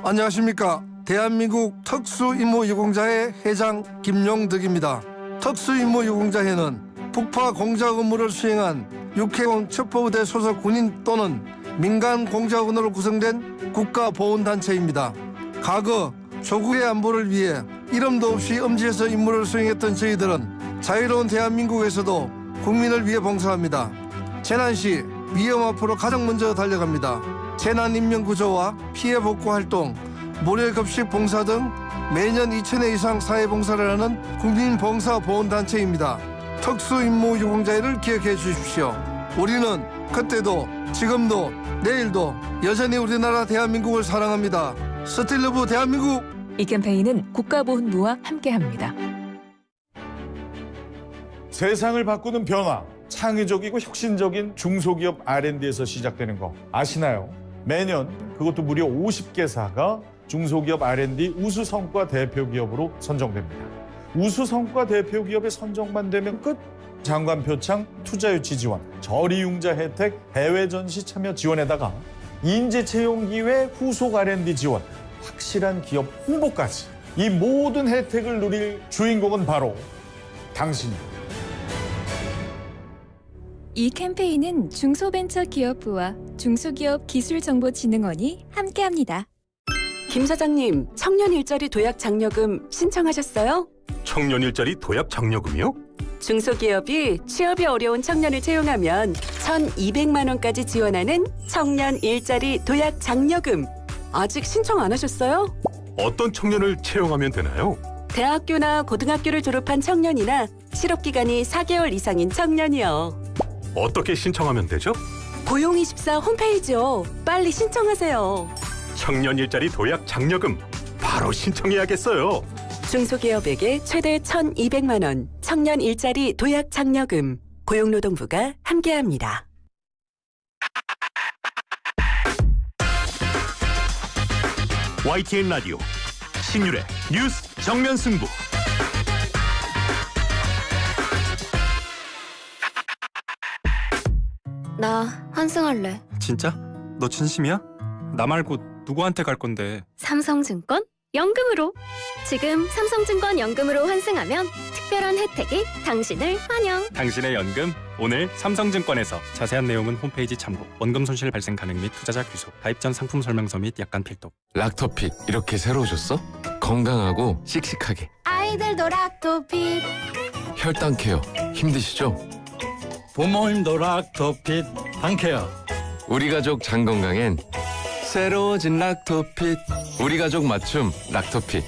안녕하십니까. 대한민국 특수임무유공자회 회장 김용덕입니다. 특수임무유공자회는 북파 공작 업무를 수행한 육해공 첩보부대 소속 군인 또는 민간 공작원으로 구성된 국가보훈단체입니다. 과거 조국의 안보를 위해 이름도 없이 음지에서 임무를 수행했던 저희들은 자유로운 대한민국에서도 국민을 위해 봉사합니다. 재난시 위험 앞으로 가장 먼저 달려갑니다. 재난인명구조와 피해복구활동, 모래급식 봉사 등 매년 2,000회 이상 사회봉사를 하는 국민봉사보훈단체입니다. 특수임무유공자회를 기억해 주십시오. 우리는 그때도 지금도 내일도 여전히 우리나라 대한민국을 사랑합니다. 스틸러브 대한민국. 이 캠페인은 국가보훈부와 함께합니다. 세상을 바꾸는 변화, 창의적이고 혁신적인 중소기업 R&D에서 시작되는 거 아시나요? 매년 그것도 무려 50개사가 중소기업 R&D 우수성과 대표기업으로 선정됩니다. 우수성과 대표기업에 선정만 되면 끝? 장관 표창 투자유치 지원, 저리융자 혜택, 해외 전시 참여 지원에다가 인재 채용 기회, 후속 R&D 지원, 확실한 기업 홍보까지 이 모든 혜택을 누릴 주인공은 바로 당신입니다. 이 캠페인은 중소벤처기업부와 중소기업기술정보진흥원이 함께합니다. 김 사장님, 청년 일자리 도약 장려금 신청하셨어요? 청년 일자리 도약 장려금이요? 중소기업이 취업이 어려운 청년을 채용하면 1,200만 원까지 지원하는 청년 일자리 도약 장려금. 아직 신청 안 하셨어요? 어떤 청년을 채용하면 되나요? 대학교나 고등학교를 졸업한 청년이나 실업기간이 4개월 이상인 청년이요. 어떻게 신청하면 되죠? 고용24 홈페이지요. 빨리 신청하세요. 청년 일자리 도약 장려금 바로 신청해야겠어요. 중소기업에게 최대 1,200만 원 청년 일자리 도약 장려금. 고용노동부가 함께합니다. YTN 라디오 신율의 뉴스 정면 승부. 나 환승할래. 진짜? 너 진심이야? 나 말고 누구한테 갈 건데? 삼성증권 연금으로. 지금 삼성증권 연금으로 환승하면 특별한 혜택이 당신을 환영. 당신의 연금 오늘 삼성증권에서. 자세한 내용은 홈페이지 참고. 원금 손실 발생 가능 및 투자자 귀속. 가입 전 상품 설명서 및 약관 필독. 락토픽 이렇게 새로워졌어? 건강하고 씩씩하게. 아이들도 락토핏. 혈당 케어 힘드시죠? 부모님도 락토핏 당케어. 우리 가족 장 건강엔 새로워진 락토핏. 우리 가족 맞춤 락토핏.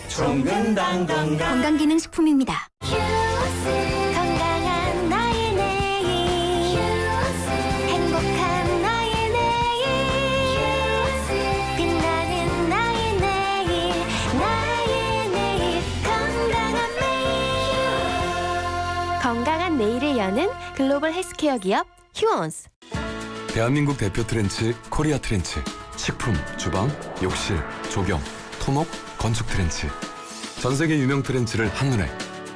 건강기능식품입니다. 건강한 나의 내일. 행복한 나의 내일. 빛나는 나의 내일. 나의 내일. 건강한 매일. 건강한 내일을 여는 글로벌 헬스케어 기업 휴원스. 대한민국 대표 트렌치 코리아 트렌치. 식품, 주방, 욕실, 조경, 토목, 건축 트렌치. 전 세계 유명 트렌치를 한눈에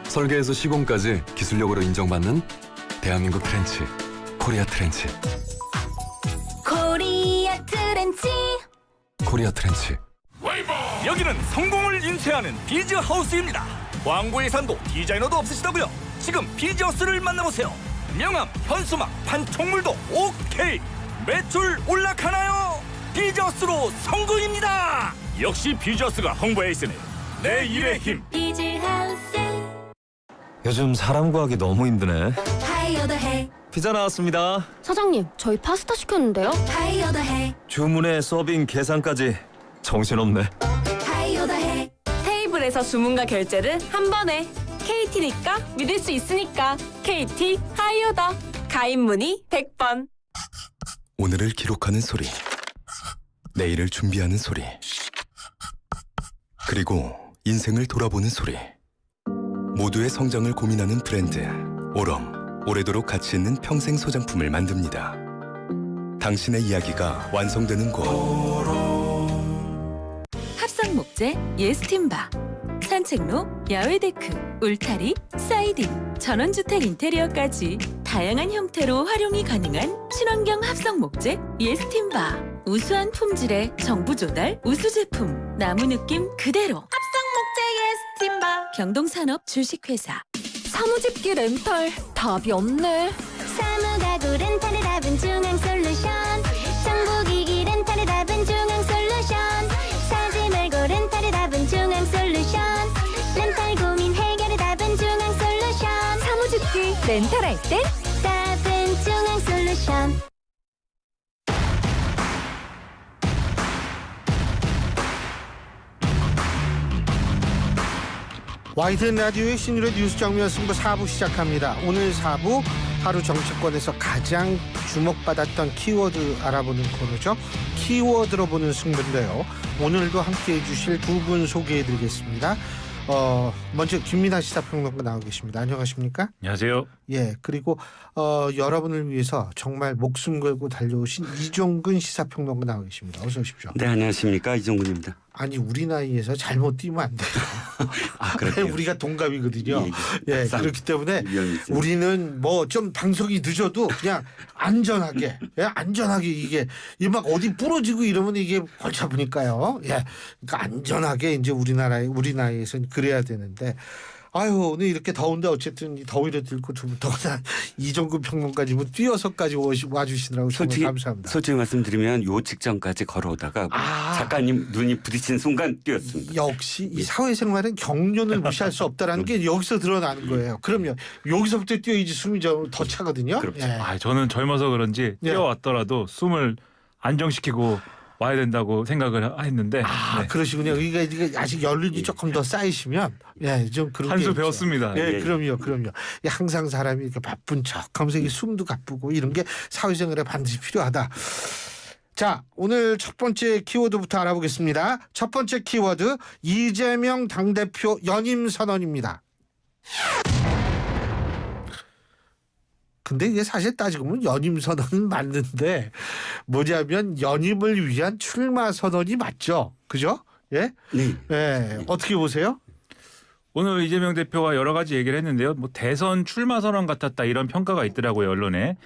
설계에서 시공까지 기술력으로 인정받는 대한민국 트렌치 코리아 트렌치. 코리아 트렌치. 코리아 트렌치. 여기는 성공을 인쇄하는 비즈하우스입니다. 광고 예산도 디자이너도 없으시다고요? 지금 비즈하우스를 만나보세요. 명함, 현수막, 판촉물도 오케이. 매출 올라가나요? 비즈하우스로 성공입니다. 역시 비즈하우스가 홍보에 있으니 내 일의 힘. 비즈하우스. 요즘 사람 구하기 너무 힘드네. 하이어더해. 피자 나왔습니다. 사장님, 저희 파스타 시켰는데요. 하이어더해. 주문에 서빙 계산까지 정신없네. 하이어더해. 테이블에서 주문과 결제를 한 번에. KT니까 믿을 수 있으니까. KT 하이오더. 가입 문의 100번. 오늘을 기록하는 소리. 내일을 준비하는 소리. 그리고 인생을 돌아보는 소리. 모두의 성장을 고민하는 브랜드 오럼. 오래도록 가치 있는 평생 소장품을 만듭니다. 당신의 이야기가 완성되는 곳. 합성 목재 예스팀바. 산책로, 야외 데크, 울타리, 사이딩, 전원주택 인테리어까지 다양한 형태로 활용이 가능한 친환경 합성 목재 예스팀바. 우수한 품질의 정부 조달 우수 제품. 나무 느낌 그대로. 합성 목재 예스팀바. 경동산업 주식회사. 사무집기 렌탈 답이 없네. 사무가구 렌탈의 답은 중앙솔루션. 정보기기 렌탈의 답은 중앙솔루션. 사지 말고 렌탈의 답은 중앙솔루션. 렌탈 고민 해결의 답은 중앙솔루션. 사무집기 렌탈할 땐 답은 중앙솔루션. YTN 라디오의 신율의 뉴스 정면 승부 4부 시작합니다. 오늘 4부 하루 정치권에서 가장 주목받았던 키워드 알아보는 코너죠. 키워드로 보는 승부인데요. 오늘도 함께해 주실 두 분 소개해드리겠습니다. 먼저 김민하 시사평론가 나오고 계십니다. 안녕하십니까? 안녕하세요. 예, 그리고 여러분을 위해서 정말 목숨 걸고 달려오신 이종근 시사평론가 나오고 계십니다. 어서 오십시오. 네, 안녕하십니까, 이종근입니다. 아니 우리 나이에서 잘못 뛰면 안 돼요. 우리가 동갑이거든요. 예, 그렇기 때문에 우리는 뭐 좀 방송이 늦어도 그냥 안전하게, 안전하게 이게 막 어디 부러지고 이러면 이게 골치 아프니까요. 예, 그러니까 안전하게 이제 우리 나이에서는 그래야 되는데. 아유 오늘 이렇게 더운데 어쨌든 이 더위를 들고 더구나 이종근 평론가님은 뛰어서까지 와주시느라고 정말 감사합니다. 솔직히 말씀드리면 요 직전까지 걸어오다가 작가님 눈이 부딪힌 순간 뛰었습니다. 역시 이 사회생활은 경륜을 무시할 수 없다라는 게 여기서 드러나는 거예요. 그러면 여기서부터 뛰어야지 숨이 더 차거든요. 그렇죠. 예. 저는 젊어서 그런지 뛰어왔더라도 숨을 안정시키고 와야 된다고 생각을 했는데 그러시군요. 이게 아직 연륜이 조금 더 쌓이시면 좀 그런 한 수 배웠습니다. 그럼요. 항상 사람이 이렇게 바쁜 척하면서 이 숨도 가쁘고 이런 게 사회생활에 반드시 필요하다. 자, 오늘 첫 번째 키워드부터 알아보겠습니다. 첫 번째 키워드 이재명 당대표 연임 선언입니다. 근데 이게 사실 따지고 보면 연임 선언은 맞는데 뭐냐면 연임을 위한 출마 선언이 맞죠. 그죠? 예? 네. 어떻게 보세요? 오늘 이재명 대표가 여러 가지 얘기를 했는데요. 뭐 대선 출마 선언 같았다 이런 평가가 있더라고요, 언론에.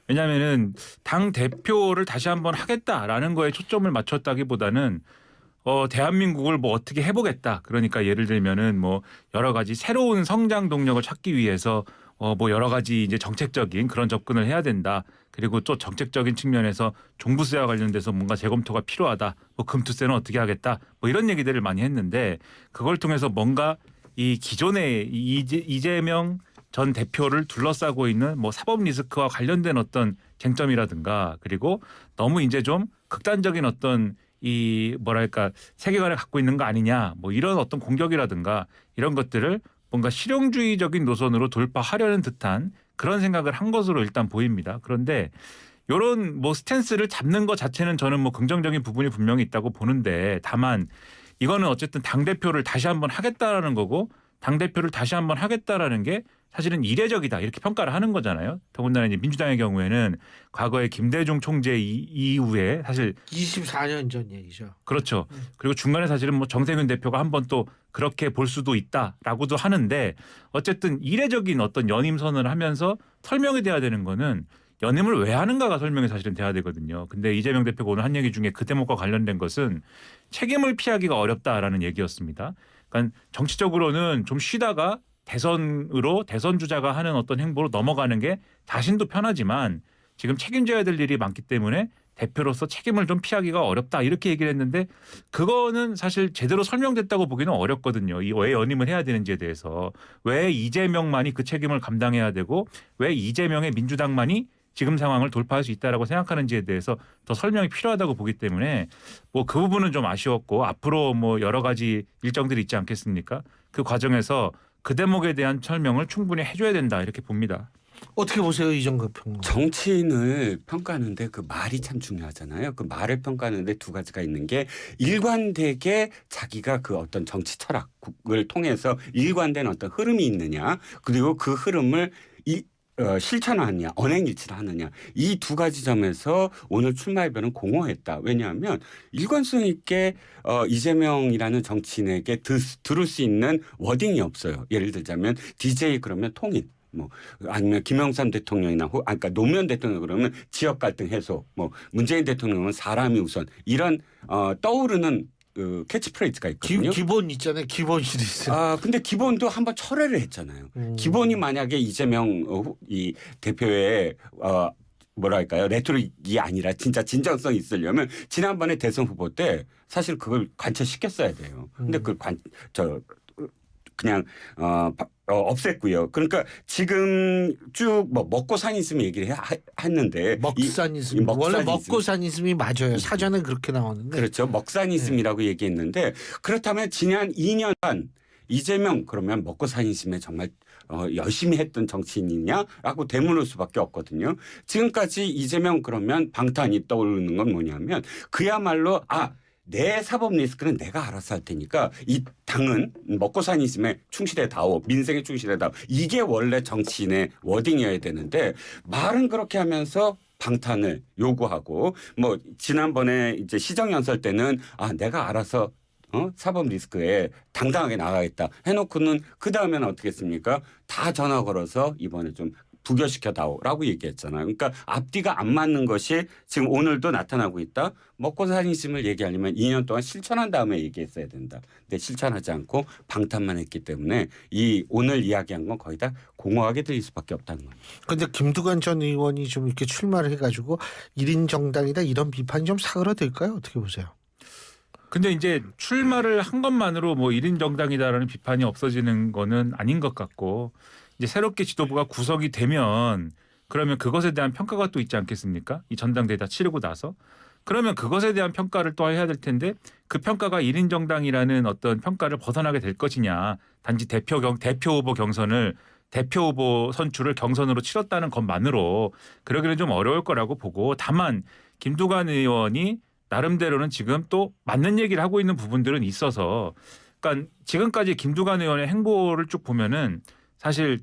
왜냐하면은 당 대표를 다시 한번 하겠다라는 거에 초점을 맞췄다기보다는 대한민국을 뭐 어떻게 해보겠다. 그러니까 예를 들면은 뭐 여러 가지 새로운 성장 동력을 찾기 위해서 뭐 여러 가지 이제 정책적인 그런 접근을 해야 된다. 그리고 또 정책적인 측면에서 종부세와 관련돼서 뭔가 재검토가 필요하다. 뭐 금투세는 어떻게 하겠다. 뭐 이런 얘기들을 많이 했는데 그걸 통해서 뭔가 이 기존의 이재명 전 대표를 둘러싸고 있는 뭐 사법 리스크와 관련된 어떤 쟁점이라든가 그리고 너무 이제 좀 극단적인 어떤 이 뭐랄까 세계관을 갖고 있는 거 아니냐 뭐 이런 어떤 공격이라든가 이런 것들을 뭔가 실용주의적인 노선으로 돌파하려는 듯한 그런 생각을 한 것으로 일단 보입니다. 그런데 이런 뭐 스탠스를 잡는 것 자체는 저는 뭐 긍정적인 부분이 분명히 있다고 보는데 다만 이거는 어쨌든 당대표를 다시 한번 하겠다라는 거고 당대표를 다시 한번 하겠다라는 게 사실은 이례적이다 이렇게 평가를 하는 거잖아요. 더군다나 이제 민주당의 경우에는 과거에 김대중 총재 이후에 사실 24년 전 얘기죠. 그렇죠. 그리고 중간에 사실은 뭐 정세균 대표가 한번 또 그렇게 볼 수도 있다라고도 하는데 어쨌든 이례적인 어떤 연임 선언을 하면서 설명이 돼야 되는 거는 연임을 왜 하는가가 설명이 사실은 돼야 되거든요. 근데 이재명 대표가 오늘 한 얘기 중에 그 대목과 관련된 것은 책임을 피하기가 어렵다라는 얘기였습니다. 그러니까 정치적으로는 좀 쉬다가 대선으로 대선 주자가 하는 어떤 행보로 넘어가는 게 자신도 편하지만 지금 책임져야 될 일이 많기 때문에 대표로서 책임을 좀 피하기가 어렵다 이렇게 얘기를 했는데 그거는 사실 제대로 설명됐다고 보기는 어렵거든요. 이 왜 연임을 해야 되는지에 대해서 왜 이재명만이 그 책임을 감당해야 되고 왜 이재명의 민주당만이 지금 상황을 돌파할 수 있다라고 생각하는지에 대해서 더 설명이 필요하다고 보기 때문에 뭐 그 부분은 좀 아쉬웠고 앞으로 뭐 여러 가지 일정들이 있지 않겠습니까? 그 과정에서 그 대목에 대한 설명을 충분히 해줘야 된다 이렇게 봅니다. 어떻게 보세요, 이정근 평론? 정치인을 평가하는데 그 말이 참 중요하잖아요. 그 말을 평가하는데 두 가지가 있는 게 일관되게 자기가 그 어떤 정치 철학을 통해서 일관된 어떤 흐름이 있느냐 그리고 그 흐름을 실천하느냐 언행일치를 하느냐 이 두 가지 점에서 오늘 출마해변은 공허했다. 왜냐하면 일관성 있게 이재명이라는 정치인에게 들을 수 있는 워딩이 없어요. 예를 들자면 DJ 그러면 통일 뭐 아니면 김영삼 대통령이나 그러니까 노무현 대통령 그러면 지역 갈등 해소 뭐 문재인 대통령은 사람이 우선 이런 떠오르는 그 캐치프레이즈가 있거든요. 기본 있잖아요. 기본 시리즈. 근데 기본도 한번 철회를 했잖아요. 기본이 만약에 이재명 이 대표의 뭐랄까요 레토릭이 아니라 진짜 진정성이 있으려면 지난번에 대선 후보 때 사실 그걸 관철시켰어야 돼요. 근데 그걸 그냥 없앴고요. 그러니까 지금 쭉 뭐 먹고 산이스m 얘기를 했는데 먹산이스m 원래 먹고 산이스m이 맞아요. 사전에 그렇게 나오는데 그렇죠. 먹산이스m이라고 얘기했는데 그렇다면 지난 2년간 이재명 그러면 먹고 산이스m에 정말 열심히 했던 정치인이냐라고 되물을 수밖에 없거든요. 지금까지 이재명 그러면 방탄이 떠오르는 건 뭐냐면 그야말로 내 사법 리스크는 내가 알아서 할 테니까 이 당은 먹고 산이스m에 충실해다오. 민생에 충실해다오. 이게 원래 정치인의 워딩이어야 되는데 말은 그렇게 하면서 방탄을 요구하고 뭐 지난번에 이제 시정연설 때는 내가 알아서 사법 리스크에 당당하게 나가겠다 해놓고는 그 다음에는 어떻게 했습니까? 다 전화 걸어서 이번에 좀 부결시켜다오라고 얘기했잖아요. 그러니까 앞뒤가 안 맞는 것이 지금 오늘도 나타나고 있다. 먹고 사는 힘을 얘기하려면 2년 동안 실천한 다음에 얘기했어야 된다. 근데 실천하지 않고 방탄만 했기 때문에 이 오늘 이야기한 건 거의 다 공허하게 들릴 수밖에 없다는 거예요. 근데 김두관 전 의원이 좀 이렇게 출마를 해가지고 1인 정당이다 이런 비판이 좀 사그라들까요? 어떻게 보세요? 근데 이제 출마를 한 것만으로 뭐 1인 정당이다라는 비판이 없어지는 거는 아닌 것 같고 이제 새롭게 지도부가 구성이 되면 그러면 그것에 대한 평가가 또 있지 않겠습니까? 이 전당대회 다 치르고 나서 그러면 그것에 대한 평가를 또 해야 될 텐데 그 평가가 1인 정당이라는 어떤 평가를 벗어나게 될 것이냐 단지 대표 후보 경선을 대표 후보 선출을 경선으로 치렀다는 것만으로 그러기는 좀 어려울 거라고 보고 다만 김두관 의원이 나름대로는 지금 또 맞는 얘기를 하고 있는 부분들은 있어서 그러니까 지금까지 김두관 의원의 행보를 쭉 보면은 사실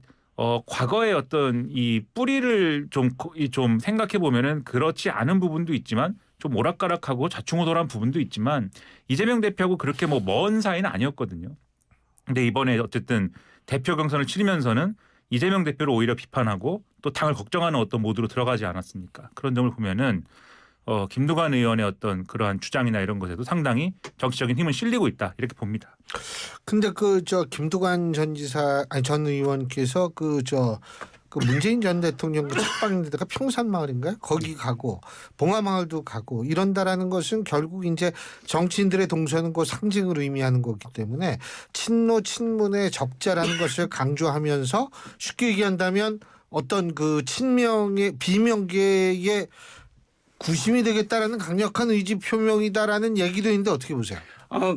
과거의 어떤 이 뿌리를 좀 생각해 보면은 그렇지 않은 부분도 있지만 좀 오락가락하고 좌충우돌한 부분도 있지만 이재명 대표하고 그렇게 뭐 먼 사이는 아니었거든요. 근데 이번에 어쨌든 대표 경선을 치르면서는 이재명 대표를 오히려 비판하고 또 당을 걱정하는 어떤 모드로 들어가지 않았습니까? 그런 점을 보면은 김두관 의원의 어떤 그러한 주장이나 이런 것에도 상당히 정치적인 힘은 실리고 있다 이렇게 봅니다. 근데 김두관 전 의원께서 그 문재인 전 대통령 책방 데가 평산마을인가요? 거기 가고 봉화마을도 가고 이런다라는 것은 결국 이제 정치인들의 동서는 그 상징을 의미하는 거기 때문에 친노 친문의 적자라는 것을 강조하면서 쉽게 얘기한다면 어떤 그 친명의 비명계의 구심이 되겠다라는 강력한 의지 표명이다라는 얘기도 있는데 어떻게 보세요?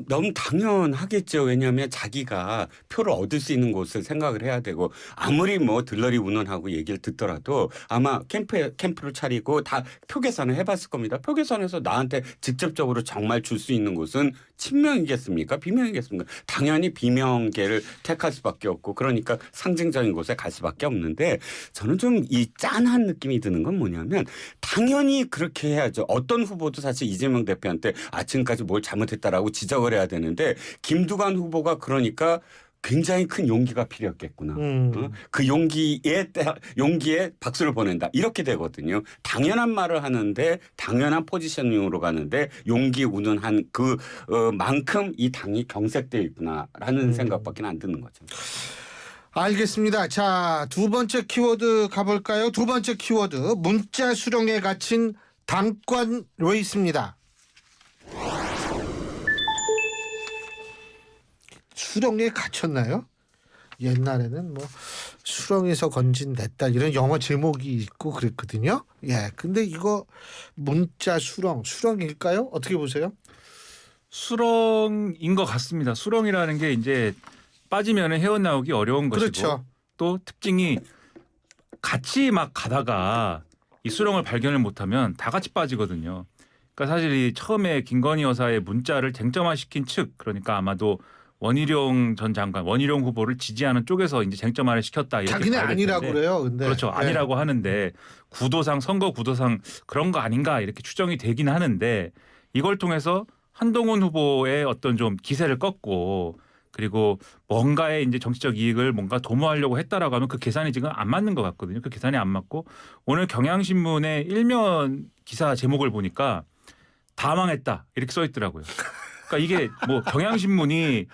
너무 당연하겠죠. 왜냐하면 자기가 표를 얻을 수 있는 곳을 생각을 해야 되고 아무리 뭐 들러리 운운하고 얘기를 듣더라도 아마 캠프를 차리고 다 표 계산을 해봤을 겁니다. 표 계산해서 나한테 직접적으로 정말 줄 수 있는 곳은 친명이겠습니까? 비명이겠습니까? 당연히 비명계를 택할 수밖에 없고 그러니까 상징적인 곳에 갈 수밖에 없는데 저는 좀 이 짠한 느낌이 드는 건 뭐냐면 당연히 그렇게 해야죠. 어떤 후보도 사실 이재명 대표한테 지금까지 뭘 잘못했다라고 지적을 해야 되는데 김두관 후보가 그러니까 굉장히 큰 용기가 필요했겠구나. 그 용기에 박수를 보낸다. 이렇게 되거든요. 당연한 말을 하는데 당연한 포지셔닝으로 가는데 용기 운운한 만큼 이 당이 경색되어 있구나라는 생각밖에 안 드는 거죠. 알겠습니다. 자, 두 번째 키워드 가볼까요? 두 번째 키워드 문자 수령에 갇힌 당권 레이스입니다. 수령에 갇혔나요? 옛날에는 뭐 수령에서 건진됐다 이런 영화 제목이 있고 그랬거든요. 예, 근데 이거 문자 수령일까요? 어떻게 보세요? 수렁인 것 같습니다. 수렁이라는 게 이제 빠지면 헤어나오기 어려운 것이고 그렇죠. 또 특징이 같이 막 가다가 이 수렁을 발견을 못하면 다 같이 빠지거든요. 그러니까 사실 이 처음에 김건희 여사의 문자를 쟁점화시킨 측 그러니까 아마도 원희룡 전 장관, 원희룡 후보를 지지하는 쪽에서 이제 쟁점화를 시켰다. 이렇게 자기는 아니라고 그래요. 근데 그렇죠. 아니라고 하는데 구도상 선거 구도상 그런 거 아닌가 이렇게 추정이 되긴 하는데 이걸 통해서 한동훈 후보의 어떤 좀 기세를 꺾고 그리고 뭔가의 이제 정치적 이익을 뭔가 도모하려고 했다라고 하면 그 계산이 지금 안 맞는 것 같거든요. 그 계산이 안 맞고 오늘 경향신문의 일면 기사 제목을 보니까 다 망했다 이렇게 써 있더라고요. 그러니까 이게 뭐 경향신문의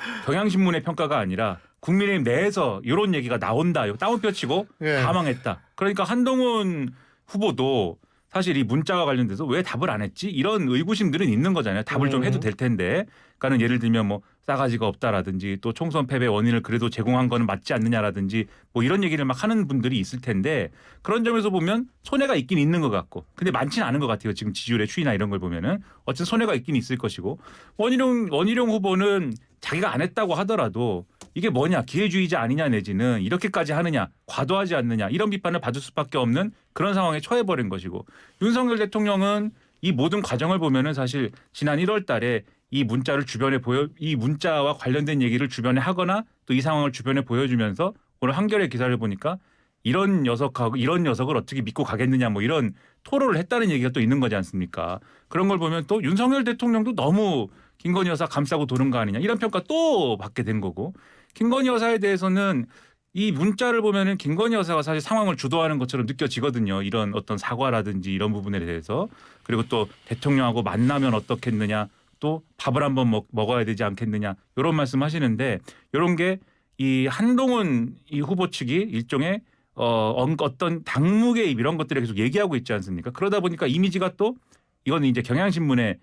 평가가 아니라 국민의힘 내에서 이런 얘기가 나온다. 다운표 치고 다 망했다. 그러니까 한동훈 후보도 사실 이 문자와 관련돼서 왜 답을 안 했지? 이런 의구심들은 있는 거잖아요. 답을 좀 해도 될 텐데. 그러니까는 예를 들면 뭐 싸가지가 없다라든지 또 총선 패배 원인을 그래도 제공한 거는 맞지 않느냐라든지 뭐 이런 얘기를 막 하는 분들이 있을 텐데 그런 점에서 보면 손해가 있긴 있는 것 같고 근데 많지는 않은 것 같아요. 지금 지지율의 추이나 이런 걸 보면은 어쨌든 손해가 있긴 있을 것이고 원희룡 후보는 자기가 안 했다고 하더라도 이게 뭐냐 기회주의자 아니냐 내지는 이렇게까지 하느냐 과도하지 않느냐 이런 비판을 받을 수밖에 없는 그런 상황에 처해버린 것이고 윤석열 대통령은 이 모든 과정을 보면은 사실 지난 1월 달에 이 문자와 관련된 얘기를 주변에 하거나 또 이 상황을 주변에 보여주면서 오늘 한겨레 기사를 보니까 이런 녀석을 어떻게 믿고 가겠느냐 뭐 이런 토로를 했다는 얘기가 또 있는 거지 않습니까? 그런 걸 보면 또 윤석열 대통령도 너무 김건희 여사 감싸고 도는 거 아니냐 이런 평가 또 받게 된 거고 김건희 여사에 대해서는 이 문자를 보면은 김건희 여사가 사실 상황을 주도하는 것처럼 느껴지거든요. 이런 어떤 사과라든지 이런 부분에 대해서 그리고 또 대통령하고 만나면 어떻겠느냐 또 밥을 한번 먹어야 되지 않겠느냐 이런 말씀하시는데 이런 게 이 한동훈 이 후보 측이 일종의 어떤 당무개입 이런 것들을 계속 얘기하고 있지 않습니까? 그러다 보니까 이미지가 또 이건 이제 경향신문의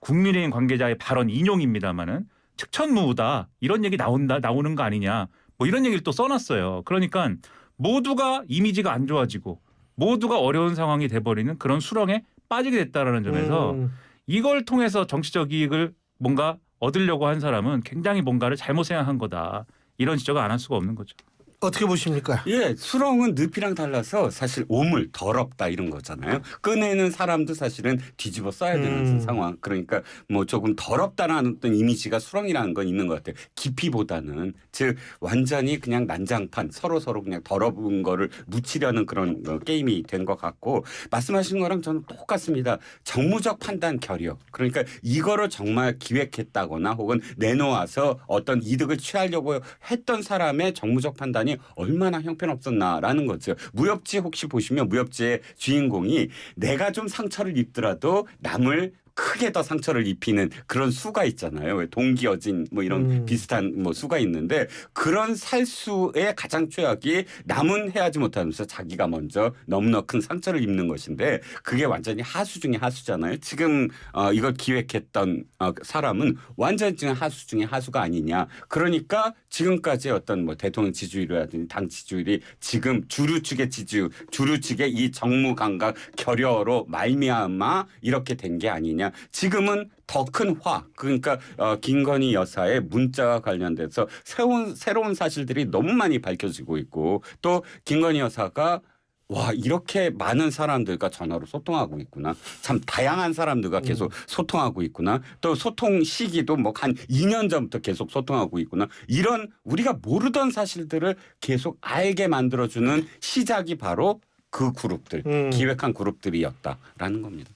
국민의힘 관계자의 발언 인용입니다마는 특천무우다 이런 얘기 나오는 거 아니냐 뭐 이런 얘기를 또 써놨어요. 그러니까 모두가 이미지가 안 좋아지고 모두가 어려운 상황이 돼버리는 그런 수렁에 빠지게 됐다라는 점에서 이걸 통해서 정치적 이익을 뭔가 얻으려고 한 사람은 굉장히 뭔가를 잘못 생각한 거다. 이런 지적을 안 할 수가 없는 거죠. 어떻게 보십니까? 예, 수렁은 늪이랑 달라서 사실 오물, 더럽다 이런 거잖아요. 꺼내는 사람도 사실은 뒤집어 써야 되는 상황. 그러니까 뭐 조금 더럽다라는 어떤 이미지가 수렁이라는 건 있는 것 같아요. 깊이보다는 즉 완전히 그냥 난장판 서로 그냥 더러운 거를 묻히려는 그런 게임이 된 것 같고 말씀하신 거랑 저는 똑같습니다. 정무적 판단 결여. 그러니까 이거를 정말 기획했다거나 혹은 내놓아서 어떤 이득을 취하려고 했던 사람의 정무적 판단이 얼마나 형편없었나라는 거죠. 무협지 혹시 보시면 무협지의 주인공이 내가 좀 상처를 입더라도 남을 크게 더 상처를 입히는 그런 수가 있잖아요. 왜 동기어진 뭐 이런 비슷한 뭐 수가 있는데 그런 살수의 가장 최악이 남은 해하지 못하면서 자기가 먼저 너무나 큰 상처를 입는 것인데 그게 완전히 하수 중에 하수잖아요. 지금 이걸 기획했던 사람은 완전히 지금 하수 중에 하수가 아니냐. 그러니까 지금까지 어떤 뭐 대통령 지지율이라든지 당 지지율이 지금 주류 측의 주류 측의 이 정무감각 결여로 말미암아 이렇게 된 게 아니냐. 지금은 더 큰 화 그러니까 김건희 여사의 문자와 관련돼서 새로운 사실들이 너무 많이 밝혀지고 있고 또 김건희 여사가 와 이렇게 많은 사람들과 전화로 소통하고 있구나. 참 다양한 사람들과 계속 소통하고 있구나. 또 소통 시기도 뭐 한 2년 전부터 계속 소통하고 있구나. 이런 우리가 모르던 사실들을 계속 알게 만들어주는 시작이 바로 그 그룹들 기획한 그룹들이었다라는 겁니다.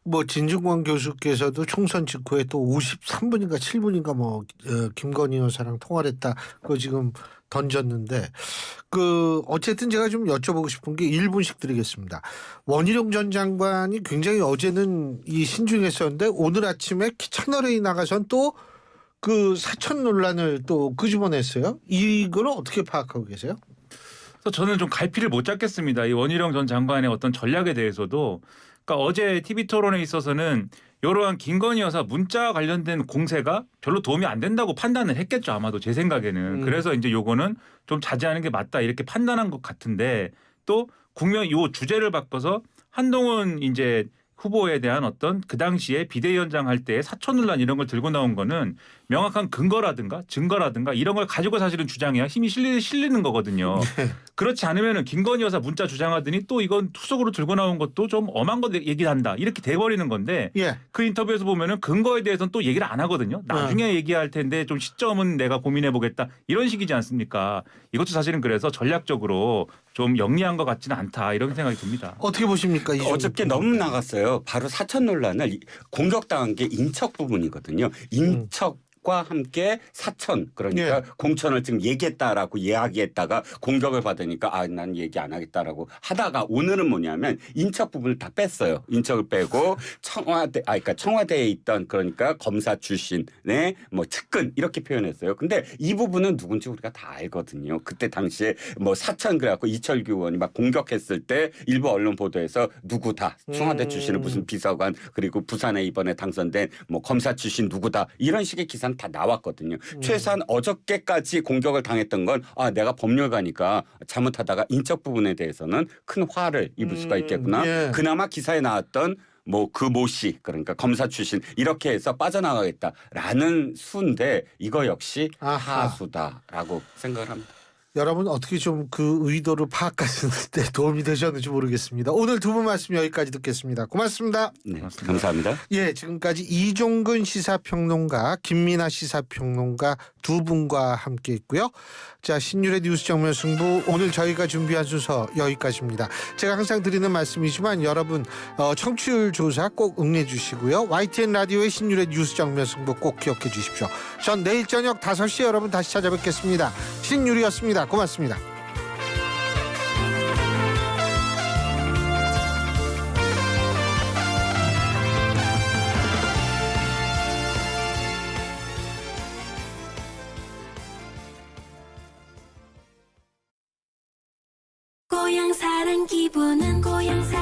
뭐 진중권 교수께서도 총선 직후에 또 53분인가 7분인가 뭐 김건희 여사랑 통화를 했다. 그거 지금 던졌는데 그 어쨌든 제가 좀 여쭤보고 싶은 게 1분씩 드리겠습니다. 원희룡 전 장관이 굉장히 어제는 이 신중했었는데 오늘 아침에 채널A 나가선 또 그 사천 논란을 또 끄집어냈어요. 이걸 어떻게 파악하고 계세요? 그래서 저는 좀 갈피를 못 잡겠습니다. 이 원희룡 전 장관의 어떤 전략에 대해서도 그러니까 어제 TV 토론에 있어서는 이러한 김건희 여사 문자 관련된 공세가 별로 도움이 안 된다고 판단을 했겠죠. 아마도 제 생각에는. 그래서 이제 요거는 좀 자제하는 게 맞다 이렇게 판단한 것 같은데 또 국면 요 주제를 바꿔서 한동훈 이제 후보에 대한 어떤 그 당시에 비대위원장 할 때의 사천 논란 이런 걸 들고 나온 거는 명확한 근거라든가 증거라든가 이런 걸 가지고 사실은 주장해야 힘이 실리는 거거든요. 그렇지 않으면은 김건희 여사 문자 주장하더니 또 이건 투석으로 들고 나온 것도 좀 엄한 거 얘기한다 이렇게 돼버리는 건데 그 인터뷰에서 보면은 근거에 대해서는 또 얘기를 안 하거든요. 나중에 얘기할 텐데 좀 시점은 내가 고민해 보겠다 이런 식이지 않습니까? 이것도 사실은 그래서 전략적으로 좀 영리한 것 같지는 않다 이런 생각이 듭니다. 어떻게 보십니까? 어저께 너무 나갔어요. 바로 사천 논란을 공격당한 게 인척 부분이거든요. 인척과 함께 사천 그러니까 공천을 지금 얘기했다라고 이야기했다가 공격을 받으니까 난 얘기 안 하겠다라고 하다가 오늘은 뭐냐면 인척 부분을 다 뺐어요. 인척을 빼고 그러니까 청와대에 있던 그러니까 검사 출신의 뭐 측근 이렇게 표현했어요. 근데 이 부분은 누군지 우리가 다 알거든요. 그때 당시에 뭐 사천 그래갖고 이철규 의원이 막 공격했을 때 일부 언론 보도에서 누구다 청와대 출신의 무슨 비서관 그리고 부산에 이번에 당선된 뭐 검사 출신 누구다 이런 식의 기사는 다 나왔거든요. 최소한 어저께까지 공격을 당했던 건 내가 법률가니까 잘못하다가 인적 부분에 대해서는 큰 화를 입을 수가 있겠구나. 그나마 기사에 나왔던 뭐 그 모씨 그러니까 검사 출신 이렇게 해서 빠져나가겠다라는 수인데 이거 역시 하수다라고 생각을 합니다. 여러분 어떻게 좀 그 의도를 파악하시는 데 도움이 되셨는지 모르겠습니다. 오늘 두 분 말씀 여기까지 듣겠습니다. 고맙습니다. 네, 감사합니다. 예, 지금까지 이종근 시사평론가, 김민아 시사평론가 두 분과 함께 했고요. 자, 신율의 뉴스 정면 승부 오늘 저희가 준비한 순서 여기까지입니다. 제가 항상 드리는 말씀이지만 여러분 청취율 조사 꼭 응해 주시고요. YTN 라디오의 신율의 뉴스 정면 승부 꼭 기억해 주십시오. 전 내일 저녁 5시에 여러분 다시 찾아뵙겠습니다. 신율이었습니다. 고맙습니다. 고향 사랑 기분은 고향 사랑